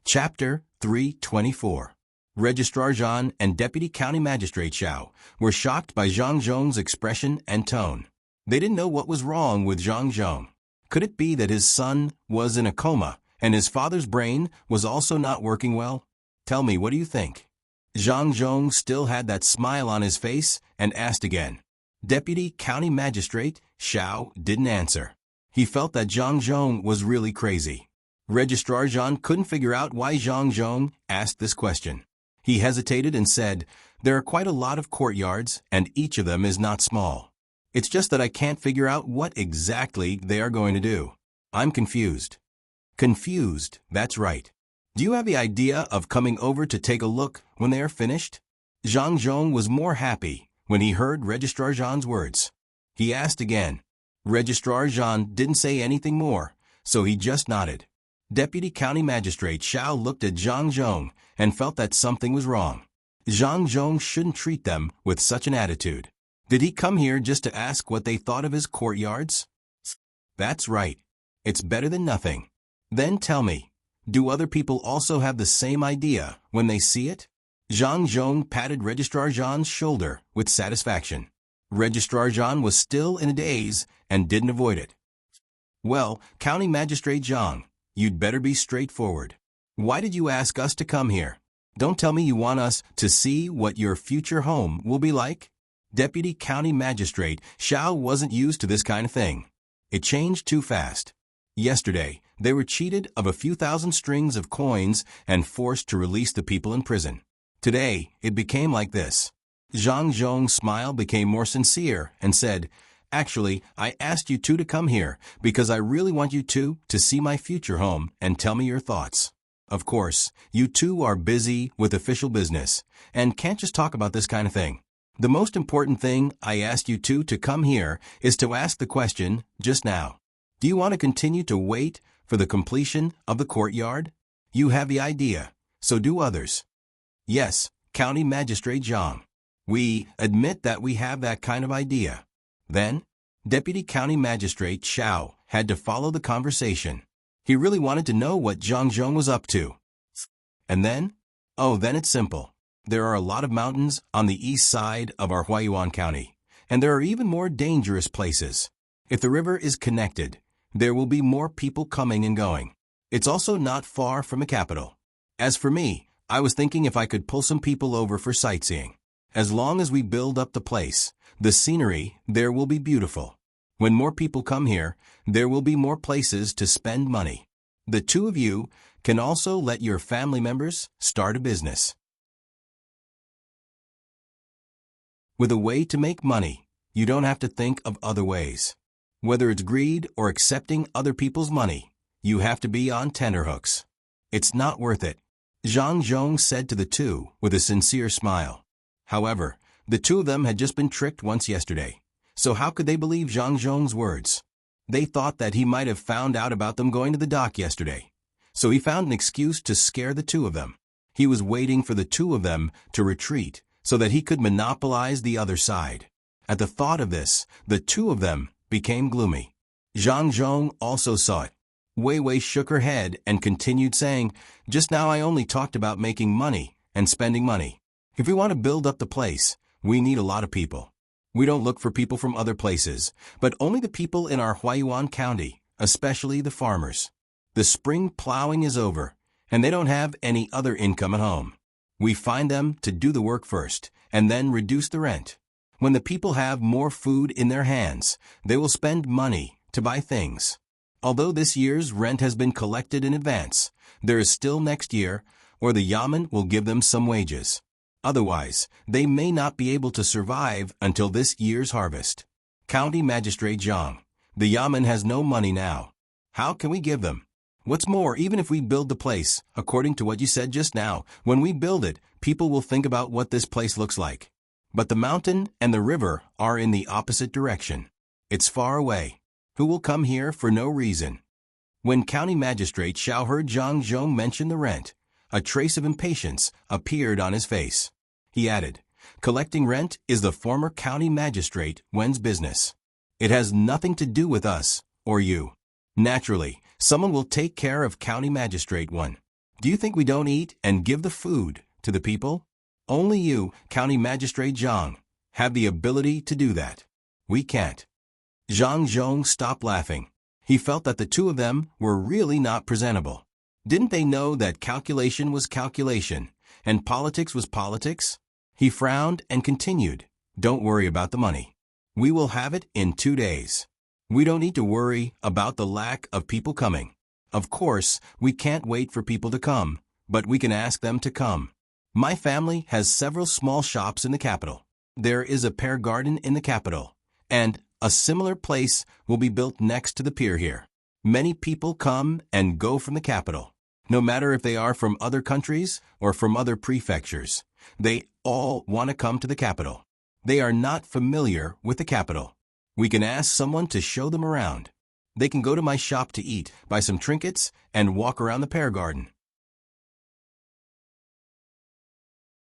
Chapter 324. Registrar Zhan and Deputy County Magistrate Xiao were shocked by Zhang Zhong's expression and tone. They didn't know what was wrong with Zhang Zhong. Could it be that his son was in a coma and his father's brain was also not working well? Tell me, what do you think? Zhang Zhong still had that smile on his face and asked again. Deputy County Magistrate Xiao didn't answer. He felt that Zhang Zhong was really crazy. Registrar Zhan couldn't figure out why Zhang Zhong asked this question. He hesitated and said, "There are quite a lot of courtyards, and each of them is not small. It's just that I can't figure out what exactly they are going to do. I'm confused." Confused, that's right. Do you have the idea of coming over to take a look when they are finished? Zhang Zhong was more happy when he heard Registrar Zhan's words. He asked again. Registrar Zhan didn't say anything more, so he just nodded. Deputy County Magistrate Xiao looked at Zhang Zhong and felt that something was wrong. Zhang Zhong shouldn't treat them with such an attitude. Did he come here just to ask what they thought of his courtyards? That's right. It's better than nothing. Then tell me, do other people also have the same idea when they see it? Zhang Zhong patted Registrar Zhan's shoulder with satisfaction. Registrar Zhan was still in a daze and didn't avoid it. Well, County Magistrate Zhang, you'd better be straightforward. Why did you ask us to come here? Don't tell me you want us to see what your future home will be like? Deputy County Magistrate Xiao wasn't used to this kind of thing. It changed too fast. Yesterday, they were cheated of a few thousand strings of coins and forced to release the people in prison. Today, it became like this. Zhang Zhong's smile became more sincere and said, "Actually, I asked you two to come here because I really want you two to see my future home and tell me your thoughts. Of course, you two are busy with official business and can't just talk about this kind of thing. The most important thing I asked you two to come here is to ask the question just now. Do you want to continue to wait for the completion of the courtyard? You have the idea, so do others." Yes, County Magistrate Zhang. We admit that we have that kind of idea. Then, Deputy County Magistrate Xiao had to follow the conversation. He really wanted to know what Zhang Zhong was up to. And then? Oh, then it's simple. There are a lot of mountains on the east side of our Huayuan County, and there are even more dangerous places. If the river is connected, there will be more people coming and going. It's also not far from the capital. As for me, I was thinking if I could pull some people over for sightseeing. As long as we build up the place, the scenery there will be beautiful. When more people come here, there will be more places to spend money. The two of you can also let your family members start a business. With a way to make money, you don't have to think of other ways. Whether it's greed or accepting other people's money, you have to be on tenterhooks. It's not worth it, Zhang Zhong said to the two with a sincere smile. However, the two of them had just been tricked once yesterday, so how could they believe Zhang Zhong's words? They thought that he might have found out about them going to the dock yesterday, so he found an excuse to scare the two of them. He was waiting for the two of them to retreat so that he could monopolize the other side. At the thought of this, the two of them became gloomy. Zhang Zhong also saw it. Wei Wei shook her head and continued saying, "Just now I only talked about making money and spending money. If we want to build up the place, we need a lot of people. We don't look for people from other places, but only the people in our Huayuan County, especially the farmers. The spring plowing is over, and they don't have any other income at home. We find them to do the work first, and then reduce the rent. When the people have more food in their hands, they will spend money to buy things. Although this year's rent has been collected in advance, there is still next year, or the yamen will give them some wages. Otherwise, they may not be able to survive until this year's harvest. County Magistrate Zhang, the yamen has no money now. How can we give them? What's more, even if we build the place, according to what you said just now, when we build it, people will think about what this place looks like. But the mountain and the river are in the opposite direction. It's far away. Who will come here for no reason? When County Magistrate Xiao heard Zhang Zhong mention the rent, a trace of impatience appeared on his face. He added, "Collecting rent is the former County Magistrate Wen's business. It has nothing to do with us or you. Naturally, someone will take care of County Magistrate Wen. Do you think we don't eat and give the food to the people? Only you, County Magistrate Zhang, have the ability to do that. We can't." Zhang Zhong stopped laughing. He felt that the two of them were really not presentable. Didn't they know that calculation was calculation, and politics was politics? He frowned and continued, "Don't worry about the money. We will have it in 2 days. We don't need to worry about the lack of people coming. Of course, we can't wait for people to come, but we can ask them to come. My family has several small shops in the capital. There is a pear garden in the capital, and a similar place will be built next to the pier here. Many people come and go from the capital. No matter if they are from other countries or from other prefectures, they all want to come to the capital. They are not familiar with the capital. We can ask someone to show them around. They can go to my shop to eat, buy some trinkets, and walk around the pear garden."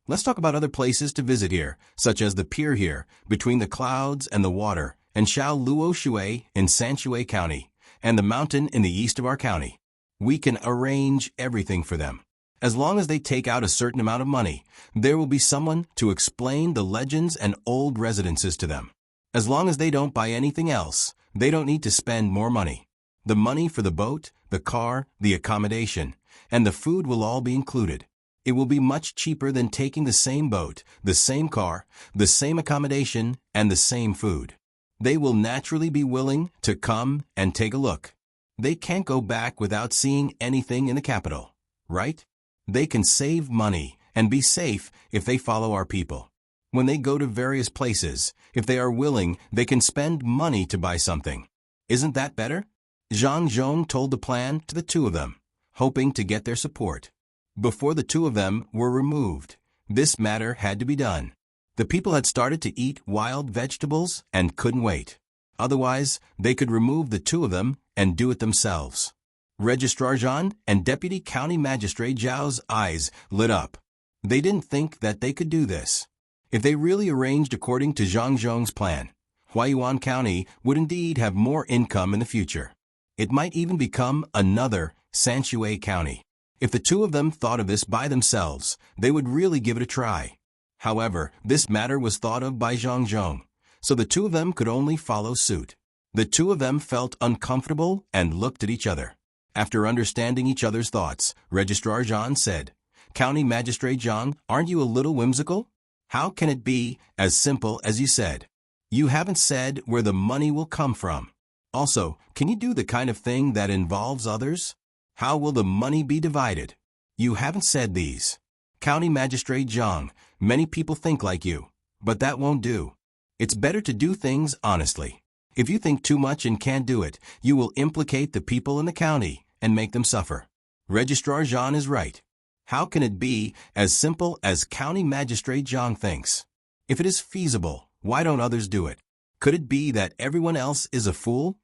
Let's talk about other places to visit here, such as the pier here, between the clouds and the water, and Xiao Luo Shui in Sanshui County, and the mountain in the east of our county. We can arrange everything for them. As long as they take out a certain amount of money, there will be someone to explain the legends and old residences to them. As long as they don't buy anything else, they don't need to spend more money. The money for the boat, the car, the accommodation, and the food will all be included. It will be much cheaper than taking the same boat, the same car, the same accommodation, and the same food. They will naturally be willing to come and take a look. They can't go back without seeing anything in the capital, right? They can save money and be safe if they follow our people. When they go to various places, if they are willing, they can spend money to buy something. Isn't that better? Zhang Zhong told the plan to the two of them, hoping to get their support. Before the two of them were removed, this matter had to be done. The people had started to eat wild vegetables and couldn't wait. Otherwise, they could remove the two of them and do it themselves. Registrar Zhan and Deputy County Magistrate Zhao's eyes lit up. They didn't think that they could do this. If they really arranged according to Zhang Zhong's plan, Huayuan County would indeed have more income in the future. It might even become another Sanshui County. If the two of them thought of this by themselves, they would really give it a try. However, this matter was thought of by Zhang Zhong, so the two of them could only follow suit. The two of them felt uncomfortable and looked at each other. After understanding each other's thoughts, Registrar Zhan said, "County Magistrate Zhang, aren't you a little whimsical? How can it be as simple as you said? You haven't said where the money will come from. Also, can you do the kind of thing that involves others? How will the money be divided? You haven't said these. County Magistrate Zhang, many people think like you, but that won't do. It's better to do things honestly. If you think too much and can't do it, you will implicate the people in the county and make them suffer. Registrar Zhan is right. How can it be as simple as County Magistrate Zhang thinks? If it is feasible, why don't others do it? Could it be that everyone else is a fool?"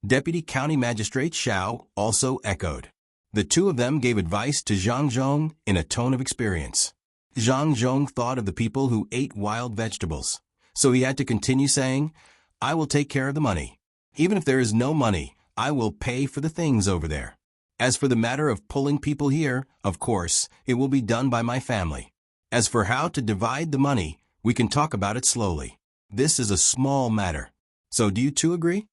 Deputy County Magistrate Xiao also echoed. The two of them gave advice to Zhang Zhong in a tone of experience. Zhang Zhong thought of the people who ate wild vegetables, so he had to continue saying, "I will take care of the money. Even if there is no money, I will pay for the things over there. As for the matter of pulling people here, of course, it will be done by my family. As for how to divide the money, we can talk about it slowly. This is a small matter. So do you two agree?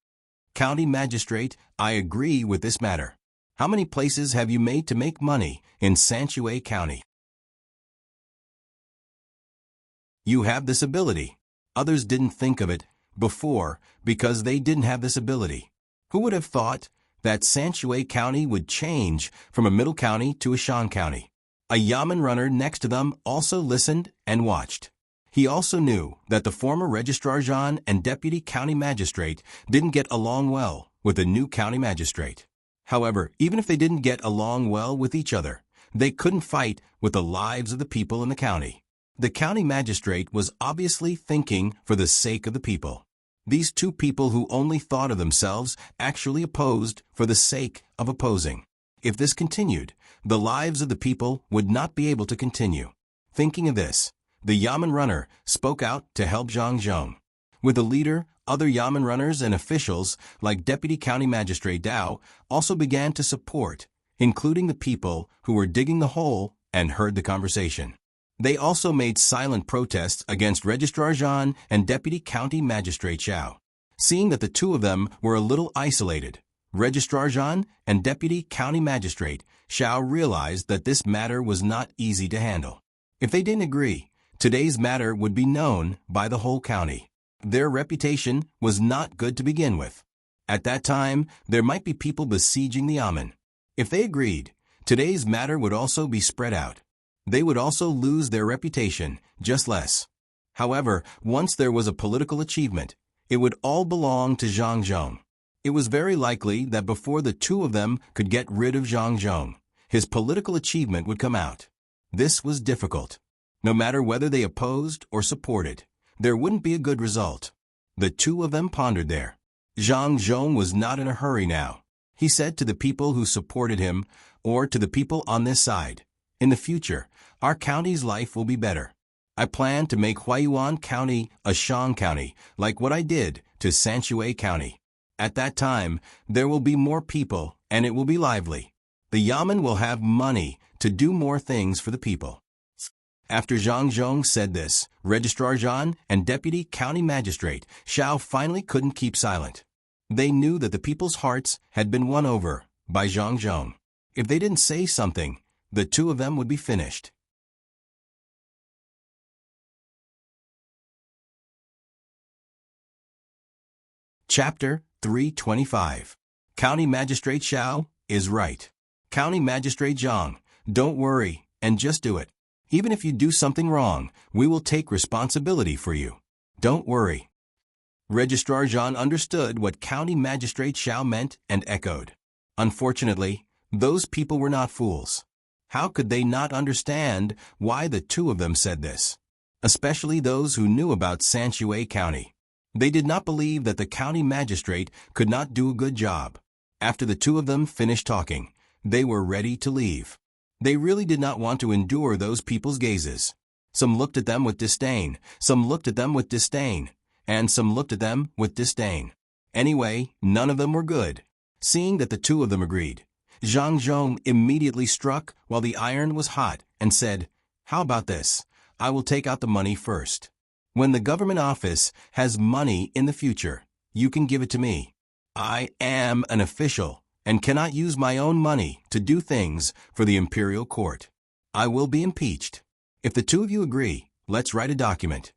County Magistrate, I agree with this matter. How many places have you made to make money in Sanchue County? You have this ability. Others didn't think of it before because they didn't have this ability. Who would have thought that Sanchue County would change from a middle county to a Shan County? A yamen runner next to them also listened and watched. He also knew that the former Registrar Jean and Deputy County Magistrate didn't get along well with the new County Magistrate. However, even if they didn't get along well with each other, they couldn't fight with the lives of the people in the county. The County Magistrate was obviously thinking for the sake of the people. These two people who only thought of themselves actually opposed for the sake of opposing. If this continued, the lives of the people would not be able to continue. Thinking of this, the yamen runner spoke out to help Zhang Zhong. With the leader, other yamen runners and officials like Deputy County Magistrate Dao also began to support, including the people who were digging the hole and heard the conversation. They also made silent protests against Registrar Jean and Deputy County Magistrate Xiao. Seeing that the two of them were a little isolated, Registrar Jean and Deputy County Magistrate Xiao realized that this matter was not easy to handle. If they didn't agree, today's matter would be known by the whole county. Their reputation was not good to begin with. At that time, there might be people besieging the yamen. If they agreed, today's matter would also be spread out. They would also lose their reputation, just less. However, once there was a political achievement, it would all belong to Zhang Zhong. It was very likely that before the two of them could get rid of Zhang Zhong, his political achievement would come out. This was difficult. No matter whether they opposed or supported, there wouldn't be a good result. The two of them pondered there. Zhang Zhong was not in a hurry now. He said to the people who supported him, or to the people on this side, "In the future, our county's life will be better. I plan to make Huayuan County a Shan County, like what I did to Sanchue County. At that time, there will be more people, and it will be lively. The yamen will have money to do more things for the people." After Zhang Zhong said this, Registrar Jean and Deputy County Magistrate Xiao finally couldn't keep silent. They knew that the people's hearts had been won over by Zhang Zhong. If they didn't say something, the two of them would be finished. Chapter 325. County Magistrate Xiao is right. County Magistrate Zhang, don't worry and just do it. Even if you do something wrong, we will take responsibility for you. Don't worry. Registrar Jean understood what County Magistrate Xiao meant and echoed. Unfortunately, those people were not fools. How could they not understand why the two of them said this? Especially those who knew about Sanchue County. They did not believe that the county magistrate could not do a good job. After the two of them finished talking, they were ready to leave. They really did not want to endure those people's gazes. Some looked at them with disdain, some looked at them with disdain, and some looked at them with disdain. Anyway, none of them were good. Seeing that the two of them agreed, Zhang Zhong immediately struck while the iron was hot and said, "How about this? I will take out the money first. When the government office has money in the future, you can give it to me. I am an official and cannot use my own money to do things for the imperial court. I will be impeached. If the two of you agree, let's write a document."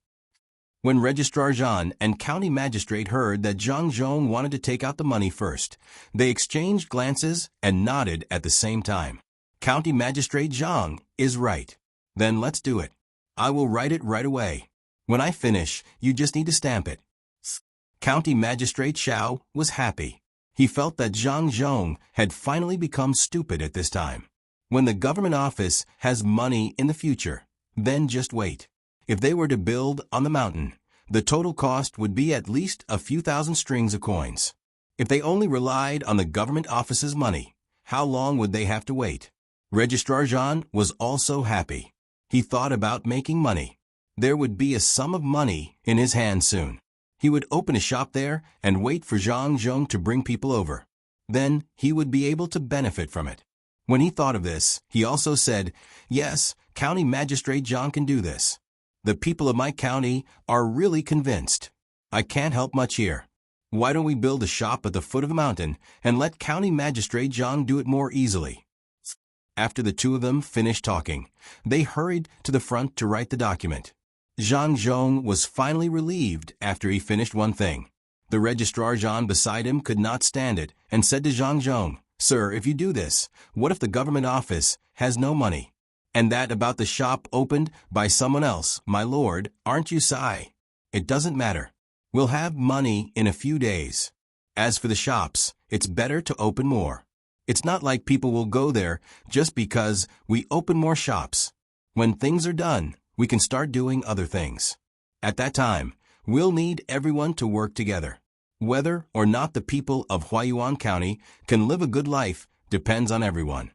When Registrar Jean and County Magistrate heard that Zhang Zhong wanted to take out the money first, they exchanged glances and nodded at the same time. County Magistrate Zhang is right. Then let's do it. I will write it right away. When I finish, you just need to stamp it. County Magistrate Xiao was happy. He felt that Zhang Zhong had finally become stupid at this time. When the government office has money in the future, then just wait. If they were to build on the mountain, the total cost would be at least a few thousand strings of coins. If they only relied on the government office's money, how long would they have to wait? Registrar Jean was also happy. He thought about making money. There would be a sum of money in his hand soon. He would open a shop there and wait for Zhang Zhong to bring people over. Then he would be able to benefit from it. When he thought of this, he also said, "Yes, County Magistrate John can do this. The people of my county are really convinced. I can't help much here. Why don't we build a shop at the foot of the mountain and let County Magistrate John do it more easily?" After the two of them finished talking, they hurried to the front to write the document. Zhang Zhong was finally relieved after he finished one thing. The registrar Zhan beside him could not stand it and said to Zhang Zhong, "Sir, if you do this, what if the government office has no money? And that about the shop opened by someone else, my lord, aren't you Sai? It doesn't matter. We'll have money in a few days. As for the shops, it's better to open more. It's not like people will go there just because we open more shops. When things are done, we can start doing other things. At that time, we'll need everyone to work together. Whether or not the people of Huaiyuan County can live a good life depends on everyone."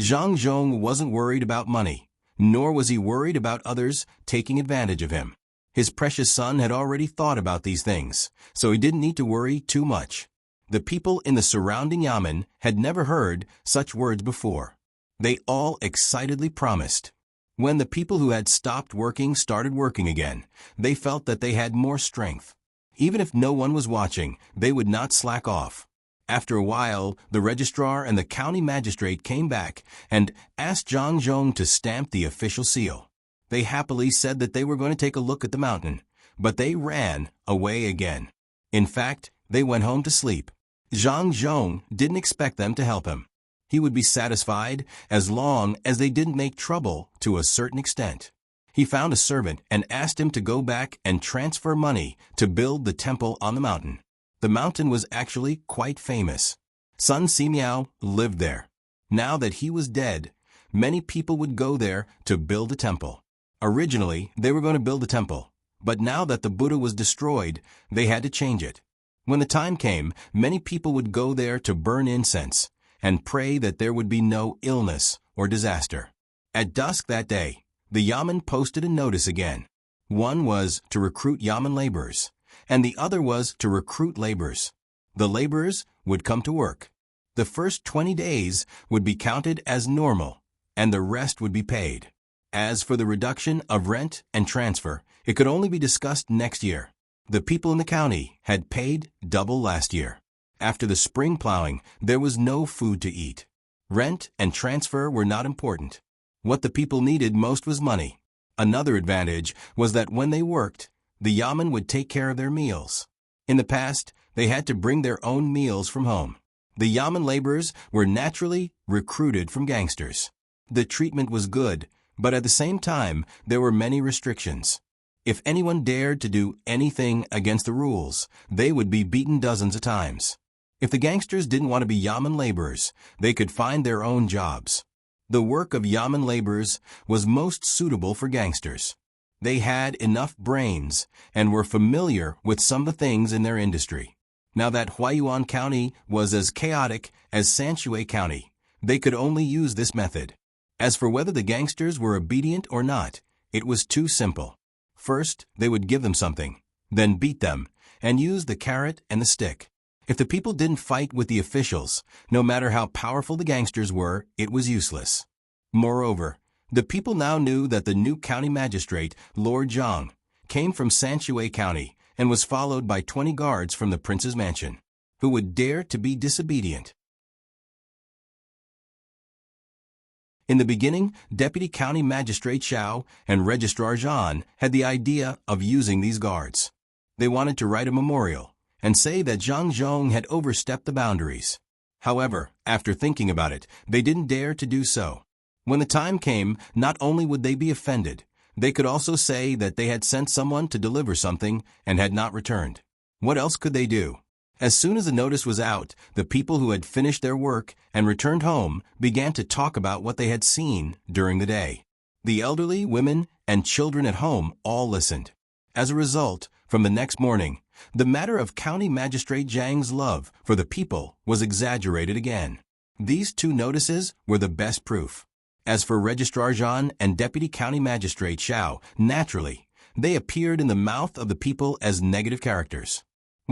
Zhang Zhong wasn't worried about money, nor was he worried about others taking advantage of him. His precious son had already thought about these things, so he didn't need to worry too much. The people in the surrounding yamen had never heard such words before. They all excitedly promised. When the people who had stopped working started working again, they felt that they had more strength. Even if no one was watching, they would not slack off. After a while, the registrar and the county magistrate came back and asked Zhang Zhong to stamp the official seal. They happily said that they were going to take a look at the mountain, but they ran away again. In fact, they went home to sleep. Zhang Zhong didn't expect them to help him. He would be satisfied as long as they didn't make trouble to a certain extent. He found a servant and asked him to go back and transfer money to build the temple on the mountain. The mountain was actually quite famous. Sun Simiao lived there. Now that he was dead, many people would go there to build a temple. Originally, they were going to build a temple, but now that the Buddha was destroyed, they had to change it. When the time came, many people would go there to burn incense and pray that there would be no illness or disaster. At dusk that day, the yamen posted a notice again. One was to recruit yamen laborers, and the other was to recruit laborers. The laborers would come to work. The first 20 days would be counted as normal, and the rest would be paid. As for the reduction of rent and transfer, it could only be discussed next year. The people in the county had paid double last year. After the spring plowing, there was no food to eat. Rent and transfer were not important. What the people needed most was money. Another advantage was that when they worked, the yamen would take care of their meals. In the past, they had to bring their own meals from home. The yamen laborers were naturally recruited from gangsters. The treatment was good, but at the same time, there were many restrictions. If anyone dared to do anything against the rules, they would be beaten dozens of times. If the gangsters didn't want to be yamen laborers, they could find their own jobs. The work of yamen laborers was most suitable for gangsters. They had enough brains and were familiar with some of the things in their industry. Now that Huaiyuan County was as chaotic as Sanshui County, they could only use this method. As for whether the gangsters were obedient or not, it was too simple. First, they would give them something, then beat them, and use the carrot and the stick. If the people didn't fight with the officials, no matter how powerful the gangsters were, it was useless. Moreover, the people now knew that the new county magistrate, Lord Zhang, came from Sanshui County and was followed by 20 guards from the prince's mansion, who would dare to be disobedient. In the beginning, Deputy County Magistrate Xiao and Registrar Zhan had the idea of using these guards. They wanted to write a memorial and say that Zhang Zhong had overstepped the boundaries. However, after thinking about it, they didn't dare to do so. When the time came, not only would they be offended, they could also say that they had sent someone to deliver something and had not returned. What else could they do? As soon as the notice was out, the people who had finished their work and returned home began to talk about what they had seen during the day. The elderly, women, and children at home all listened. As a result, from the next morning, the matter of County Magistrate Zhang's love for the people was exaggerated again. These two notices were the best proof. As for Registrar Zhan and Deputy County Magistrate Xiao, naturally, they appeared in the mouth of the people as negative characters.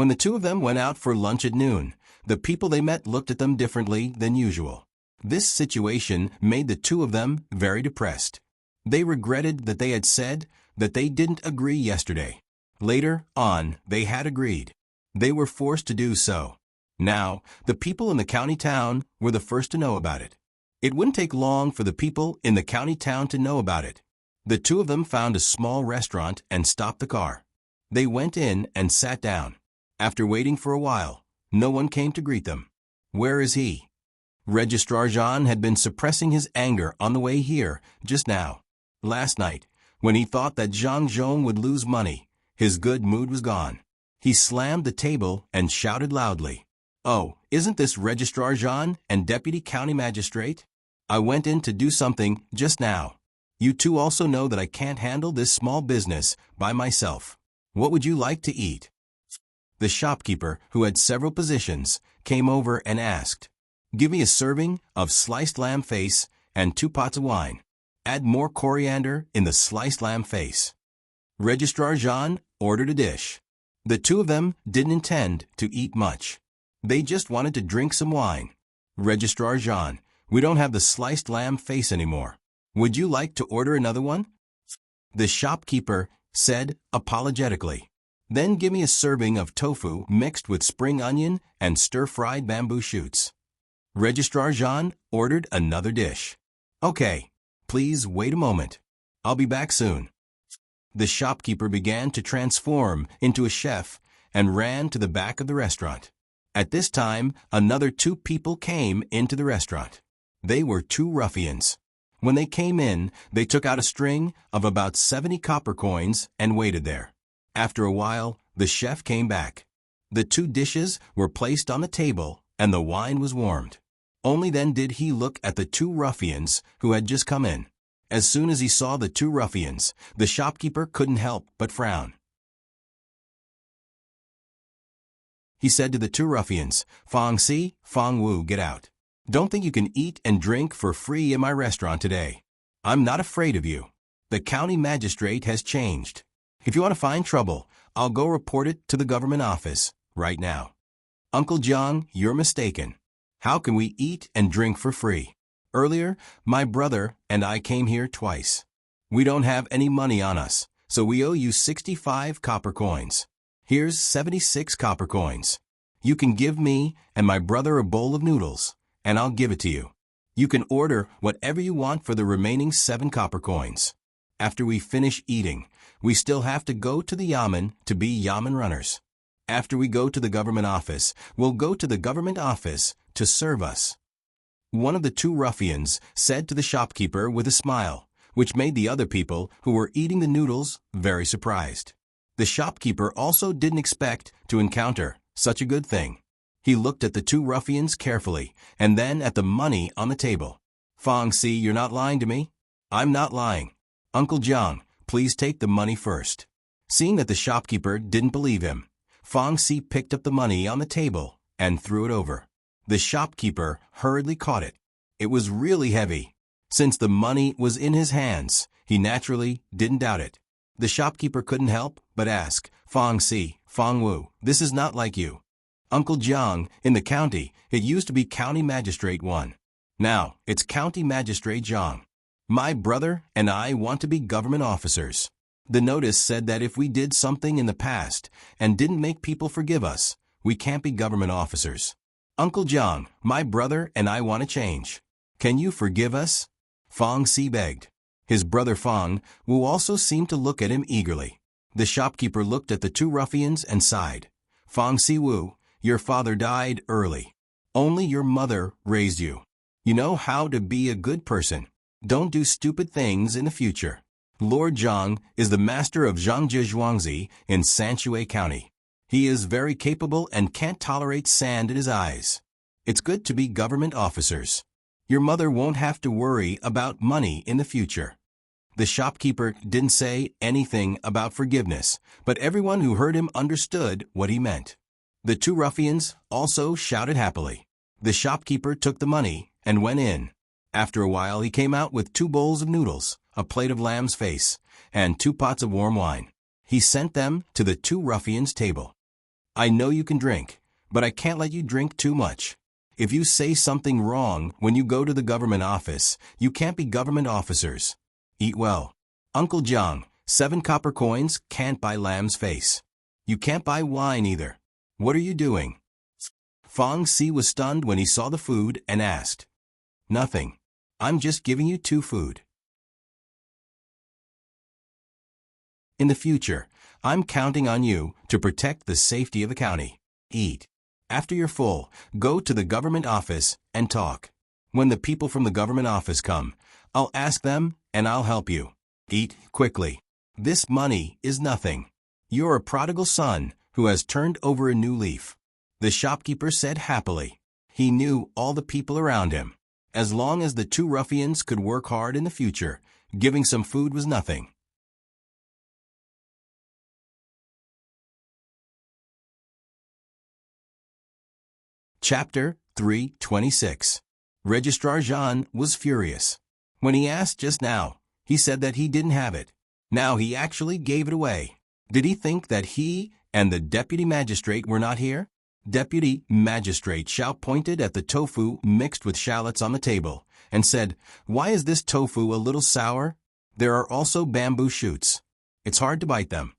When the two of them went out for lunch at noon, the people they met looked at them differently than usual. This situation made the two of them very depressed. They regretted that they had said that they didn't agree yesterday. Later on, they had agreed. They were forced to do so. Now, the people in the county town were the first to know about it. It wouldn't take long for the people in the county town to know about it. The two of them found a small restaurant and stopped the car. They went in and sat down. After waiting for a while, no one came to greet them. Where is he? Registrar Jean had been suppressing his anger on the way here just now. Last night, when he thought that Zhang Zhong would lose money, his good mood was gone. He slammed the table and shouted loudly, "Oh, isn't this Registrar Jean and Deputy County Magistrate? I went in to do something just now. You two also know that I can't handle this small business by myself. What would you like to eat?" The shopkeeper, who had several positions, came over and asked, "Give me a serving of sliced lamb face and 2 pots of wine. Add more coriander in the sliced lamb face." Registrar Jean ordered a dish. The two of them didn't intend to eat much. They just wanted to drink some wine. "Registrar Jean, we don't have the sliced lamb face anymore. Would you like to order another one?" The shopkeeper said apologetically. "Then give me a serving of tofu mixed with spring onion and stir-fried bamboo shoots." Registrar Jean ordered another dish. "Okay, please wait a moment. I'll be back soon." The shopkeeper began to transform into a chef and ran to the back of the restaurant. At this time, another 2 people came into the restaurant. They were 2 ruffians. When they came in, they took out a string of about 70 copper coins and waited there. After a while, the chef came back. The 2 dishes were placed on the table and the wine was warmed. Only then did he look at the 2 ruffians who had just come in. As soon as he saw the 2 ruffians, the shopkeeper couldn't help but frown. He said to the 2 ruffians, "Fang Si, Fang Wu, get out. Don't think you can eat and drink for free in my restaurant today. I'm not afraid of you. The county magistrate has changed. If you want to find trouble, I'll go report it to the government office right now." "Uncle Jiang, you're mistaken. How can we eat and drink for free? Earlier, my brother and I came here twice. We don't have any money on us, so we owe you 65 copper coins. Here's 76 copper coins. You can give me and my brother a bowl of noodles, and I'll give it to you. You can order whatever you want for the remaining 7 copper coins. After we finish eating, we still have to go to the yamen to be yamen runners. After we go to the government office, we'll go to the government office to serve us." One of the 2 ruffians said to the shopkeeper with a smile, which made the other people who were eating the noodles very surprised. The shopkeeper also didn't expect to encounter such a good thing. He looked at the 2 ruffians carefully and then at the money on the table. "Fang Si, you're not lying to me?" "I'm not lying. Uncle Jiang, please take the money first." Seeing that the shopkeeper didn't believe him, Fang Si picked up the money on the table and threw it over. The shopkeeper hurriedly caught it. It was really heavy. Since the money was in his hands, he naturally didn't doubt it. The shopkeeper couldn't help but ask, "Fang Si, Fang Wu, this is not like you. Uncle Jiang, in the county, it used to be County Magistrate 1. Now, it's County Magistrate Jiang. My brother and I want to be government officers. The notice said that if we did something in the past and didn't make people forgive us, we can't be government officers. Uncle Jiang, my brother and I want to change. Can you forgive us?" Fang Si begged. His brother Fang Wu also seemed to look at him eagerly. The shopkeeper looked at the 2 ruffians and sighed. "Fang Si Wu, your father died early. Only your mother raised you. You know how to be a good person. Don't do stupid things in the future. Lord Zhang is the master of Zhangji Zhuangzi in Sanshui County. He is very capable and can't tolerate sand in his eyes. It's good to be government officers. Your mother won't have to worry about money in the future." The shopkeeper didn't say anything about forgiveness, but everyone who heard him understood what he meant. The 2 ruffians also shouted happily. The shopkeeper took the money and went in. After a while, he came out with 2 bowls of noodles, a plate of lamb's face, and 2 pots of warm wine. He sent them to the 2 ruffians' table. I know you can drink, but I can't let you drink too much. If you say something wrong when you go to the government office, you can't be government officers. Eat well. Uncle Jiang, 7 copper coins can't buy lamb's face. You can't buy wine either. What are you doing? Fong Si was stunned when he saw the food and asked, Nothing. I'm just giving you 2 food. In the future, I'm counting on you to protect the safety of the county. Eat. After you're full, go to the government office and talk. When the people from the government office come, I'll ask them and I'll help you. Eat quickly. This money is nothing. You're a prodigal son who has turned over a new leaf. The shopkeeper said happily. He knew all the people around him. As long as the 2 ruffians could work hard in the future, giving some food was nothing. Chapter 326. Registrar Jean was furious. When he asked just now, he said that he didn't have it. Now he actually gave it away. Did he think that he and the deputy magistrate were not here? Deputy Magistrate Xiao pointed at the tofu mixed with shallots on the table and said, Why is this tofu a little sour? There are also bamboo shoots. It's hard to bite them.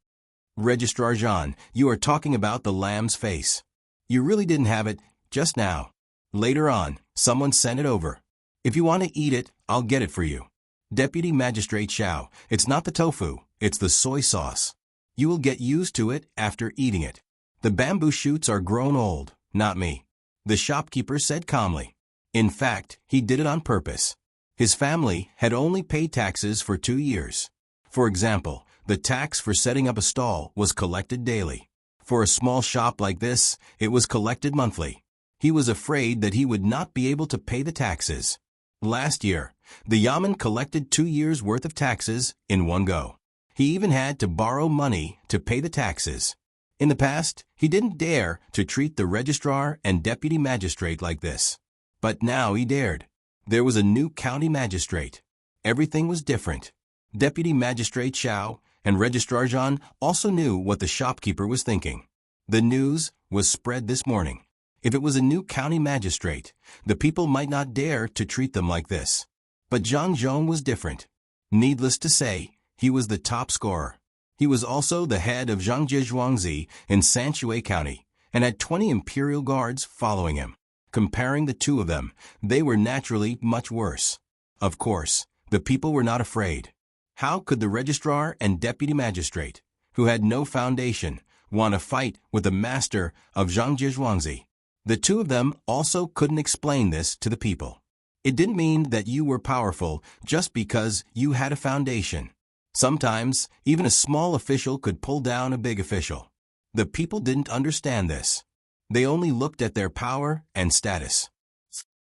Registrar Jean, you are talking about the lamb's face. You really didn't have it just now. Later on, someone sent it over. If you want to eat it, I'll get it for you. Deputy Magistrate Xiao, it's not the tofu, it's the soy sauce. You will get used to it after eating it. The bamboo shoots are grown old, not me. The shopkeeper said calmly. In fact, he did it on purpose. His family had only paid taxes for 2 years. For example, the tax for setting up a stall was collected daily. For a small shop like this, it was collected monthly. He was afraid that he would not be able to pay the taxes. Last year, the Yamen collected 2 years' worth of taxes in one go. He even had to borrow money to pay the taxes. In the past, he didn't dare to treat the registrar and deputy magistrate like this. But now he dared. There was a new county magistrate. Everything was different. Deputy Magistrate Xiao and Registrar Jean also knew what the shopkeeper was thinking. The news was spread this morning. If it was a new county magistrate, the people might not dare to treat them like this. But Zhang Zhong was different. Needless to say, he was the top scorer. He was also the head of Zhangji Zhuangzi in Sanshui County and had 20 imperial guards following him. Comparing the 2 of them, they were naturally much worse. Of course, the people were not afraid. How could the registrar and deputy magistrate, who had no foundation, want to fight with the master of Zhangji Zhuangzi? The 2 of them also couldn't explain this to the people. It didn't mean that you were powerful just because you had a foundation. Sometimes, even a small official could pull down a big official. The people didn't understand this. They only looked at their power and status.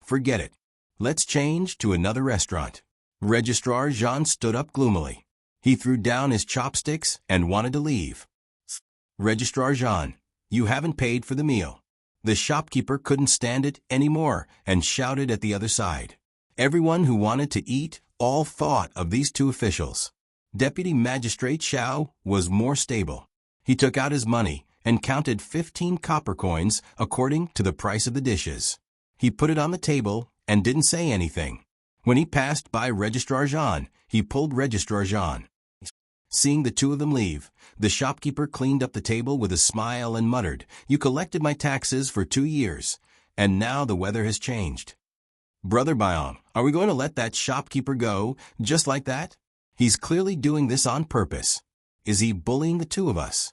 Forget it. Let's change to another restaurant. Registrar Jean stood up gloomily. He threw down his chopsticks and wanted to leave. Registrar Jean, you haven't paid for the meal. The shopkeeper couldn't stand it anymore and shouted at the other side. Everyone who wanted to eat all thought of these 2 officials. Deputy Magistrate Xiao was more stable. He took out his money and counted 15 copper coins according to the price of the dishes. He put it on the table and didn't say anything. When he passed by Registrar Jean, he pulled Registrar Jean. Seeing the 2 of them leave, the shopkeeper cleaned up the table with a smile and muttered, You collected my taxes for 2 years, and now the weather has changed. Brother Biong, are we going to let that shopkeeper go just like that? He's clearly doing this on purpose. Is he bullying the 2 of us?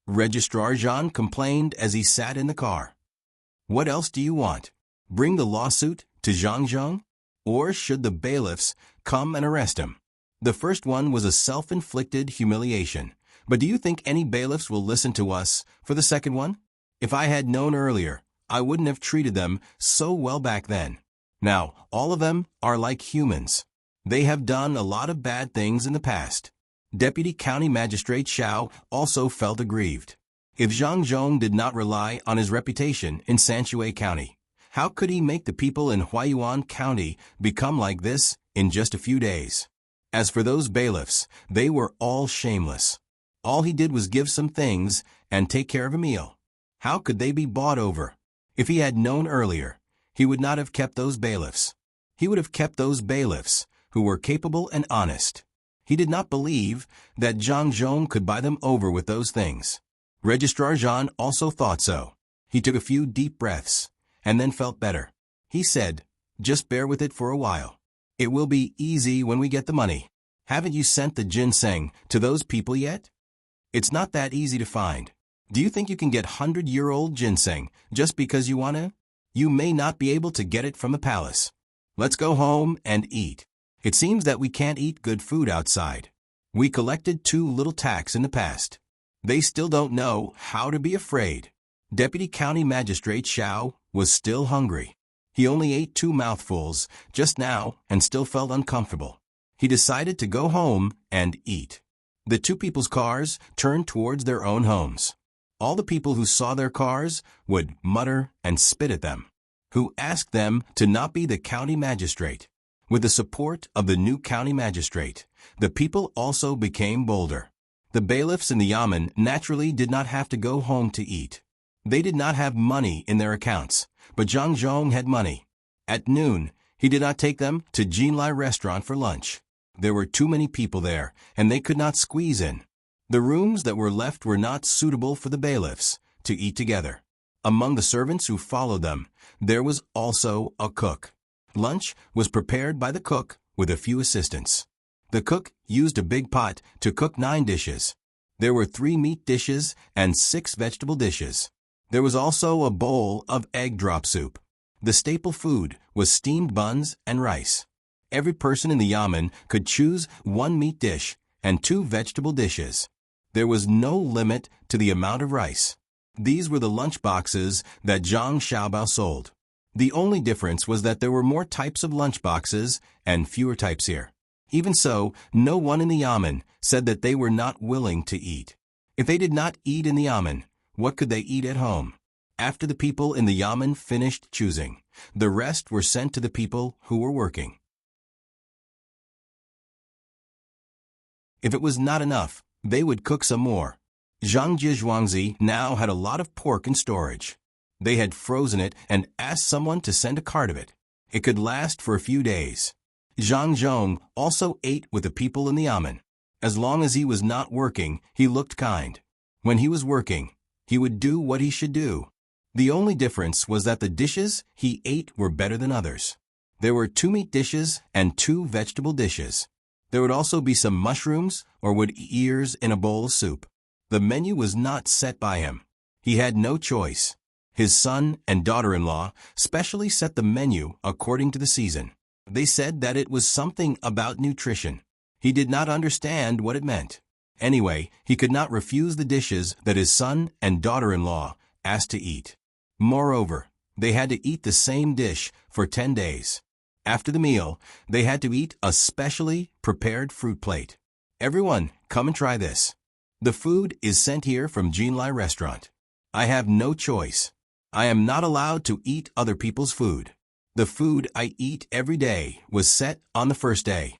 Registrar Jean complained as he sat in the car. What else do you want? Bring the lawsuit to Zhang Zhong? Or should the bailiffs come and arrest him? The first one was a self-inflicted humiliation. But do you think any bailiffs will listen to us for the second one? If I had known earlier, I wouldn't have treated them so well back then. Now, all of them are like humans. They have done a lot of bad things in the past. Deputy County Magistrate Xiao also felt aggrieved. If Zhang Zhong did not rely on his reputation in Sanshui County, how could he make the people in Huayuan County become like this in just a few days? As for those bailiffs, they were all shameless. All he did was give some things and take care of a meal. How could they be bought over? If he had known earlier, he would not have kept those bailiffs. He would have kept those bailiffs who were capable and honest. He did not believe that Zhang Zhong could buy them over with those things. Registrar Jean also thought so. He took a few deep breaths and then felt better. He said, "Just bear with it for a while. It will be easy when we get the money. Haven't you sent the ginseng to those people yet? It's not that easy to find. Do you think you can get 100-year-old ginseng just because you want to? You may not be able to get it from the palace. Let's go home and eat. It seems that we can't eat good food outside. We collected too little tax in the past. They still don't know how to be afraid." Deputy County Magistrate Xiao was still hungry. He only ate 2 mouthfuls just now and still felt uncomfortable. He decided to go home and eat. The 2 people's cars turned towards their own homes. All the people who saw their cars would mutter and spit at them. Who asked them to not be the county magistrate? With the support of the new county magistrate, the people also became bolder. The bailiffs in the yamen naturally did not have to go home to eat. They did not have money in their accounts, but Zhang Zhong had money. At noon, he did not take them to Jinlai restaurant for lunch. There were too many people there, and they could not squeeze in. The rooms that were left were not suitable for the bailiffs to eat together. Among the servants who followed them, there was also a cook. Lunch was prepared by the cook with a few assistants. The cook used a big pot to cook 9 dishes. There were 3 meat dishes and 6 vegetable dishes. There was also a bowl of egg drop soup. The staple food was steamed buns and rice. Every person in the yamen could choose 1 meat dish and 2 vegetable dishes. There was no limit to the amount of rice. These were the lunch boxes that Zhang Xiaobao sold. The only difference was that there were more types of lunch boxes and fewer types here. Even so, no one in the yamen said that they were not willing to eat. If they did not eat in the yamen, what could they eat at home? After the people in the yamen finished choosing, the rest were sent to the people who were working. If it was not enough, they would cook some more. Zhang Jizhuangzi now had a lot of pork in storage. They had frozen it and asked someone to send a cart of it. It could last for a few days. Zhang Zhong also ate with the people in the yamen. As long as he was not working, he looked kind. When he was working, he would do what he should do. The only difference was that the dishes he ate were better than others. There were 2 meat dishes and 2 vegetable dishes. There would also be some mushrooms or wood ears in a bowl of soup. The menu was not set by him. He had no choice. His son and daughter-in-law specially set the menu according to the season. They said that it was something about nutrition. He did not understand what it meant. Anyway, he could not refuse the dishes that his son and daughter-in-law asked to eat. Moreover, they had to eat the same dish for 10 days. After the meal, they had to eat a specially prepared fruit plate. Everyone, come and try this. The food is sent here from Jinlai restaurant. I have no choice. I am not allowed to eat other people's food. The food I eat every day was set on the first day.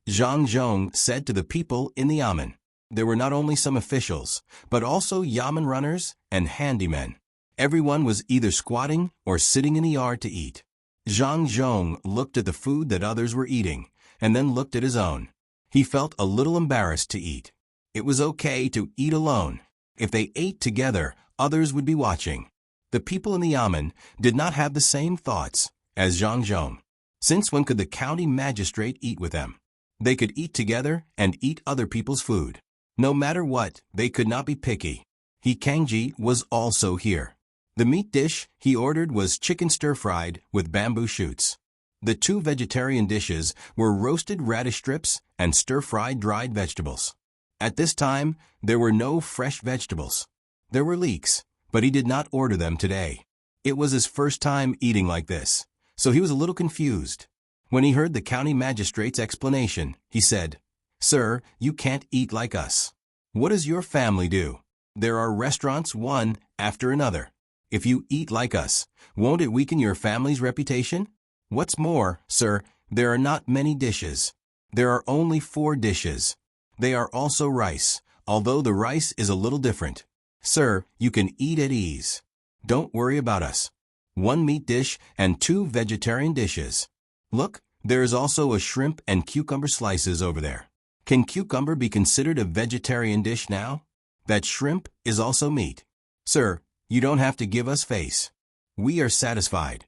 Zhang Zhong said to the people in the yamen. There were not only some officials, but also yamen runners and handymen. Everyone was either squatting or sitting in the yard to eat. Zhang Zhong looked at the food that others were eating, and then looked at his own. He felt a little embarrassed to eat. It was okay to eat alone. If they ate together, others would be watching. The people in the yamen did not have the same thoughts as Zhang Zhong. Since when could the county magistrate eat with them? They could eat together and eat other people's food. No matter what, they could not be picky. He Kangji was also here. The meat dish he ordered was chicken stir-fried with bamboo shoots. The 2 vegetarian dishes were roasted radish strips and stir-fried dried vegetables. At this time, there were no fresh vegetables. There were leeks, but he did not order them today. It was his first time eating like this, so he was a little confused. When he heard the county magistrate's explanation, he said, "Sir, you can't eat like us. What does your family do? There are restaurants one after another. If you eat like us, won't it weaken your family's reputation? What's more, sir, there are not many dishes. There are only 4 dishes. They are also rice, although the rice is a little different. Sir, you can eat at ease. Don't worry about us. 1 meat dish and 2 vegetarian dishes. Look, there is also a shrimp and cucumber slices over there. Can cucumber be considered a vegetarian dish now? That shrimp is also meat. Sir, you don't have to give us face. We are satisfied.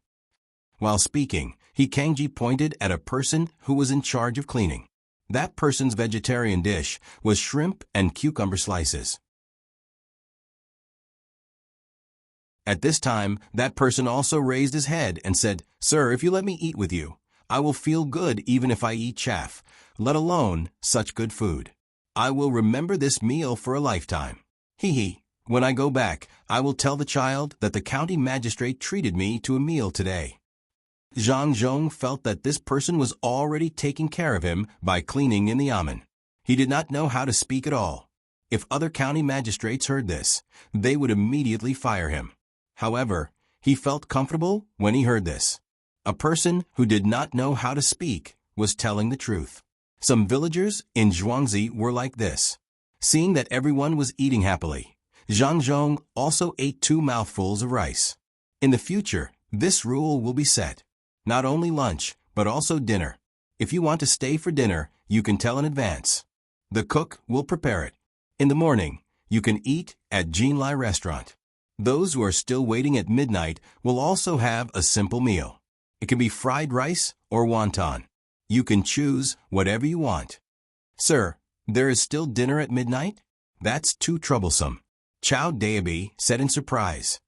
While speaking, Kanji pointed at a person who was in charge of cleaning. That person's vegetarian dish was shrimp and cucumber slices. At this time, that person also raised his head and said, Sir, if you let me eat with you, I will feel good even if I eat chaff, let alone such good food. I will remember this meal for a lifetime. Hee. When I go back, I will tell the child that the county magistrate treated me to a meal today. Zhang Zhong felt that this person was already taking care of him by cleaning in the yamen. He did not know how to speak at all. If other county magistrates heard this, they would immediately fire him. However, he felt comfortable when he heard this. A person who did not know how to speak was telling the truth. Some villagers in Zhuangzi were like this. Seeing that everyone was eating happily, Zhang Zhong also ate 2 mouthfuls of rice. In the future, this rule will be set. Not only lunch, but also dinner. If you want to stay for dinner, you can tell in advance. The cook will prepare it. In the morning, you can eat at Jinlai restaurant. Those who are still waiting at midnight will also have a simple meal. It can be fried rice or wonton. You can choose whatever you want. Sir, there is still dinner at midnight? That's too troublesome. Chow Daobi said in surprise.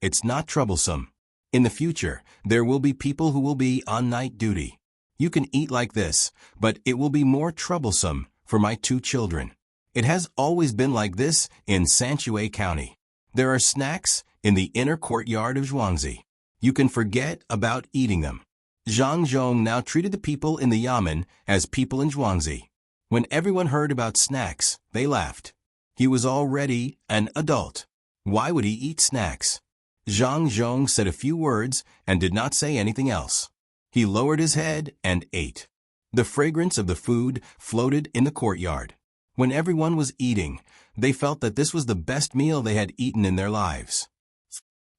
It's not troublesome. In the future, there will be people who will be on night duty. You can eat like this, but it will be more troublesome for my 2 children. It has always been like this in Sanshui County. There are snacks in the inner courtyard of Zhuangzi. You can forget about eating them. Zhang Zhong now treated the people in the yamen as people in Zhuangzi. When everyone heard about snacks, they laughed. He was already an adult. Why would he eat snacks? Zhang Zhong said a few words and did not say anything else. He lowered his head and ate. The fragrance of the food floated in the courtyard. When everyone was eating, they felt that this was the best meal they had eaten in their lives.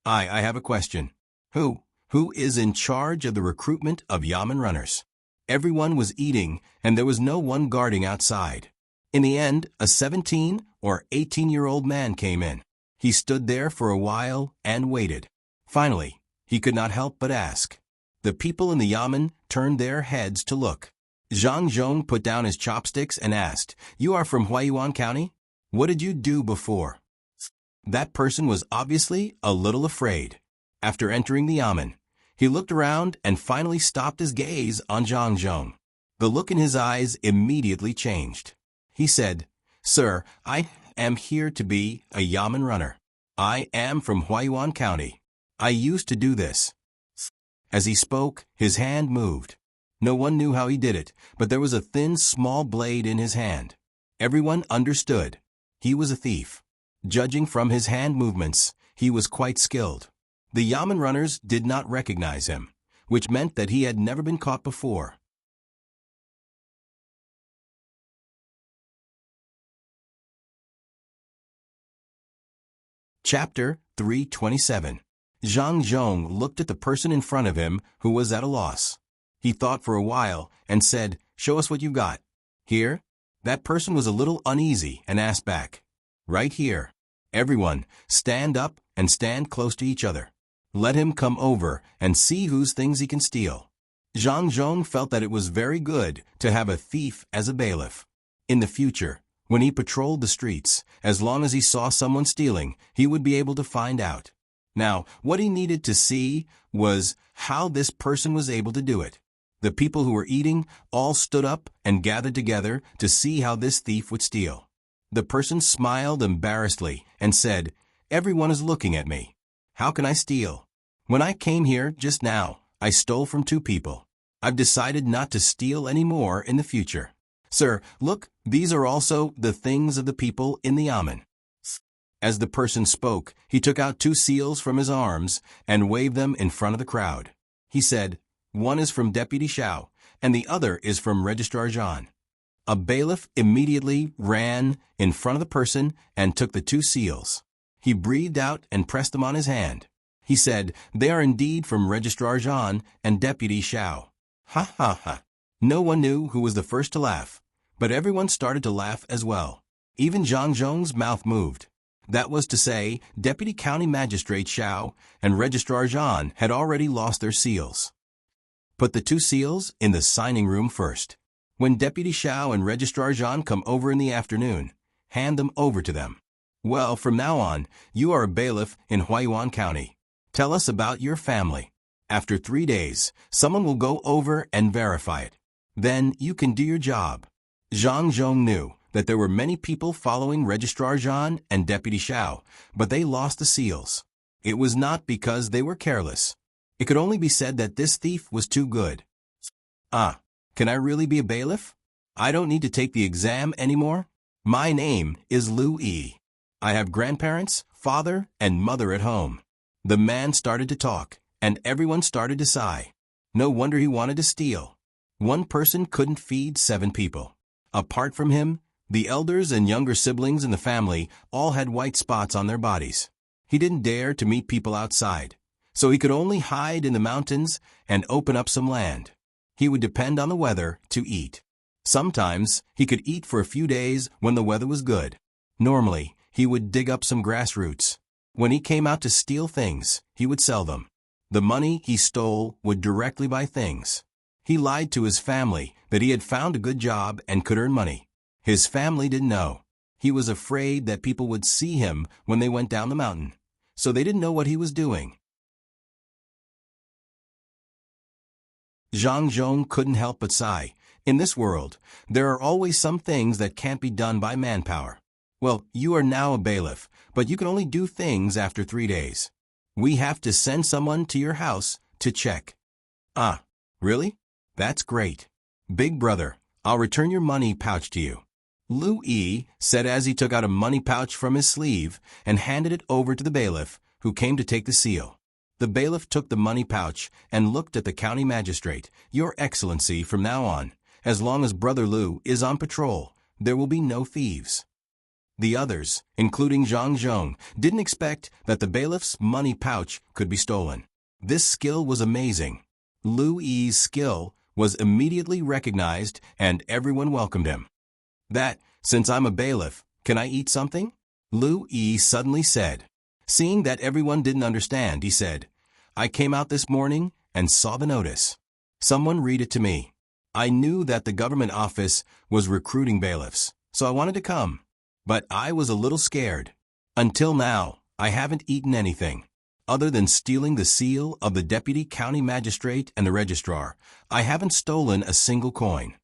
I have a question. Who is in charge of the recruitment of yamen runners? Everyone was eating, and there was no one guarding outside. In the end, a 17 or 18-year-old man came in. He stood there for a while and waited. Finally, he could not help but ask. The people in the yamen turned their heads to look. Zhang Zhong put down his chopsticks and asked, You are from Huaiyuan County? What did you do before? That person was obviously a little afraid. After entering the yamen, he looked around and finally stopped his gaze on Zhang Zhong. The look in his eyes immediately changed. He said, Sir, I am here to be a yamen runner. I am from Huaiyuan County. I used to do this. As he spoke, his hand moved. No one knew how he did it, but there was a thin, small blade in his hand. Everyone understood. He was a thief. Judging from his hand movements, he was quite skilled. The yamen runners did not recognize him, which meant that he had never been caught before. Chapter 327. Zhang Zhong looked at the person in front of him who was at a loss. He thought for a while and said, Show us what you've got. Here? That person was a little uneasy and asked back. Right here. Everyone, stand up and stand close to each other. Let him come over and see whose things he can steal. Zhang Zhong felt that it was very good to have a thief as a bailiff. In the future, when he patrolled the streets, as long as he saw someone stealing, he would be able to find out. Now, what he needed to see was how this person was able to do it. The people who were eating all stood up and gathered together to see how this thief would steal. The person smiled embarrassedly and said, Everyone is looking at me. How can I steal? When I came here just now, I stole from 2 people. I've decided not to steal any more in the future. Sir, look, these are also the things of the people in the yamen. As the person spoke, he took out 2 seals from his arms and waved them in front of the crowd. He said, One is from Deputy Xiao, and the other is from Registrar Zhan. A bailiff immediately ran in front of the person and took the 2 seals. He breathed out and pressed them on his hand. He said, "They are indeed from Registrar Jean and Deputy Xiao." Ha ha ha. No one knew who was the first to laugh, but everyone started to laugh as well. Even Zhang Zhong's mouth moved. That was to say, Deputy County Magistrate Xiao and Registrar Jean had already lost their seals. Put the 2 seals in the signing room first. When Deputy Xiao and Registrar Jean come over in the afternoon, hand them over to them. Well, from now on, you are a bailiff in Huaiyuan County. Tell us about your family. After 3 days, someone will go over and verify it. Then you can do your job. Zhang Zhong knew that there were many people following Registrar Jean and Deputy Xiao, but they lost the seals. It was not because they were careless. It could only be said that this thief was too good. Ah, can I really be a bailiff? I don't need to take the exam anymore. My name is Lu Yi. I have grandparents, father, and mother at home. The man started to talk, and everyone started to sigh. No wonder he wanted to steal. One person couldn't feed 7 people. Apart from him, the elders and younger siblings in the family all had white spots on their bodies. He didn't dare to meet people outside, so he could only hide in the mountains and open up some land. He would depend on the weather to eat. Sometimes he could eat for a few days when the weather was good. Normally, he would dig up some grass roots. When he came out to steal things, he would sell them. The money he stole would directly buy things. He lied to his family that he had found a good job and could earn money. His family didn't know. He was afraid that people would see him when they went down the mountain, so they didn't know what he was doing. Zhang Zhong couldn't help but sigh. In this world, there are always some things that can't be done by manpower. Well, you are now a bailiff, but you can only do things after 3 days. We have to send someone to your house to check. Ah, really? That's great. Big brother, I'll return your money pouch to you. Lu Yi said as he took out a money pouch from his sleeve and handed it over to the bailiff, who came to take the seal. The bailiff took the money pouch and looked at the county magistrate. Your Excellency, from now on, as long as Brother Lu is on patrol, there will be no thieves. The others, including Zhang Zhong, didn't expect that the bailiff's money pouch could be stolen. This skill was amazing. Lu Yi's skill was immediately recognized and everyone welcomed him. That, since I'm a bailiff, can I eat something? Lu Yi suddenly said. Seeing that everyone didn't understand, he said, I came out this morning and saw the notice. Someone read it to me. I knew that the government office was recruiting bailiffs, so I wanted to come. But I was a little scared. Until now, I haven't eaten anything. Other than stealing the seal of the deputy county magistrate and the registrar, I haven't stolen a single coin.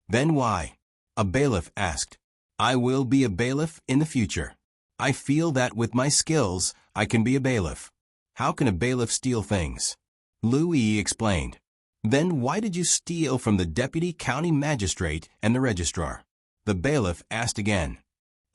Then why? A bailiff asked. I will be a bailiff in the future. I feel that with my skills, I can be a bailiff. How can a bailiff steal things? Lu Yi explained. Then why did you steal from the deputy county magistrate and the registrar? The bailiff asked again.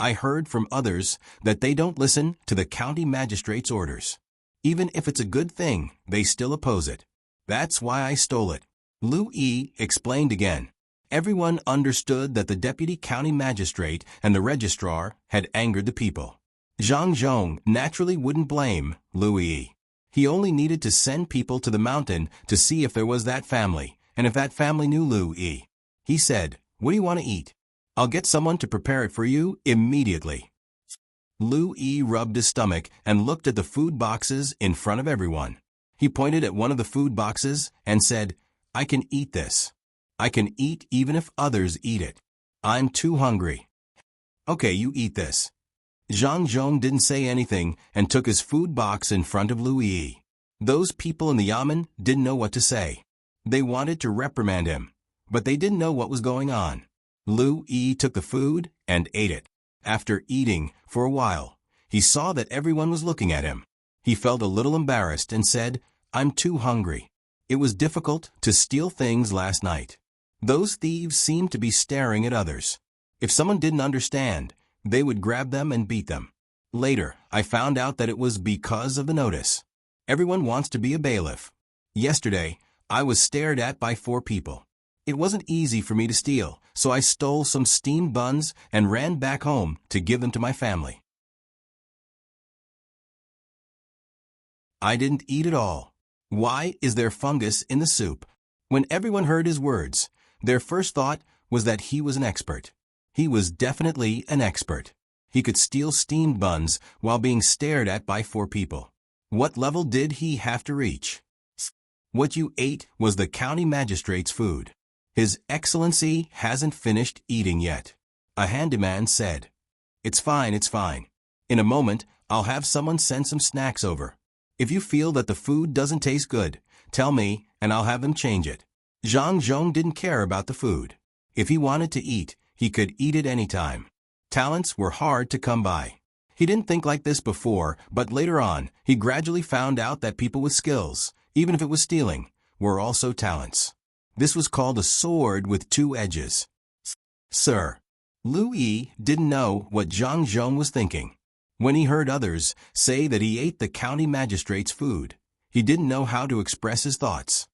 I heard from others that they don't listen to the county magistrate's orders. Even if it's a good thing, they still oppose it. That's why I stole it. Lu Yi explained again. Everyone understood that the deputy county magistrate and the registrar had angered the people. Zhang Zhong naturally wouldn't blame Lu Yi. He only needed to send people to the mountain to see if there was that family, and if that family knew Lu Yi. He said, What do you want to eat? I'll get someone to prepare it for you immediately. Lu Yi rubbed his stomach and looked at the food boxes in front of everyone. He pointed at one of the food boxes and said, I can eat this. I can eat even if others eat it. I'm too hungry. Okay, you eat this. Zhang Zhong didn't say anything and took his food box in front of Lu Yi. Those people in the yamen didn't know what to say. They wanted to reprimand him, but they didn't know what was going on. Lu Yi took the food and ate it. After eating for a while, he saw that everyone was looking at him. He felt a little embarrassed and said, I'm too hungry. It was difficult to steal things last night. Those thieves seemed to be staring at others. If someone didn't understand, they would grab them and beat them. Later, I found out that it was because of the notice. Everyone wants to be a bailiff. Yesterday, I was stared at by 4 people. it wasn't easy for me to steal, so I stole some steamed buns and ran back home to give them to my family. I didn't eat it all. Why is there fungus in the soup? When everyone heard his words, their first thought was that he was an expert. He was definitely an expert. He could steal steamed buns while being stared at by 4 people. What level did he have to reach? What you ate was the county magistrate's food. His Excellency hasn't finished eating yet. A handyman said. It's fine, it's fine. In a moment, I'll have someone send some snacks over. If you feel that the food doesn't taste good, tell me and I'll have them change it. Zhang Zhong didn't care about the food. If he wanted to eat, he could eat it anytime. Talents were hard to come by. He didn't think like this before, but later on, he gradually found out that people with skills, even if it was stealing, were also talents. This was called a sword with 2 edges. Sir. Lu Yi didn't know what Zhang Zhong was thinking. When he heard others say that he ate the county magistrate's food, he didn't know how to express his thoughts.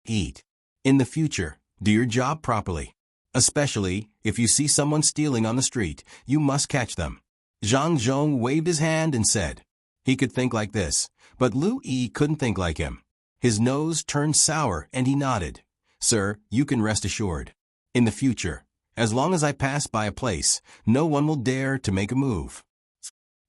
Eat. In the future, do your job properly. Especially, if you see someone stealing on the street, you must catch them. Zhang Zhong waved his hand and said. He could think like this, but Lu Yi couldn't think like him. His nose turned sour and he nodded. Sir, you can rest assured. In the future, as long as I pass by a place, no one will dare to make a move.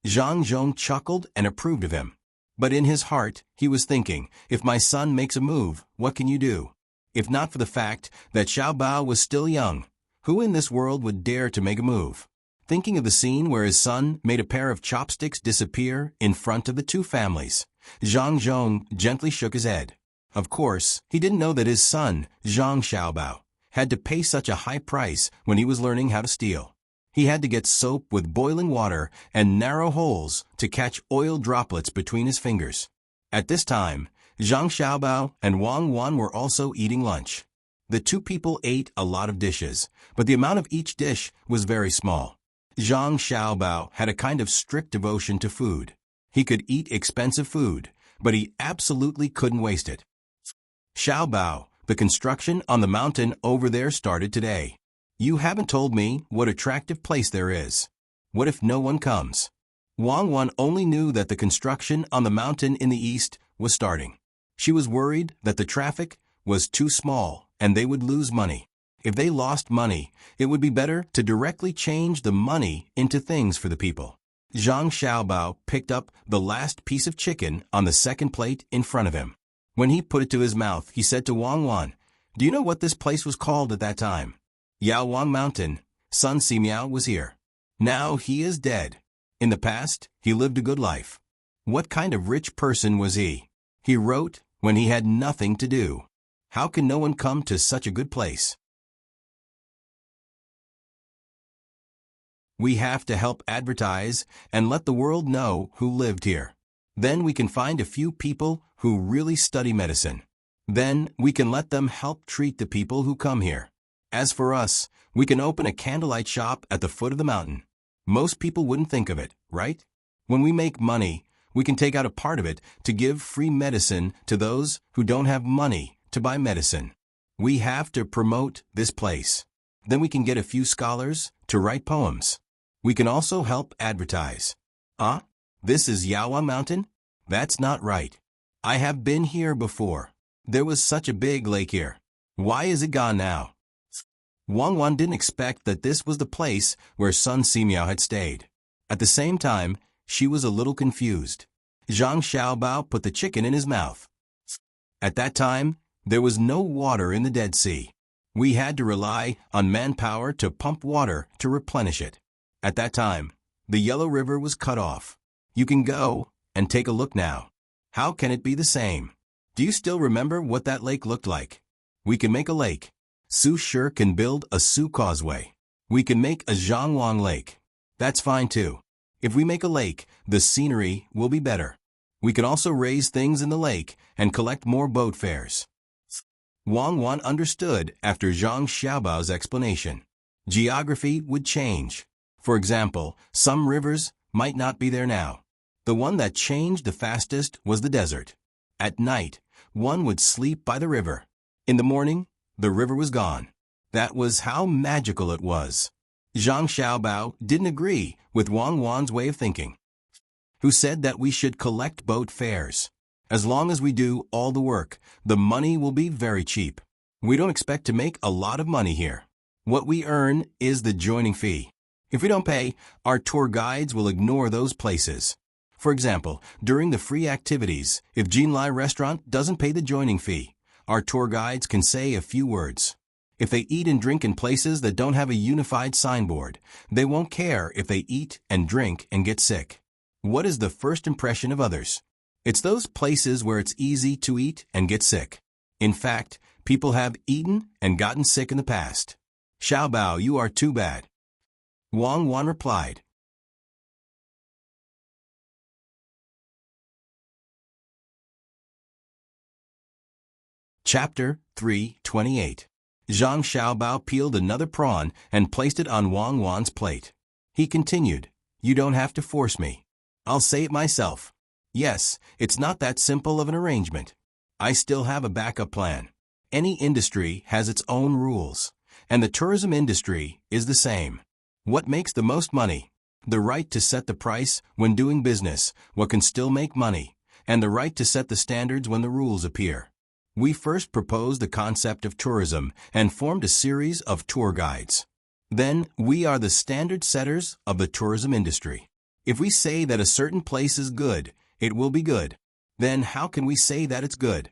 Zhang Zhong chuckled and approved of him. But in his heart, he was thinking, if my son makes a move, what can you do? If not for the fact that Xiao Bao was still young, who in this world would dare to make a move? Thinking of the scene where his son made a pair of chopsticks disappear in front of the 2 families, Zhang Zhong gently shook his head. Of course, he didn't know that his son, Zhang Xiaobao, had to pay such a high price when he was learning how to steal. He had to get soap with boiling water and narrow holes to catch oil droplets between his fingers. At this time, Zhang Xiaobao and Wang Wan were also eating lunch. The 2 people ate a lot of dishes, but the amount of each dish was very small. Zhang Xiaobao had a kind of strict devotion to food. He could eat expensive food, but he absolutely couldn't waste it. Xiaobao, the construction on the mountain over there started today. You haven't told me what attractive place there is. What if no one comes? Wang Wan only knew that the construction on the mountain in the east was starting. She was worried that the traffic was too small and they would lose money. If they lost money, it would be better to directly change the money into things for the people. Zhang Xiaobao picked up the last piece of chicken on the second plate in front of him. When he put it to his mouth, he said to Wang Wan, do you know what this place was called at that time? Yao Wang Mountain. Sun Simiao was here. Now he is dead. In the past, he lived a good life. What kind of rich person was he? He wrote when he had nothing to do. How can no one come to such a good place? We have to help advertise and let the world know who lived here. Then we can find a few people who really study medicine. Then we can let them help treat the people who come here. As for us, we can open a candlelight shop at the foot of the mountain. Most people wouldn't think of it, right? When we make money, we can take out a part of it to give free medicine to those who don't have money to buy medicine. We have to promote this place. Then we can get a few scholars to write poems. We can also help advertise. This is Yaowan Mountain? That's not right. I have been here before. There was such a big lake here. Why is it gone now? Wang Wan didn't expect that this was the place where Sun Simiao had stayed. At the same time, she was a little confused. Zhang Xiaobao put the chicken in his mouth. At that time, there was no water in the Dead Sea. We had to rely on manpower to pump water to replenish it. At that time, the Yellow River was cut off. You can go and take a look now. How can it be the same? Do you still remember what that lake looked like? We can make a lake. Su Shi can build a Su Causeway. We can make a Zhangwang Lake. That's fine too. If we make a lake, the scenery will be better. We can also raise things in the lake and collect more boat fares. Wang Wan understood after Zhang Xiaobao's explanation. Geography would change. For example, some rivers might not be there now. The one that changed the fastest was the desert. At night, one would sleep by the river. In the morning, the river was gone. That was how magical it was. Zhang Xiaobao didn't agree with Wang Wan's way of thinking, who said that we should collect boat fares. As long as we do all the work, the money will be very cheap. We don't expect to make a lot of money here. What we earn is the joining fee. If we don't pay, our tour guides will ignore those places. For example, during the free activities, if Jinlai Restaurant doesn't pay the joining fee, our tour guides can say a few words. If they eat and drink in places that don't have a unified signboard, they won't care if they eat and drink and get sick. What is the first impression of others? It's those places where it's easy to eat and get sick. In fact, people have eaten and gotten sick in the past. Xiaobao, you are too bad. Wang Wan replied. Chapter 3:28. Zhang Xiaobao peeled another prawn and placed it on Wang Wan's plate. He continued, "You don't have to force me. I'll say it myself. Yes, it's not that simple of an arrangement. I still have a backup plan. Any industry has its own rules, and the tourism industry is the same. What makes the most money? The right to set the price when doing business, what can still make money, and the right to set the standards when the rules appear. We first proposed the concept of tourism and formed a series of tour guides. Then, we are the standard setters of the tourism industry. If we say that a certain place is good, it will be good. Then how can we say that it's good?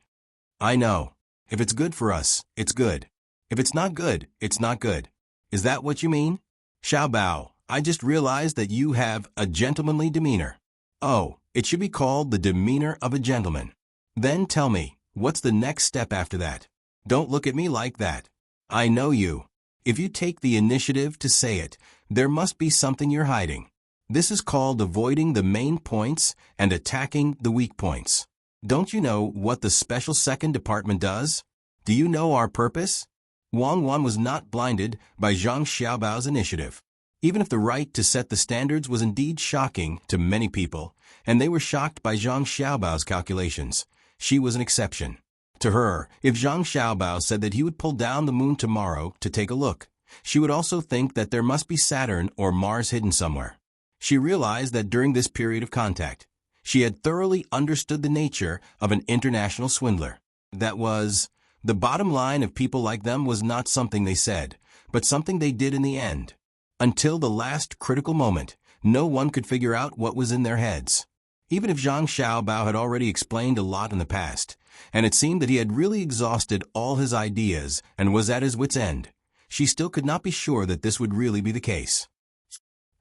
I know. If it's good for us, it's good. If it's not good, it's not good. Is that what you mean? Xiaobao, I just realized that you have a gentlemanly demeanor. Oh, it should be called the demeanor of a gentleman. Then tell me, what's the next step after that? Don't look at me like that. I know you. If you take the initiative to say it, there must be something you're hiding. This is called avoiding the main points and attacking the weak points. Don't you know what the Special Second Department does? Do you know our purpose? Wang Wan was not blinded by Zhang Xiaobao's initiative. Even if the right to set the standards was indeed shocking to many people, and they were shocked by Zhang Xiaobao's calculations, she was an exception. To her, if Zhang Xiaobao said that he would pull down the moon tomorrow to take a look, she would also think that there must be Saturn or Mars hidden somewhere. She realized that during this period of contact, she had thoroughly understood the nature of an international swindler. That was, the bottom line of people like them was not something they said, but something they did in the end. Until the last critical moment, no one could figure out what was in their heads. Even if Zhang Xiaobao had already explained a lot in the past, and it seemed that he had really exhausted all his ideas and was at his wit's end, she still could not be sure that this would really be the case.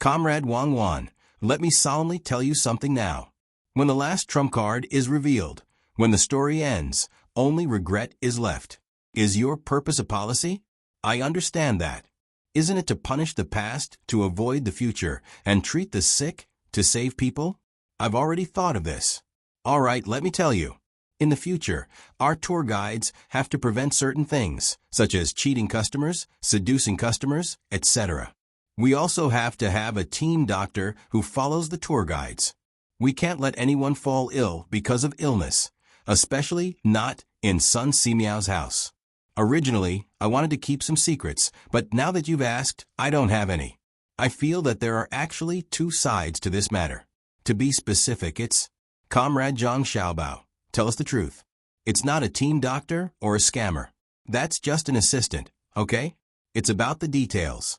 Comrade Wang Wan, let me solemnly tell you something now. When the last trump card is revealed, when the story ends, only regret is left. Is your purpose a policy? I understand that. Isn't it to punish the past, to avoid the future, and treat the sick, to save people? I've already thought of this. All right, let me tell you. In the future, our tour guides have to prevent certain things, such as cheating customers, seducing customers, etc. We also have to have a team doctor who follows the tour guides. We can't let anyone fall ill because of illness, especially not in Sun Simiao's house. Originally, I wanted to keep some secrets, but now that you've asked, I don't have any. I feel that there are actually two sides to this matter. To be specific, it's, Comrade Zhang Xiaobao, tell us the truth. It's not a team doctor or a scammer. That's just an assistant, okay? It's about the details.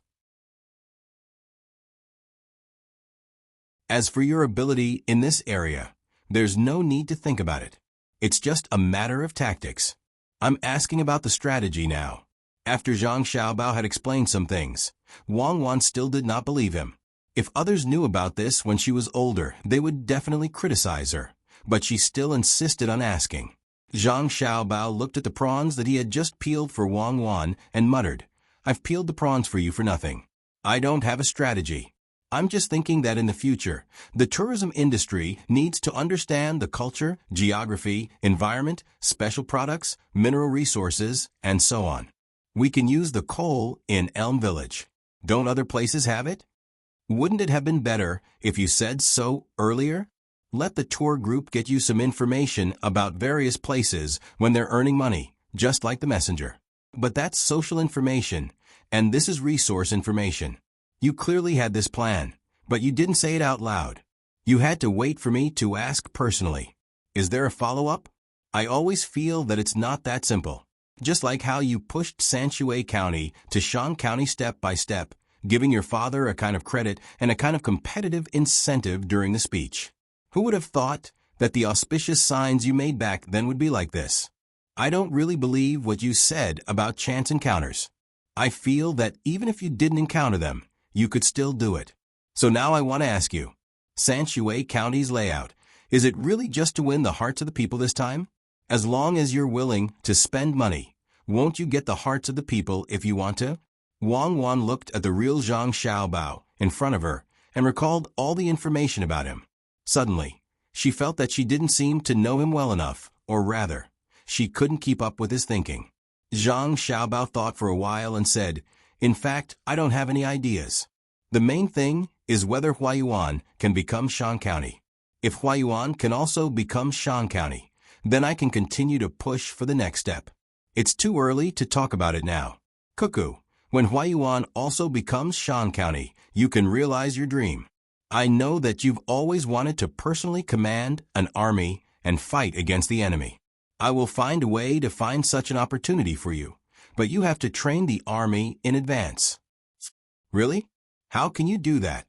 As for your ability in this area, there's no need to think about it. It's just a matter of tactics. I'm asking about the strategy now. After Zhang Xiaobao had explained some things, Wang Wan still did not believe him. If others knew about this when she was older, they would definitely criticize her, but she still insisted on asking. Zhang Xiaobao looked at the prawns that he had just peeled for Wang Wan and muttered, I've peeled the prawns for you for nothing. I don't have a strategy. I'm just thinking that in the future, the tourism industry needs to understand the culture, geography, environment, special products, mineral resources, and so on. We can use the coal in Elm Village. Don't other places have it? Wouldn't it have been better if you said so earlier? Let the tour group get you some information about various places when they're earning money, just like the messenger. But that's social information, and this is resource information. You clearly had this plan, but you didn't say it out loud. You had to wait for me to ask personally. Is there a follow-up? I always feel that it's not that simple. Just like how you pushed Sanshue County to Shan County step by step, giving your father a kind of credit and a kind of competitive incentive during the speech. Who would have thought that the auspicious signs you made back then would be like this? I don't really believe what you said about chance encounters. I feel that even if you didn't encounter them, you could still do it. So now I want to ask you, Sanshue County's layout, is it really just to win the hearts of the people this time? As long as you're willing to spend money, won't you get the hearts of the people if you want to? Wang Wan looked at the real Zhang Xiaobao in front of her and recalled all the information about him. Suddenly, she felt that she didn't seem to know him well enough, or rather, she couldn't keep up with his thinking. Zhang Xiaobao thought for a while and said, "In fact, I don't have any ideas. The main thing is whether Huayuan can become Shan County. If Huayuan can also become Shan County, then I can continue to push for the next step. It's too early to talk about it now. Cuckoo, when Huayuan also becomes Shan County, you can realize your dream. I know that you've always wanted to personally command an army and fight against the enemy. I will find a way to find such an opportunity for you, but you have to train the army in advance." Really? How can you do that?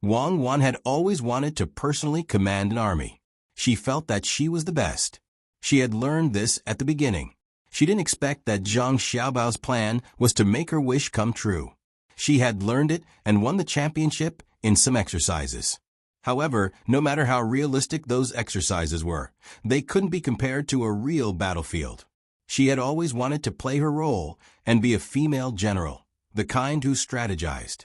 Wang Wan had always wanted to personally command an army. She felt that she was the best. She had learned this at the beginning. She didn't expect that Zhang Xiaobao's plan was to make her wish come true. She had learned it and won the championship in some exercises. However, no matter how realistic those exercises were, they couldn't be compared to a real battlefield. She had always wanted to play her role and be a female general, the kind who strategized.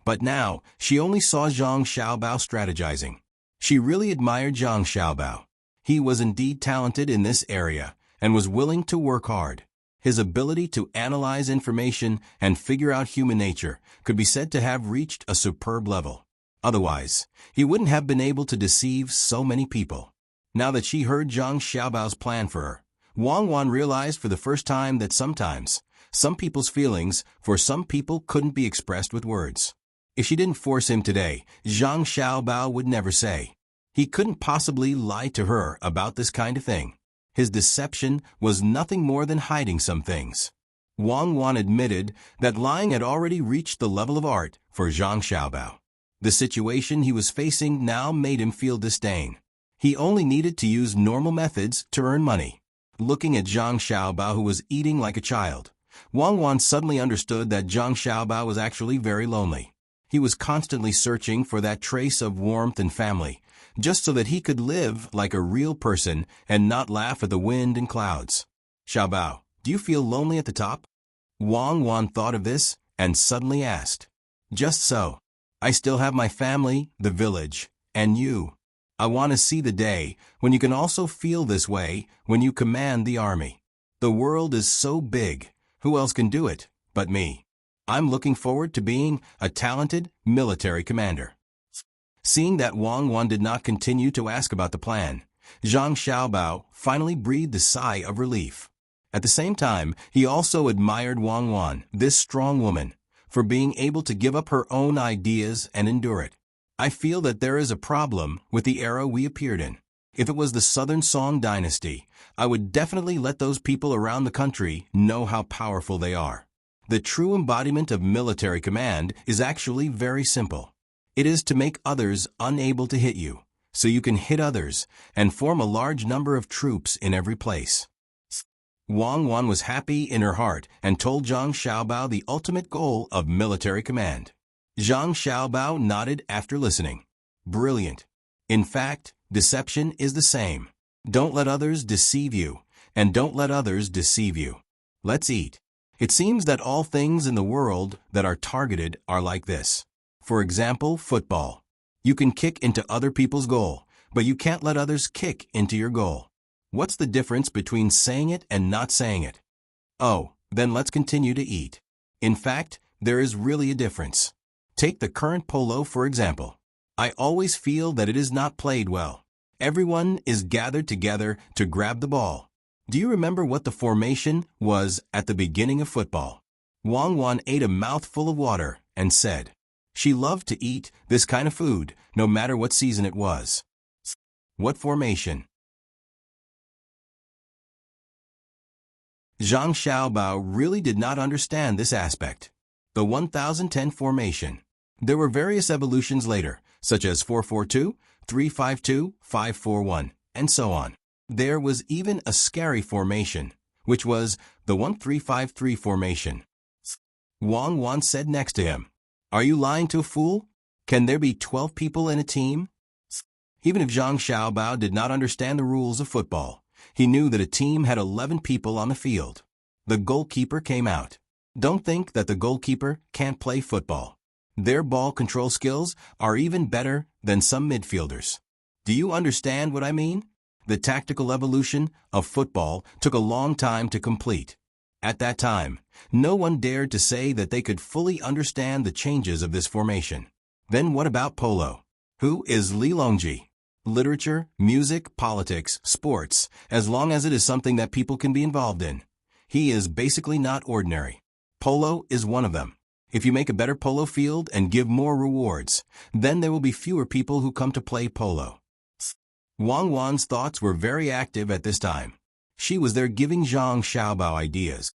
But now, she only saw Zhang Xiaobao strategizing. She really admired Zhang Xiaobao. He was indeed talented in this area and was willing to work hard. His ability to analyze information and figure out human nature could be said to have reached a superb level. Otherwise, he wouldn't have been able to deceive so many people. Now that she heard Zhang Xiaobao's plan for her, Wang Wan realized for the first time that sometimes, some people's feelings for some people couldn't be expressed with words. If she didn't force him today, Zhang Xiaobao would never say. He couldn't possibly lie to her about this kind of thing. His deception was nothing more than hiding some things. Wang Wan admitted that lying had already reached the level of art for Zhang Xiaobao. The situation he was facing now made him feel disdain. He only needed to use normal methods to earn money. Looking at Zhang Xiaobao, who was eating like a child, Wang Wan suddenly understood that Zhang Xiaobao was actually very lonely. He was constantly searching for that trace of warmth and family, just so that he could live like a real person and not laugh at the wind and clouds. "Xiaobao, do you feel lonely at the top?" Wang Wan thought of this and suddenly asked. "Just so. I still have my family, the village, and you. I want to see the day when you can also feel this way when you command the army. The world is so big, who else can do it but me? I'm looking forward to being a talented military commander." Seeing that Wang Wan did not continue to ask about the plan, Zhang Xiaobao finally breathed a sigh of relief. At the same time, he also admired Wang Wan, this strong woman, for being able to give up her own ideas and endure it. "I feel that there is a problem with the era we appeared in. If it was the Southern Song Dynasty, I would definitely let those people around the country know how powerful they are. The true embodiment of military command is actually very simple. It is to make others unable to hit you, so you can hit others and form a large number of troops in every place." Wang Wan was happy in her heart and told Zhang Xiaobao the ultimate goal of military command. Zhang Xiaobao nodded after listening. "Brilliant. In fact, deception is the same. Don't let others deceive you, and don't let others deceive you. Let's eat." It seems that all things in the world that are targeted are like this. For example, football. You can kick into other people's goal, but you can't let others kick into your goal. What's the difference between saying it and not saying it? Oh, then let's continue to eat. In fact, there is really a difference. Take the current polo for example. I always feel that it is not played well. Everyone is gathered together to grab the ball. Do you remember what the formation was at the beginning of football? Wang Wan ate a mouthful of water and said, she loved to eat this kind of food, no matter what season it was. What formation? Zhang Xiaobao really did not understand this aspect. The 1010 formation. There were various evolutions later, such as 442, 352, 541, and so on. There was even a scary formation, which was the 1353 formation. Wang Wan said next to him, are you lying to a fool? Can there be 12 people in a team? Even if Zhang Xiaobao did not understand the rules of football, he knew that a team had 11 people on the field. The goalkeeper came out. Don't think that the goalkeeper can't play football. Their ball control skills are even better than some midfielders. Do you understand what I mean? The tactical evolution of football took a long time to complete. At that time, no one dared to say that they could fully understand the changes of this formation. Then what about polo? Who is Li Longji? Literature, music, politics, sports, as long as it is something that people can be involved in. He is basically not ordinary. Polo is one of them. If you make a better polo field and give more rewards, then there will be fewer people who come to play polo. Wang Wan's thoughts were very active at this time. She was there giving Zhang Xiaobao ideas.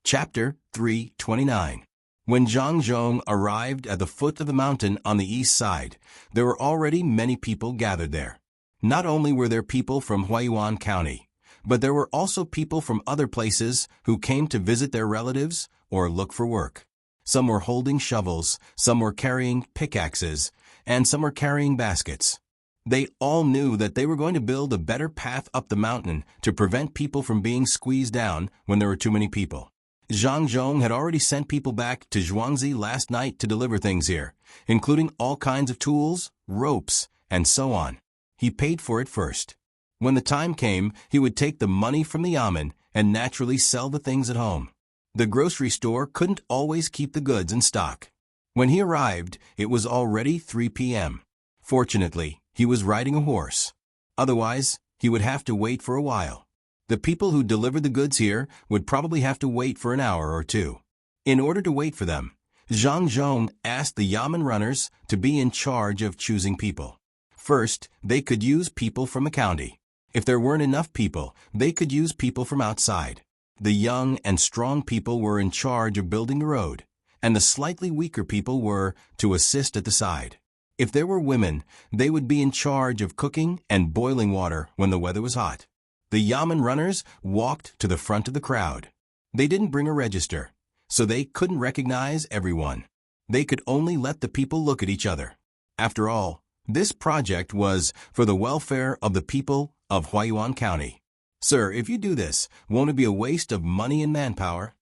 Chapter 329. When Zhang Zhong arrived at the foot of the mountain on the east side, there were already many people gathered there. Not only were there people from Huaiyuan County, but there were also people from other places who came to visit their relatives or look for work. Some were holding shovels, some were carrying pickaxes, and some were carrying baskets. They all knew that they were going to build a better path up the mountain to prevent people from being squeezed down when there were too many people. Zhang Zhong had already sent people back to Zhuangzi last night to deliver things here, including all kinds of tools, ropes, and so on. He paid for it first. When the time came, he would take the money from the yamen and naturally sell the things at home. The grocery store couldn't always keep the goods in stock. When he arrived, it was already 3 p.m. Fortunately, he was riding a horse. Otherwise, he would have to wait for a while. The people who delivered the goods here would probably have to wait for an hour or two. In order to wait for them, Zhang Zhong asked the yamen runners to be in charge of choosing people. First, they could use people from the county. If there weren't enough people, they could use people from outside. The young and strong people were in charge of building the road, and the slightly weaker people were to assist at the side. If there were women, they would be in charge of cooking and boiling water when the weather was hot. The yamen runners walked to the front of the crowd. They didn't bring a register, so they couldn't recognize everyone. They could only let the people look at each other. After all, this project was for the welfare of the people of Huaiyuan County. Sir, if you do this, won't it be a waste of money and manpower?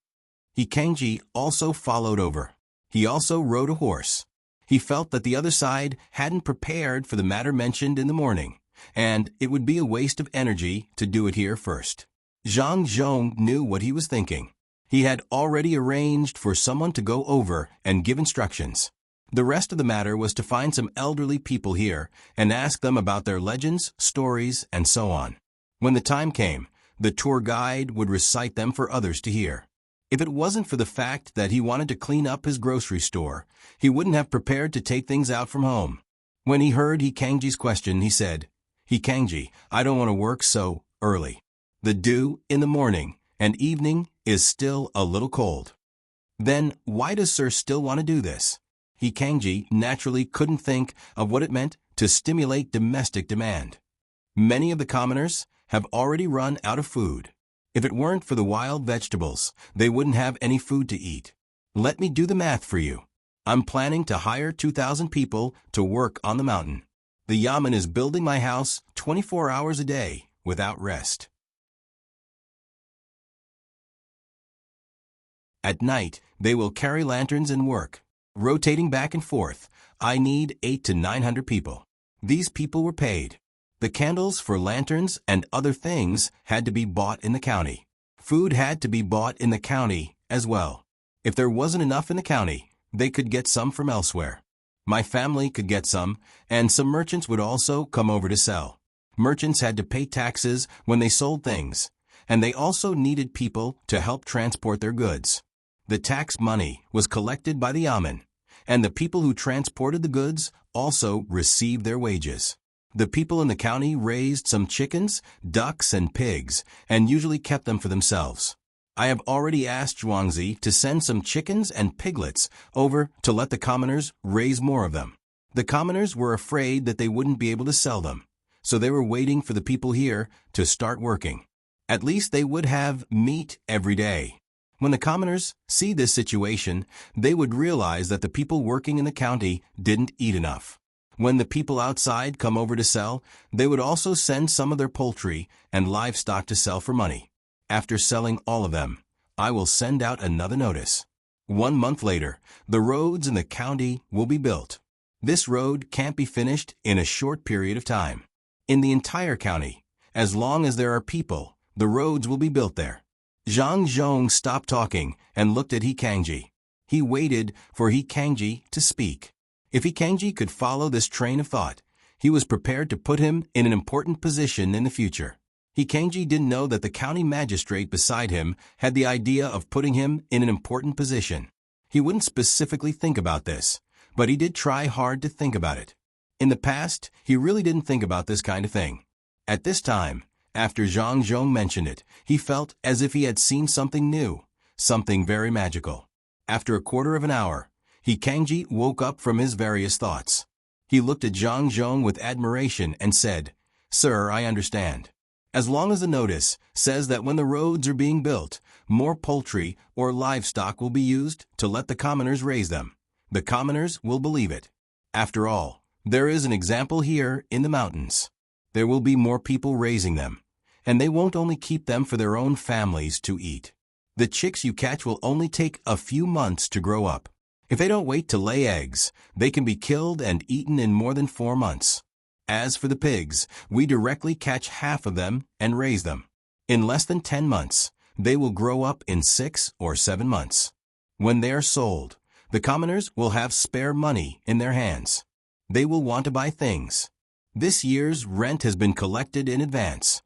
He Kangji also followed over. He also rode a horse. He felt that the other side hadn't prepared for the matter mentioned in the morning, and it would be a waste of energy to do it here first. Zhang Zhong knew what he was thinking. He had already arranged for someone to go over and give instructions. The rest of the matter was to find some elderly people here and ask them about their legends, stories, and so on. When the time came, the tour guide would recite them for others to hear. If it wasn't for the fact that he wanted to clean up his grocery store, he wouldn't have prepared to take things out from home. When he heard He Kangji's question, he said, He Kangji, I don't want to work so early. The dew in the morning and evening is still a little cold. Then why does Sir still want to do this? He Kangji naturally couldn't think of what it meant to stimulate domestic demand. Many of the commoners have already run out of food. If it weren't for the wild vegetables, they wouldn't have any food to eat. Let me do the math for you. I'm planning to hire 2,000 people to work on the mountain. The yamen is building my house 24 hours a day without rest. At night, they will carry lanterns and work, rotating back and forth. I need 800 to 900 people. These people were paid. The candles for lanterns and other things had to be bought in the county. Food had to be bought in the county as well. If there wasn't enough in the county, they could get some from elsewhere. My family could get some, and some merchants would also come over to sell. Merchants had to pay taxes when they sold things, and they also needed people to help transport their goods. The tax money was collected by the yamen, and the people who transported the goods also received their wages. The people in the county raised some chickens, ducks, and pigs, and usually kept them for themselves. I have already asked Zhuangzi to send some chickens and piglets over to let the commoners raise more of them. The commoners were afraid that they wouldn't be able to sell them, so they were waiting for the people here to start working. At least they would have meat every day. When the commoners see this situation, they would realize that the people working in the county didn't eat enough. When the people outside come over to sell, they would also send some of their poultry and livestock to sell for money. After selling all of them, I will send out another notice. 1 month later, the roads in the county will be built. This road can't be finished in a short period of time. In the entire county, as long as there are people, the roads will be built there. Zhang Zhong stopped talking and looked at He Kangji. He waited for He Kangji to speak. If He Kangji could follow this train of thought, he was prepared to put him in an important position in the future. He Kangji didn't know that the county magistrate beside him had the idea of putting him in an important position. He wouldn't specifically think about this, but he did try hard to think about it. In the past, he really didn't think about this kind of thing. At this time, after Zhang Zhong mentioned it, he felt as if he had seen something new, something very magical. After a quarter of an hour, He Kangji woke up from his various thoughts. He looked at Zhang Zhong with admiration and said, "Sir, I understand. As long as the notice says that when the roads are being built, more poultry or livestock will be used to let the commoners raise them, the commoners will believe it. After all, there is an example here in the mountains. There will be more people raising them, and they won't only keep them for their own families to eat. The chicks you catch will only take a few months to grow up. If they don't wait to lay eggs, they can be killed and eaten in more than 4 months. As for the pigs, we directly catch half of them and raise them. In less than 10 months, they will grow up in 6 or 7 months. When they are sold, the commoners will have spare money in their hands. They will want to buy things. This year's rent has been collected in advance.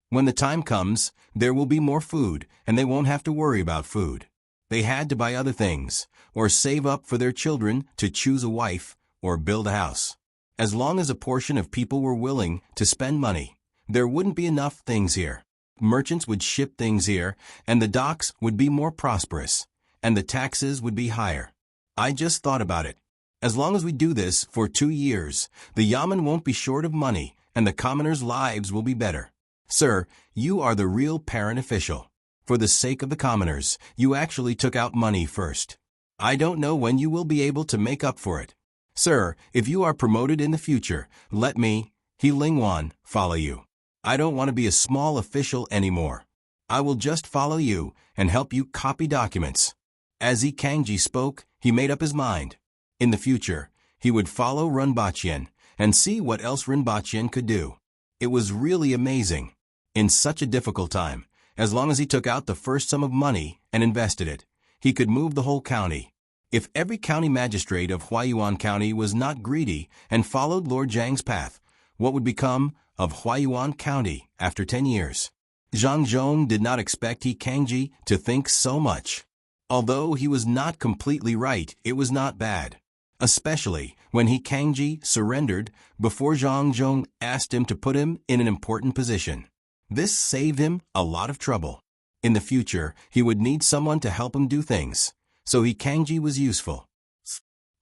When the time comes, there will be more food, and they won't have to worry about food. They had to buy other things, or save up for their children to choose a wife or build a house. As long as a portion of people were willing to spend money, there wouldn't be enough things here. Merchants would ship things here, and the docks would be more prosperous, and the taxes would be higher. I just thought about it. As long as we do this for 2 years, the yamen won't be short of money, and the commoners' lives will be better. Sir, you are the real parent official. For the sake of the commoners, you actually took out money first. I don't know when you will be able to make up for it. Sir, if you are promoted in the future, let me, He Lingwan, follow you. I don't want to be a small official anymore. I will just follow you and help you copy documents." As He Kangji spoke, he made up his mind. In the future, he would follow Rinpoche and see what else Rinpoche could do. It was really amazing. In such a difficult time, as long as he took out the first sum of money and invested it, he could move the whole county. If every county magistrate of Huayuan County was not greedy and followed Lord Zhang's path, what would become of Huayuan County after 10 years? Zhang Zhong did not expect He Kangji to think so much. Although he was not completely right, it was not bad. Especially when He Kangji surrendered before Zhang Zhong asked him to put him in an important position. This saved him a lot of trouble. In the future, he would need someone to help him do things, so He Kangji was useful.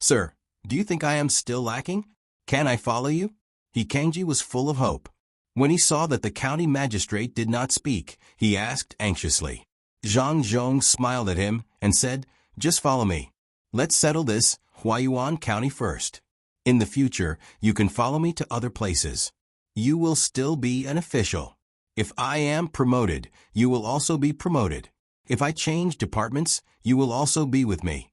"Sir, do you think I am still lacking? Can I follow you?" He Kangji was full of hope. When he saw that the county magistrate did not speak, he asked anxiously. Zhang Zhong smiled at him and said, "Just follow me. Let's settle this Huayuan County first. In the future, you can follow me to other places. You will still be an official. If I am promoted, you will also be promoted. If I change departments, you will also be with me."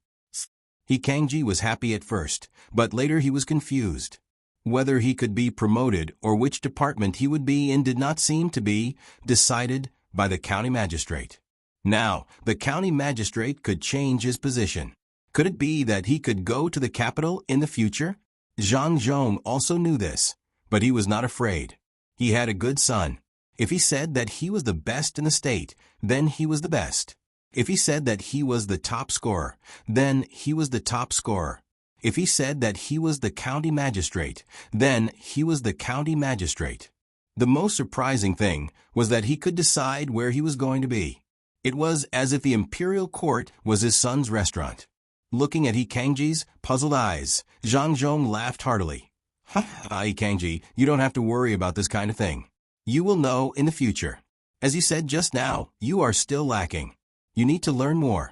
He Kangji was happy at first, but later he was confused. Whether he could be promoted or which department he would be in did not seem to be decided by the county magistrate. Now, the county magistrate could change his position. Could it be that he could go to the capital in the future? Zhang Zhong also knew this, but he was not afraid. He had a good son. If he said that he was the best in the state, then he was the best. If he said that he was the top scorer, then he was the top scorer. If he said that he was the county magistrate, then he was the county magistrate. The most surprising thing was that he could decide where he was going to be. It was as if the imperial court was his son's restaurant. Looking at He Kangji's puzzled eyes, Zhang Zhong laughed heartily. Ha, He Kangji, you don't have to worry about this kind of thing. You will know in the future. As you said just now, you are still lacking. You need to learn more.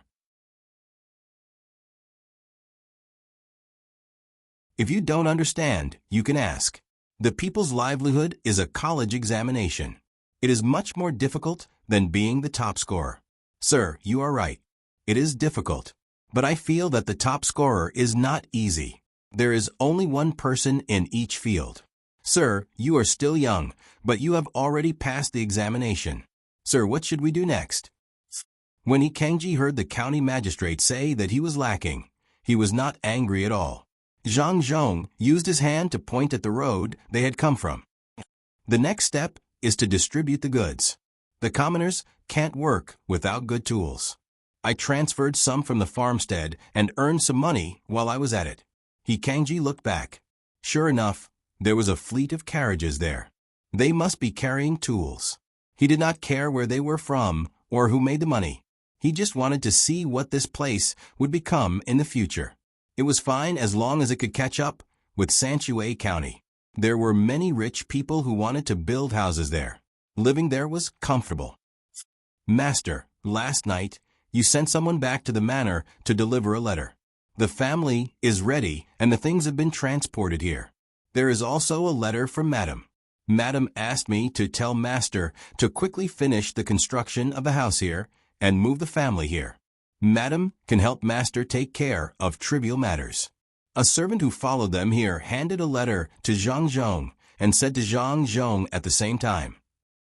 If you don't understand, you can ask. The people's livelihood is a college examination. It is much more difficult than being the top scorer. Sir, you are right. It is difficult. But I feel that the top scorer is not easy. There is only one person in each field. Sir, you are still young, but you have already passed the examination. Sir, what should we do next? When He Kangji heard the county magistrate say that he was lacking, he was not angry at all. Zhang Zhong used his hand to point at the road they had come from. The next step is to distribute the goods. The commoners can't work without good tools. I transferred some from the farmstead and earned some money while I was at it. He Kangji looked back. Sure enough, there was a fleet of carriages there. They must be carrying tools. He did not care where they were from or who made the money. He just wanted to see what this place would become in the future. It was fine as long as it could catch up with Sanshui County. There were many rich people who wanted to build houses there. Living there was comfortable. Master, last night, you sent someone back to the manor to deliver a letter. The family is ready and the things have been transported here. There is also a letter from Madam. Madam asked me to tell Master to quickly finish the construction of the house here and move the family here. Madam can help Master take care of trivial matters. A servant who followed them here handed a letter to Zhang Zhong and said to Zhang Zhong at the same time,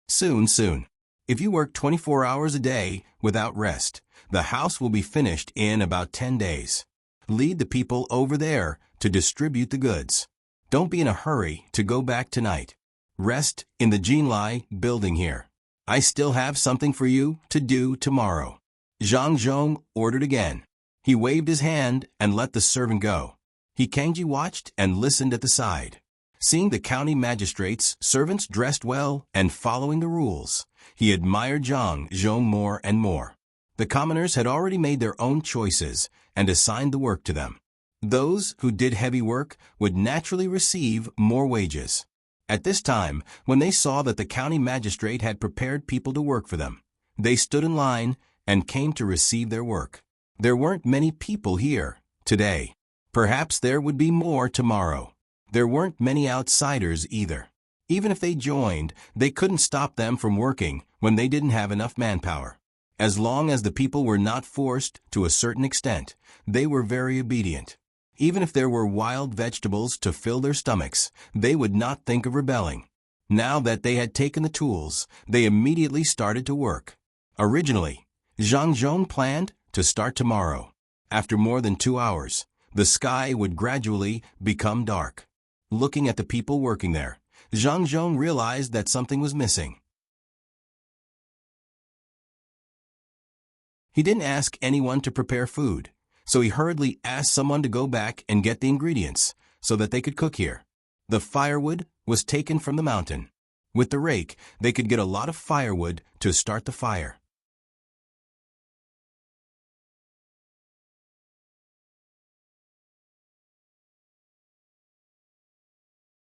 Soon. If you work 24 hours a day without rest, the house will be finished in about 10 days. Lead the people over there to distribute the goods. Don't be in a hurry to go back tonight. Rest in the Jinlai building here. I still have something for you to do tomorrow. Zhang Zhong ordered again. He waved his hand and let the servant go. He Kangji watched and listened at the side. Seeing the county magistrate's servants dressed well and following the rules, he admired Zhang Zhong more and more. The commoners had already made their own choices and assigned the work to them. Those who did heavy work would naturally receive more wages. At this time, when they saw that the county magistrate had prepared people to work for them, they stood in line and came to receive their work. There weren't many people here today. Perhaps there would be more tomorrow. There weren't many outsiders either. Even if they joined, they couldn't stop them from working when they didn't have enough manpower. As long as the people were not forced to a certain extent, they were very obedient. Even if there were wild vegetables to fill their stomachs, they would not think of rebelling. Now that they had taken the tools, they immediately started to work. Originally, Zhang Zhong planned to start tomorrow. After more than 2 hours, the sky would gradually become dark. Looking at the people working there, Zhang Zhong realized that something was missing. He didn't ask anyone to prepare food, so he hurriedly asked someone to go back and get the ingredients so that they could cook here. The firewood was taken from the mountain. With the rake, they could get a lot of firewood to start the fire.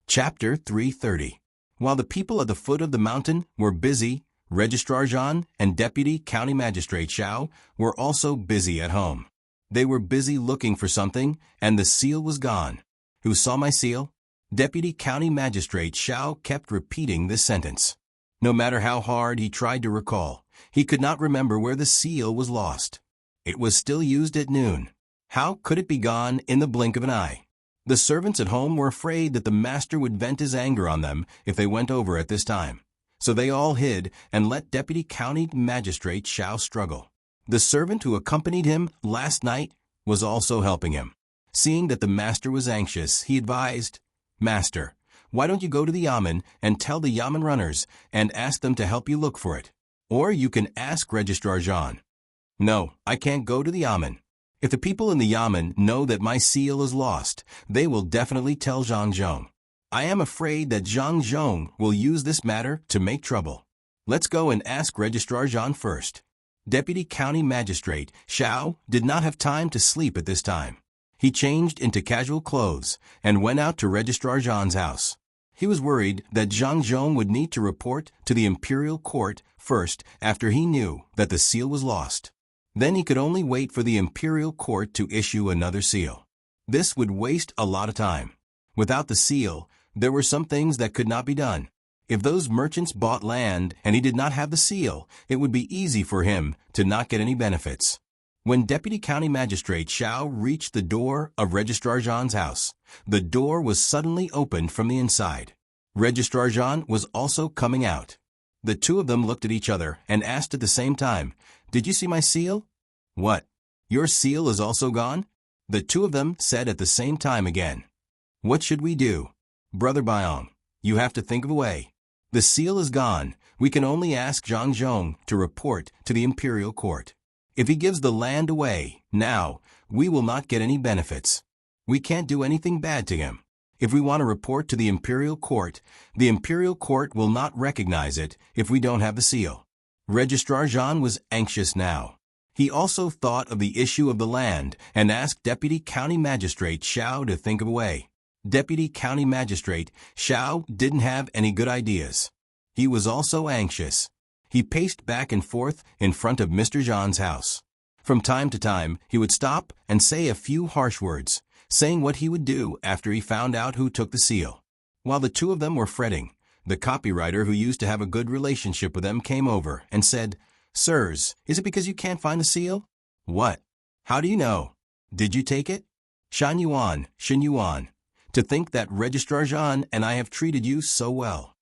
Chapter 330. While the people at the foot of the mountain were busy, Registrar Zhan and Deputy County Magistrate Xiao were also busy at home. They were busy looking for something, and the seal was gone. Who saw my seal? Deputy County Magistrate Xiao kept repeating this sentence. No matter how hard he tried to recall, he could not remember where the seal was lost. It was still used at noon. How could it be gone in the blink of an eye? The servants at home were afraid that the master would vent his anger on them if they went over at this time. So they all hid and let Deputy County Magistrate Xiao struggle. The servant who accompanied him last night was also helping him. Seeing that the master was anxious, he advised, "Master, why don't you go to the Yamen and tell the Yamen runners and ask them to help you look for it? Or you can ask Registrar Jean." "No, I can't go to the Yamen. If the people in the Yamen know that my seal is lost, they will definitely tell Zhang Zhong. I am afraid that Zhang Zhong will use this matter to make trouble. Let's go and ask Registrar Jean first." Deputy County Magistrate Xiao did not have time to sleep at this time. He changed into casual clothes and went out to Registrar Jean's house. He was worried that Zhang Zhong would need to report to the imperial court first after he knew that the seal was lost. Then he could only wait for the imperial court to issue another seal. This would waste a lot of time. Without the seal, there were some things that could not be done. If those merchants bought land and he did not have the seal, it would be easy for him to not get any benefits. When Deputy County Magistrate Xiao reached the door of Registrar Jean's house, the door was suddenly opened from the inside. Registrar Jean was also coming out. The two of them looked at each other and asked at the same time, "Did you see my seal?" "What? Your seal is also gone?" The two of them said at the same time again. "What should we do?" "Brother Byong, you have to think of a way. The seal is gone. We can only ask Zhang Zhong to report to the imperial court. If he gives the land away now, we will not get any benefits. We can't do anything bad to him. If we want to report to the imperial court will not recognize it if we don't have the seal." Registrar Jean was anxious now. He also thought of the issue of the land and asked Deputy County Magistrate Xiao to think of a way. Deputy County Magistrate Xiao didn't have any good ideas. He was also anxious. He paced back and forth in front of Mr. Jean's house. From time to time, he would stop and say a few harsh words, saying what he would do after he found out who took the seal. While the two of them were fretting, the copywriter who used to have a good relationship with them came over and said, "Sirs, is it because you can't find the seal?" "What? How do you know? Did you take it?" "Shan Yuan, Shin Yuan. To think that Registrar Jean and I have treated you so well.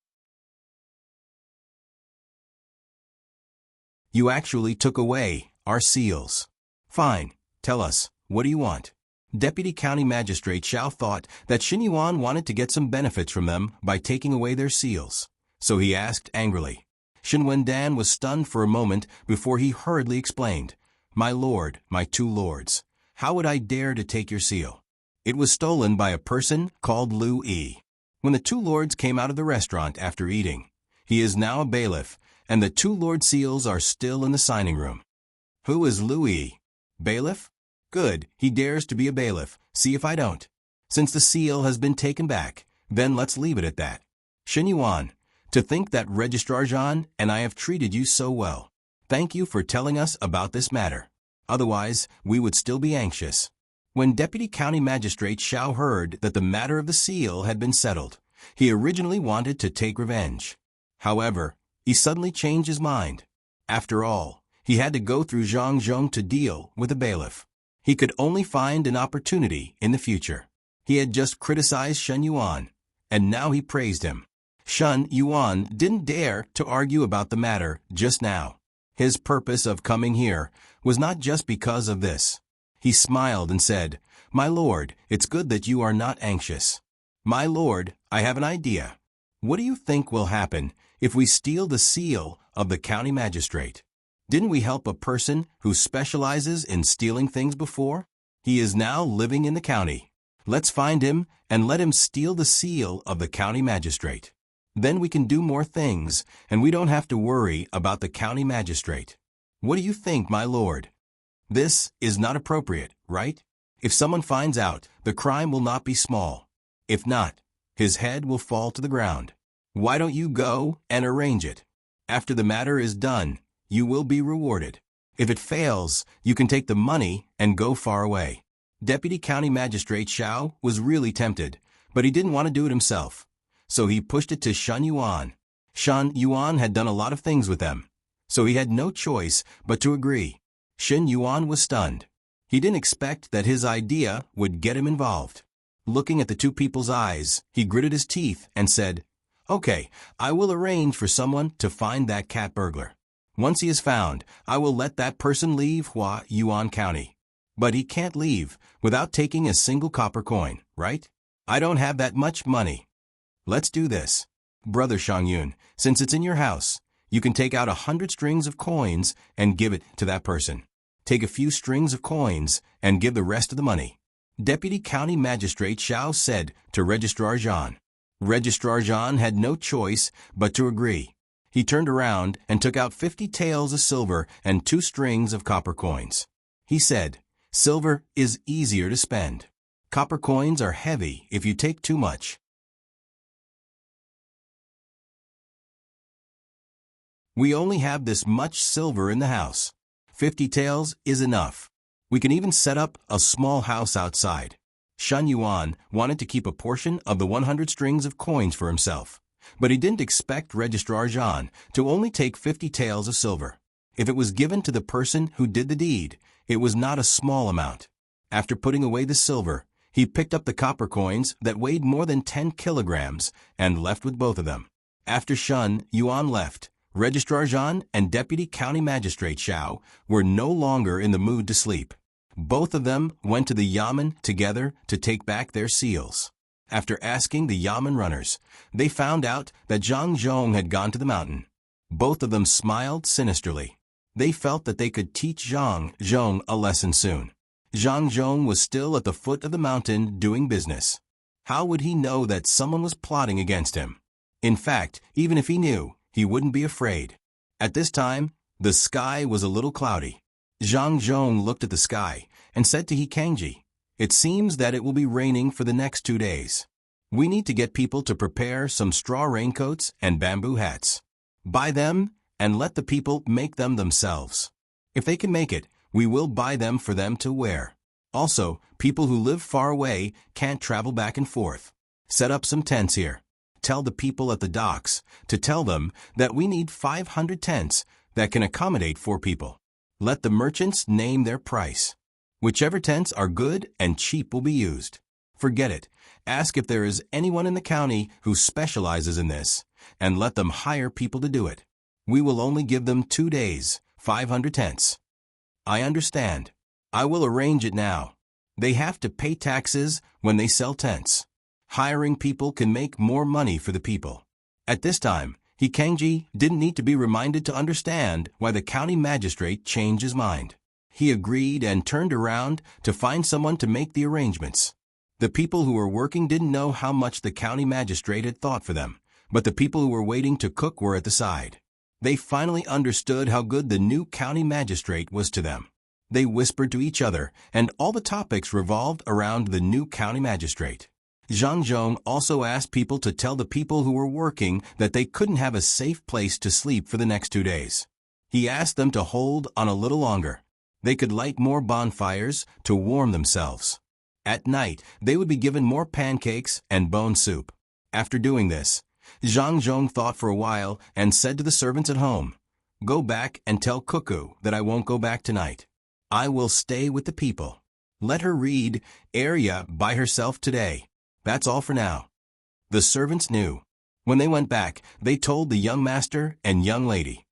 You actually took away our seals. Fine, tell us, what do you want?" Deputy County Magistrate Xiao thought that Shin Yuan wanted to get some benefits from them by taking away their seals. So he asked angrily. Shin Wendan was stunned for a moment before he hurriedly explained, "My lord, my two lords, how would I dare to take your seal? It was stolen by a person called Lu Yi." When the two lords came out of the restaurant after eating, he is now a bailiff, and the two lord seals are still in the signing room. "Who is Lu Yi? Bailiff? Good, he dares to be a bailiff. See if I don't. Since the seal has been taken back, then let's leave it at that. Shin Yuan, to think that Registrar Jean and I have treated you so well. Thank you for telling us about this matter. Otherwise, we would still be anxious." When Deputy County Magistrate Xiao heard that the matter of the seal had been settled, he originally wanted to take revenge. However, he suddenly changed his mind. After all, he had to go through Zhang Zhong to deal with a bailiff. He could only find an opportunity in the future. He had just criticized Shen Yuan, and now he praised him. Shen Yuan didn't dare to argue about the matter just now. His purpose of coming here was not just because of this. He smiled and said, "My lord, it's good that you are not anxious. My lord, I have an idea. What do you think will happen if we steal the seal of the county magistrate? Didn't we help a person who specializes in stealing things before? He is now living in the county. Let's find him and let him steal the seal of the county magistrate. Then we can do more things, and we don't have to worry about the county magistrate. What do you think, my lord? This is not appropriate, right? If someone finds out, the crime will not be small. If not, his head will fall to the ground. Why don't you go and arrange it? After the matter is done, you will be rewarded. If it fails, you can take the money and go far away." Deputy County Magistrate Xiao was really tempted, but he didn't want to do it himself. So he pushed it to Shen Yuan. Shen Yuan had done a lot of things with them, so he had no choice but to agree. Shen Yuan was stunned. He didn't expect that his idea would get him involved. Looking at the two people's eyes, he gritted his teeth and said, Okay, I will arrange for someone to find that cat burglar. Once he is found, I will let that person leave Hua Yuan County. But he can't leave without taking a single copper coin, right? I don't have that much money. Let's do this. Brother Shangyun, since it's in your house, you can take out 100 strings of coins and give it to that person. Take a few strings of coins and give the rest of the money. Deputy County Magistrate Xiao said to Registrar Zhan. Registrar Zhan had no choice but to agree. He turned around and took out 50 taels of silver and 2 strings of copper coins. He said, "Silver is easier to spend. Copper coins are heavy if you take too much." We only have this much silver in the house. 50 taels is enough. We can even set up a small house outside. Shen Yuan wanted to keep a portion of the 100 strings of coins for himself, but he didn't expect Registrar Zhan to only take 50 taels of silver. If it was given to the person who did the deed, it was not a small amount. After putting away the silver, he picked up the copper coins that weighed more than 10 kilograms and left with both of them. After Shen Yuan left, Registrar Zhan and Deputy County Magistrate Xiao were no longer in the mood to sleep. Both of them went to the Yamen together to take back their seals. After asking the Yamen runners, they found out that Zhang Zhong had gone to the mountain. Both of them smiled sinisterly. They felt that they could teach Zhang Zhong a lesson soon. Zhang Zhong was still at the foot of the mountain doing business. How would he know that someone was plotting against him? In fact, even if he knew, he wouldn't be afraid. At this time, the sky was a little cloudy. Zhang Zhong looked at the sky and said to He Kangji, "It seems that it will be raining for the next 2 days. We need to get people to prepare some straw raincoats and bamboo hats. Buy them and let the people make them themselves. If they can make it, we will buy them for them to wear. Also, people who live far away can't travel back and forth. Set up some tents here. Tell the people at the docks to tell them that we need 500 tents that can accommodate 4 people. Let the merchants name their price. Whichever tents are good and cheap will be used. Forget it. Ask if there is anyone in the county who specializes in this, and let them hire people to do it. We will only give them 2 days, 500 tents." "I understand. I will arrange it now. They have to pay taxes when they sell tents. Hiring people can make more money for the people." At this time, He Kangji didn't need to be reminded to understand why the county magistrate changed his mind. He agreed and turned around to find someone to make the arrangements. The people who were working didn't know how much the county magistrate had thought for them, but the people who were waiting to cook were at the side. They finally understood how good the new county magistrate was to them. They whispered to each other, and all the topics revolved around the new county magistrate. Zhang Zhong also asked people to tell the people who were working that they couldn't have a safe place to sleep for the next 2 days. He asked them to hold on a little longer. They could light more bonfires to warm themselves. At night, they would be given more pancakes and bone soup. After doing this, Zhang Zhong thought for a while and said to the servants at home, "Go back and tell Cuckoo that I won't go back tonight. I will stay with the people. Let her read Arya by herself today. That's all for now." The servants knew. When they went back, they told the young master and young lady.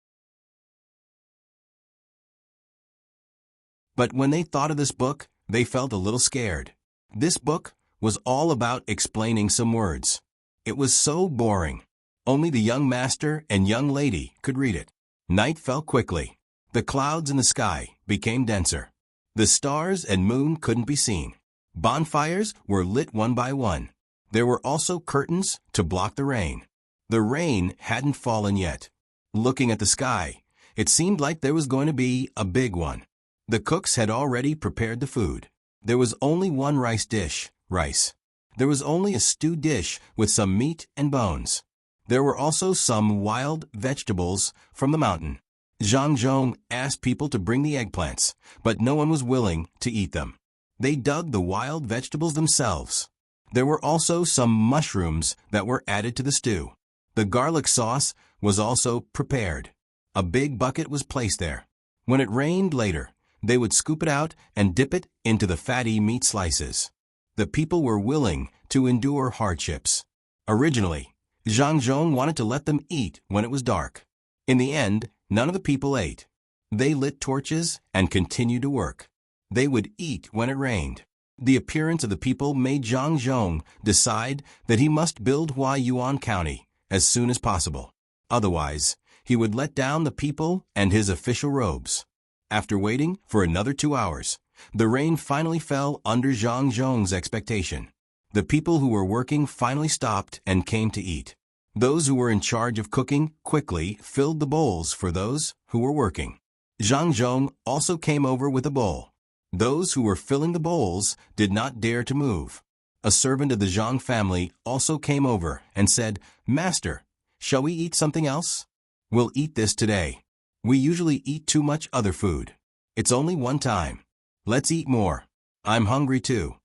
But when they thought of this book, they felt a little scared. This book was all about explaining some words. It was so boring. Only the young master and young lady could read it. Night fell quickly. The clouds in the sky became denser. The stars and moon couldn't be seen. Bonfires were lit one by one. There were also curtains to block the rain. The rain hadn't fallen yet. Looking at the sky, it seemed like there was going to be a big one. The cooks had already prepared the food. There was only one rice dish, rice. There was only a stew dish with some meat and bones. There were also some wild vegetables from the mountain. Zhang Zhong asked people to bring the eggplants, but no one was willing to eat them. They dug the wild vegetables themselves. There were also some mushrooms that were added to the stew. The garlic sauce was also prepared. A big bucket was placed there. When it rained later, they would scoop it out and dip it into the fatty meat slices. The people were willing to endure hardships. Originally, Zhang Zhong wanted to let them eat when it was dark. In the end, none of the people ate. They lit torches and continued to work. They would eat when it rained. The appearance of the people made Zhang Zhong decide that he must build Huayuan County as soon as possible. Otherwise, he would let down the people and his official robes. After waiting for another 2 hours, the rain finally fell under Zhang Zhong's expectation. The people who were working finally stopped and came to eat. Those who were in charge of cooking quickly filled the bowls for those who were working. Zhang Zhong also came over with a bowl. Those who were filling the bowls did not dare to move. A servant of the Zhang family also came over and said, "Master, shall we eat something else? We'll eat this today. We usually eat too much other food. It's only one time. Let's eat more. I'm hungry too."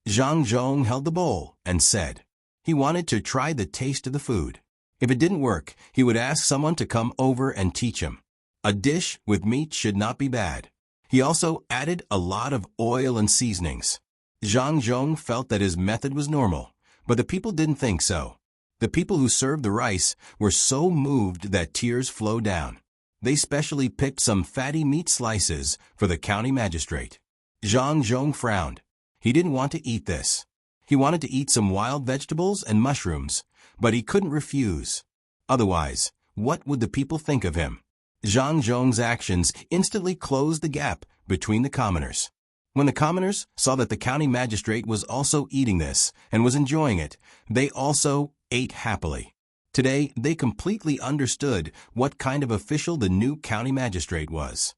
Zhang Zhong held the bowl and said he wanted to try the taste of the food. If it didn't work, he would ask someone to come over and teach him. A dish with meat should not be bad. He also added a lot of oil and seasonings. Zhang Zhong felt that his method was normal, but the people didn't think so. The people who served the rice were so moved that tears flowed down. They specially picked some fatty meat slices for the county magistrate. Zhang Zhong frowned. He didn't want to eat this. He wanted to eat some wild vegetables and mushrooms, but he couldn't refuse. Otherwise, what would the people think of him? Zhang Zhong's actions instantly closed the gap between the commoners. When the commoners saw that the county magistrate was also eating this and was enjoying it, they also ate happily. Today, they completely understood what kind of official the new county magistrate was.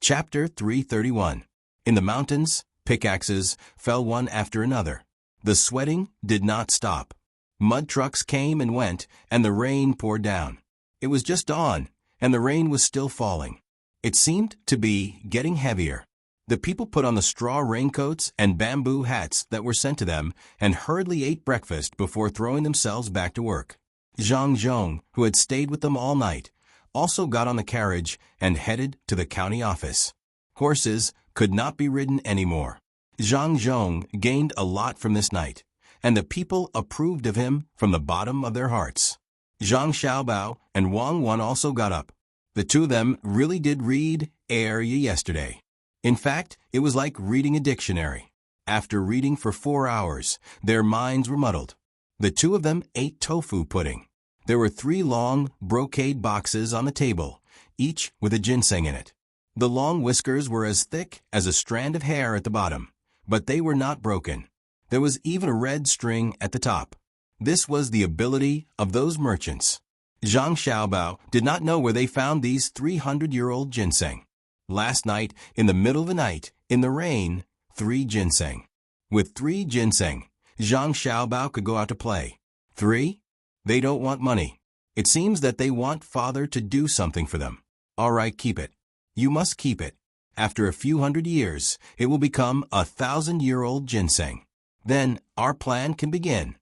Chapter 331. In the mountains, pickaxes fell one after another. The sweating did not stop. Mud trucks came and went, and the rain poured down. It was just dawn, and the rain was still falling. It seemed to be getting heavier. The people put on the straw raincoats and bamboo hats that were sent to them and hurriedly ate breakfast before throwing themselves back to work. Zhang Zhong, who had stayed with them all night, also got on the carriage and headed to the county office. Horses could not be ridden anymore. Zhang Zhong gained a lot from this night, and the people approved of him from the bottom of their hearts. Zhang Xiaobao and Wang Wan also got up. The two of them really did read yesterday. In fact, it was like reading a dictionary. After reading for 4 hours, their minds were muddled. The two of them ate tofu pudding. There were 3 long brocade boxes on the table, each with a ginseng in it. The long whiskers were as thick as a strand of hair at the bottom, but they were not broken. There was even a red string at the top. This was the ability of those merchants. Zhang Xiaobao did not know where they found these 300-year-old ginseng. Last night, in the middle of the night, in the rain, 3 ginseng. With 3 ginseng, Zhang Xiaobao could go out to play. 3? They don't want money. It seems that they want father to do something for them. All right, keep it. You must keep it. After a few hundred years, it will become a 1,000-year-old ginseng. Then our plan can begin.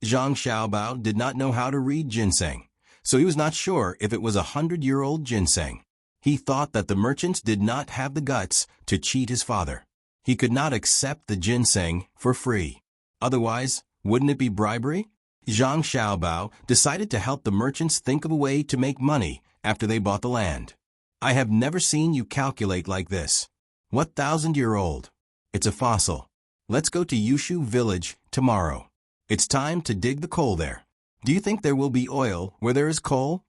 Zhang Xiaobao did not know how to read ginseng, so he was not sure if it was a 100-year-old ginseng. He thought that the merchants did not have the guts to cheat his father. He could not accept the ginseng for free. Otherwise, wouldn't it be bribery? Zhang Xiaobao decided to help the merchants think of a way to make money after they bought the land. I have never seen you calculate like this. What 1,000-year-old? It's a fossil. Let's go to Yushu village tomorrow. It's time to dig the coal there. Do you think there will be oil where there is coal?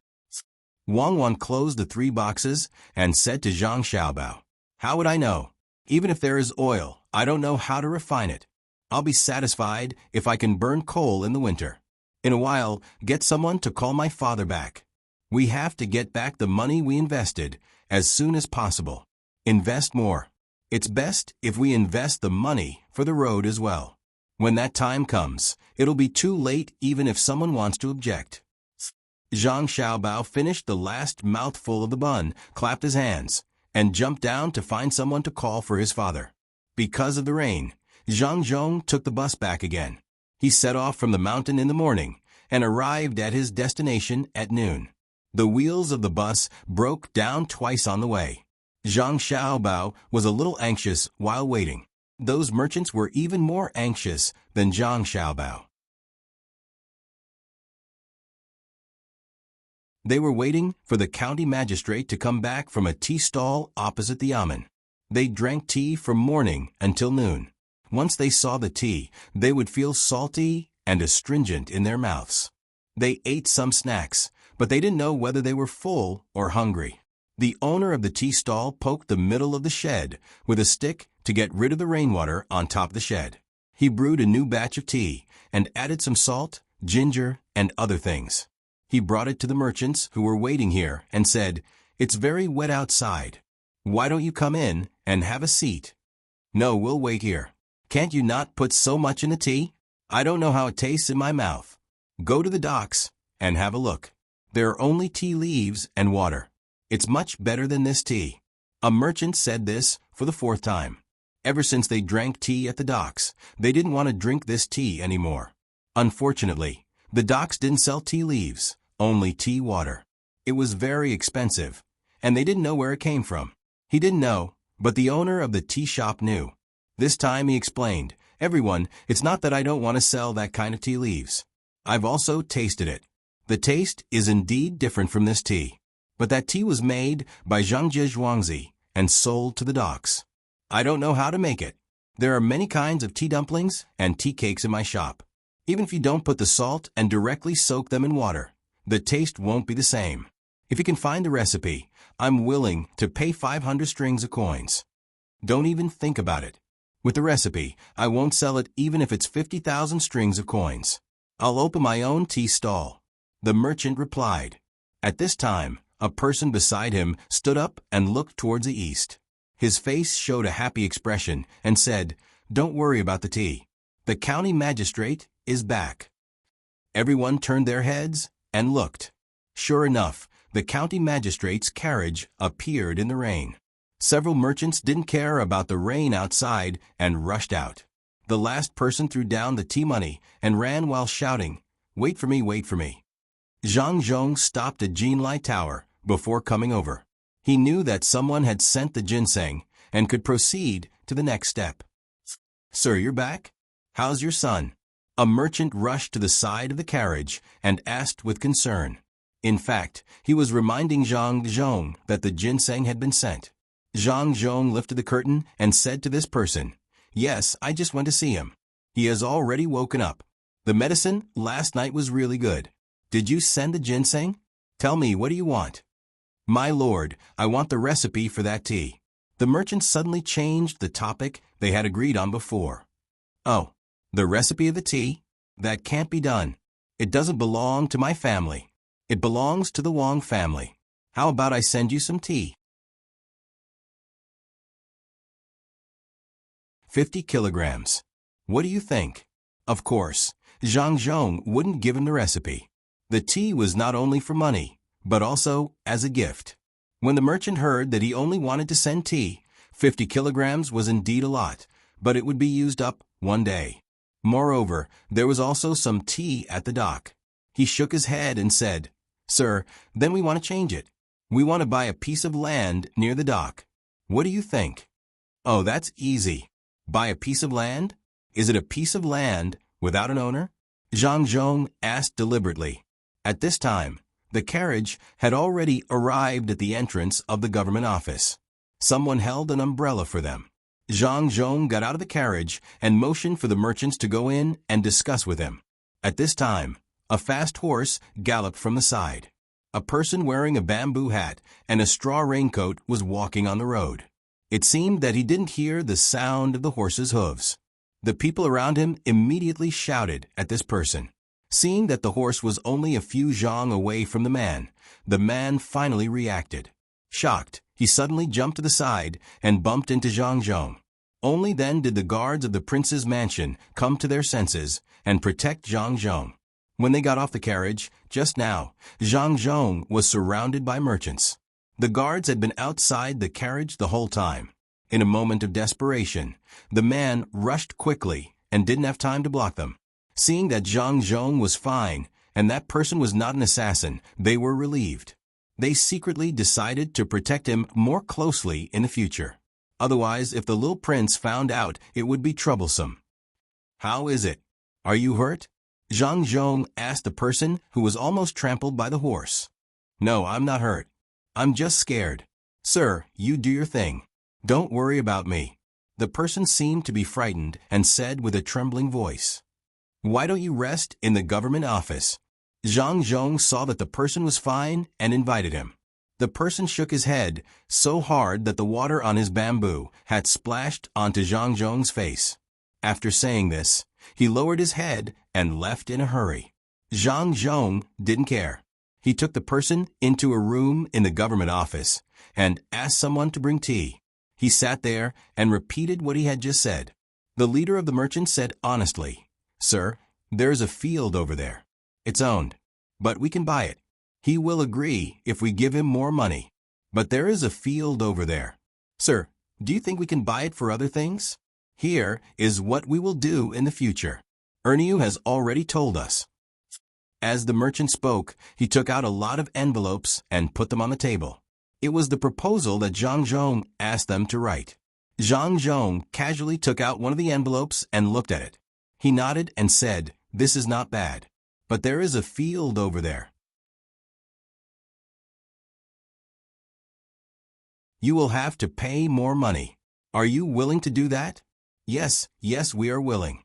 Wang Wan closed the 3 boxes and said to Zhang Xiaobao, "How would I know? Even if there is oil, I don't know how to refine it. I'll be satisfied if I can burn coal in the winter. In a while, get someone to call my father back. We have to get back the money we invested as soon as possible. Invest more. It's best if we invest the money for the road as well. When that time comes, it'll be too late even if someone wants to object." Zhang Xiaobao finished the last mouthful of the bun, clapped his hands, and jumped down to find someone to call for his father. Because of the rain, Zhang Zhong took the bus back again. He set off from the mountain in the morning and arrived at his destination at noon. The wheels of the bus broke down twice on the way. Zhang Xiaobao was a little anxious while waiting. Those merchants were even more anxious than Zhang Xiaobao. They were waiting for the county magistrate to come back from a tea stall opposite the yamen. They drank tea from morning until noon. Once they saw the tea, they would feel salty and astringent in their mouths. They ate some snacks, but they didn't know whether they were full or hungry. The owner of the tea stall poked the middle of the shed with a stick to get rid of the rainwater on top of the shed. He brewed a new batch of tea and added some salt, ginger, and other things. He brought it to the merchants who were waiting here and said, "It's very wet outside. Why don't you come in and have a seat?" "No, we'll wait here." "Can't you not put so much in the tea? I don't know how it tastes in my mouth." "Go to the docks and have a look. There are only tea leaves and water. It's much better than this tea." A merchant said this for the fourth time. Ever since they drank tea at the docks, they didn't want to drink this tea anymore. Unfortunately, the docks didn't sell tea leaves, only tea water. It was very expensive, and they didn't know where it came from. He didn't know, but the owner of the tea shop knew. This time he explained, "Everyone, it's not that I don't want to sell that kind of tea leaves. I've also tasted it. The taste is indeed different from this tea. But that tea was made by Zhangji Zhuangzi and sold to the docks. I don't know how to make it. There are many kinds of tea dumplings and tea cakes in my shop. Even if you don't put the salt and directly soak them in water, the taste won't be the same. If you can find the recipe, I'm willing to pay 500 strings of coins. Don't even think about it. With the recipe, I won't sell it even if it's 50,000 strings of coins. I'll open my own tea stall." The merchant replied. At this time, a person beside him stood up and looked towards the east. His face showed a happy expression and said, "Don't worry about the tea. The county magistrate is back." Everyone turned their heads and looked. Sure enough, the county magistrate's carriage appeared in the rain. Several merchants didn't care about the rain outside and rushed out. The last person threw down the tea money and ran while shouting, "Wait for me, wait for me." Zhang Zhong stopped at Jinlai Tower before coming over. He knew that someone had sent the ginseng and could proceed to the next step. "Sir, you're back? How's your son?" A merchant rushed to the side of the carriage and asked with concern. In fact, he was reminding Zhang Zhong that the ginseng had been sent. Zhang Zhong lifted the curtain and said to this person, "Yes, I just went to see him. He has already woken up. The medicine last night was really good. Did you send the ginseng? Tell me, what do you want?" "My lord, I want the recipe for that tea." The merchant suddenly changed the topic they had agreed on before. "Oh, the recipe of the tea? That can't be done. It doesn't belong to my family. It belongs to the Wang family. How about I send you some tea?" 50 kilograms. What do you think? Of course, Zhang Zhong wouldn't give him the recipe. The tea was not only for money, but also as a gift. When the merchant heard that he only wanted to send tea, 50 kilograms was indeed a lot, but it would be used up one day. Moreover, there was also some tea at the dock. He shook his head and said, "Sir, then we want to change it. We want to buy a piece of land near the dock. What do you think?" "Oh, that's easy. Buy a piece of land? Is it a piece of land without an owner?" Zhang Zhong asked deliberately. At this time, the carriage had already arrived at the entrance of the government office. Someone held an umbrella for them. Zhang Zhong got out of the carriage and motioned for the merchants to go in and discuss with him. At this time, a fast horse galloped from the side. A person wearing a bamboo hat and a straw raincoat was walking on the road. It seemed that he didn't hear the sound of the horse's hooves. The people around him immediately shouted at this person. Seeing that the horse was only a few zhang away from the man finally reacted. Shocked, he suddenly jumped to the side and bumped into Zhang Zhong. Only then did the guards of the prince's mansion come to their senses and protect Zhang Zhong. When they got off the carriage, just now, Zhang Zhong was surrounded by merchants. The guards had been outside the carriage the whole time. In a moment of desperation, the man rushed quickly and didn't have time to block them. Seeing that Zhang Zhong was fine and that person was not an assassin, they were relieved. They secretly decided to protect him more closely in the future. Otherwise, if the little prince found out, it would be troublesome. "How is it? Are you hurt?" Zhang Zhong asked the person who was almost trampled by the horse. "No, I'm not hurt. I'm just scared." "Sir, you do your thing. Don't worry about me." The person seemed to be frightened and said with a trembling voice, "Why don't you rest in the government office?" Zhang Zhong saw that the person was fine and invited him. The person shook his head so hard that the water on his bamboo hat splashed onto Zhang Zhong's face. After saying this, he lowered his head and left in a hurry. Zhang Zhong didn't care. He took the person into a room in the government office and asked someone to bring tea. He sat there and repeated what he had just said. The leader of the merchants said honestly, "Sir, there is a field over there. It's owned, but we can buy it. He will agree if we give him more money. But there is a field over there. Sir, do you think we can buy it for other things? Here is what we will do in the future. Erniu has already told us." As the merchant spoke, he took out a lot of envelopes and put them on the table. It was the proposal that Zhang Zhong asked them to write. Zhang Zhong casually took out one of the envelopes and looked at it. He nodded and said, "This is not bad. But there is a field over there. You will have to pay more money. Are you willing to do that?" Yes, we are willing."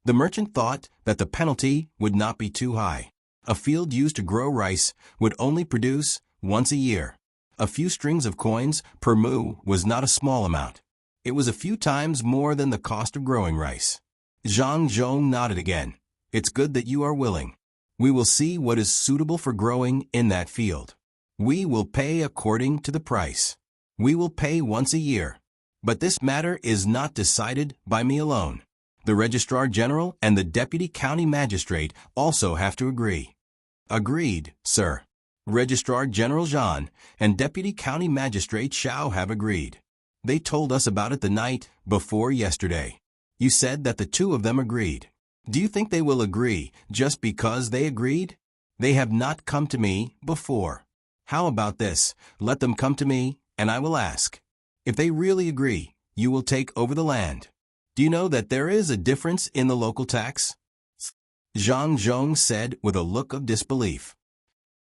The merchant thought that the penalty would not be too high. A field used to grow rice would only produce once a year. A few strings of coins per mu was not a small amount. It was a few times more than the cost of growing rice. Zhang Zhong nodded again. "It's good that you are willing. We will see what is suitable for growing in that field. We will pay according to the price. We will pay once a year. But this matter is not decided by me alone. The Registrar General and the Deputy County Magistrate also have to agree." "Agreed, sir. Registrar General Zhan and Deputy County Magistrate Xiao have agreed. They told us about it the night before yesterday. You said that the two of them agreed. Do you think they will agree just because they agreed? They have not come to me before. How about this? Let them come to me, and I will ask. If they really agree, you will take over the land. Do you know that there is a difference in the local tax?" Zhang Zhong said with a look of disbelief.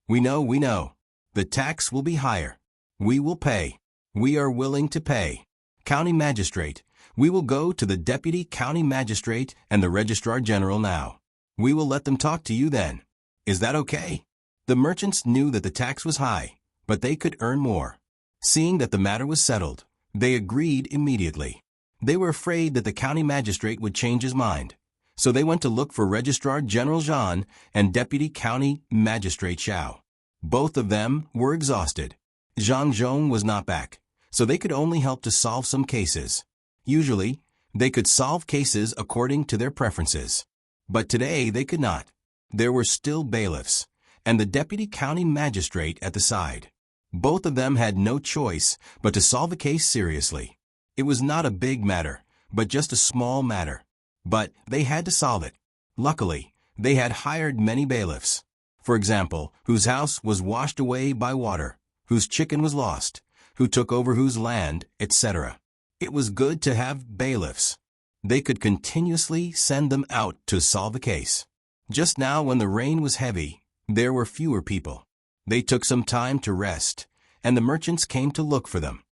We know. The tax will be higher. We will pay. We are willing to pay. County Magistrate, we will go to the Deputy County Magistrate and the Registrar General now. We will let them talk to you then. Is that okay?" The merchants knew that the tax was high, but they could earn more. Seeing that the matter was settled, they agreed immediately. They were afraid that the county magistrate would change his mind, so they went to look for Registrar General Zhan and Deputy County Magistrate Xiao. Both of them were exhausted. Zhang Zhong was not back, so they could only help to solve some cases. Usually, they could solve cases according to their preferences. But today they could not. There were still bailiffs, and the Deputy County Magistrate at the side. Both of them had no choice but to solve the case seriously. It was not a big matter, but just a small matter. But they had to solve it. Luckily, they had hired many bailiffs. For example, whose house was washed away by water, whose chicken was lost, who took over whose land, etc. It was good to have bailiffs. They could continuously send them out to solve the case. Just now when the rain was heavy, there were fewer people. They took some time to rest, and the merchants came to look for them.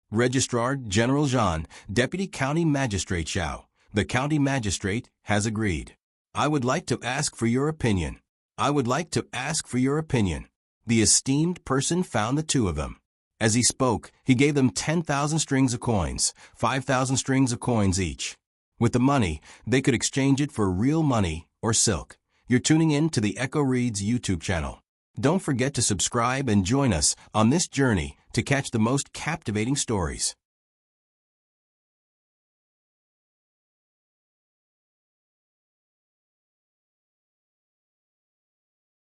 Registrar General Zhan, Deputy County Magistrate Xiao, the County Magistrate, has agreed. I would like to ask for your opinion. The esteemed person found the two of them. As he spoke, he gave them 10,000 strings of coins, 5,000 strings of coins each. With the money, they could exchange it for real money or silk. You're tuning in to the Echo Reads YouTube channel. Don't forget to subscribe and join us on this journey to catch the most captivating stories.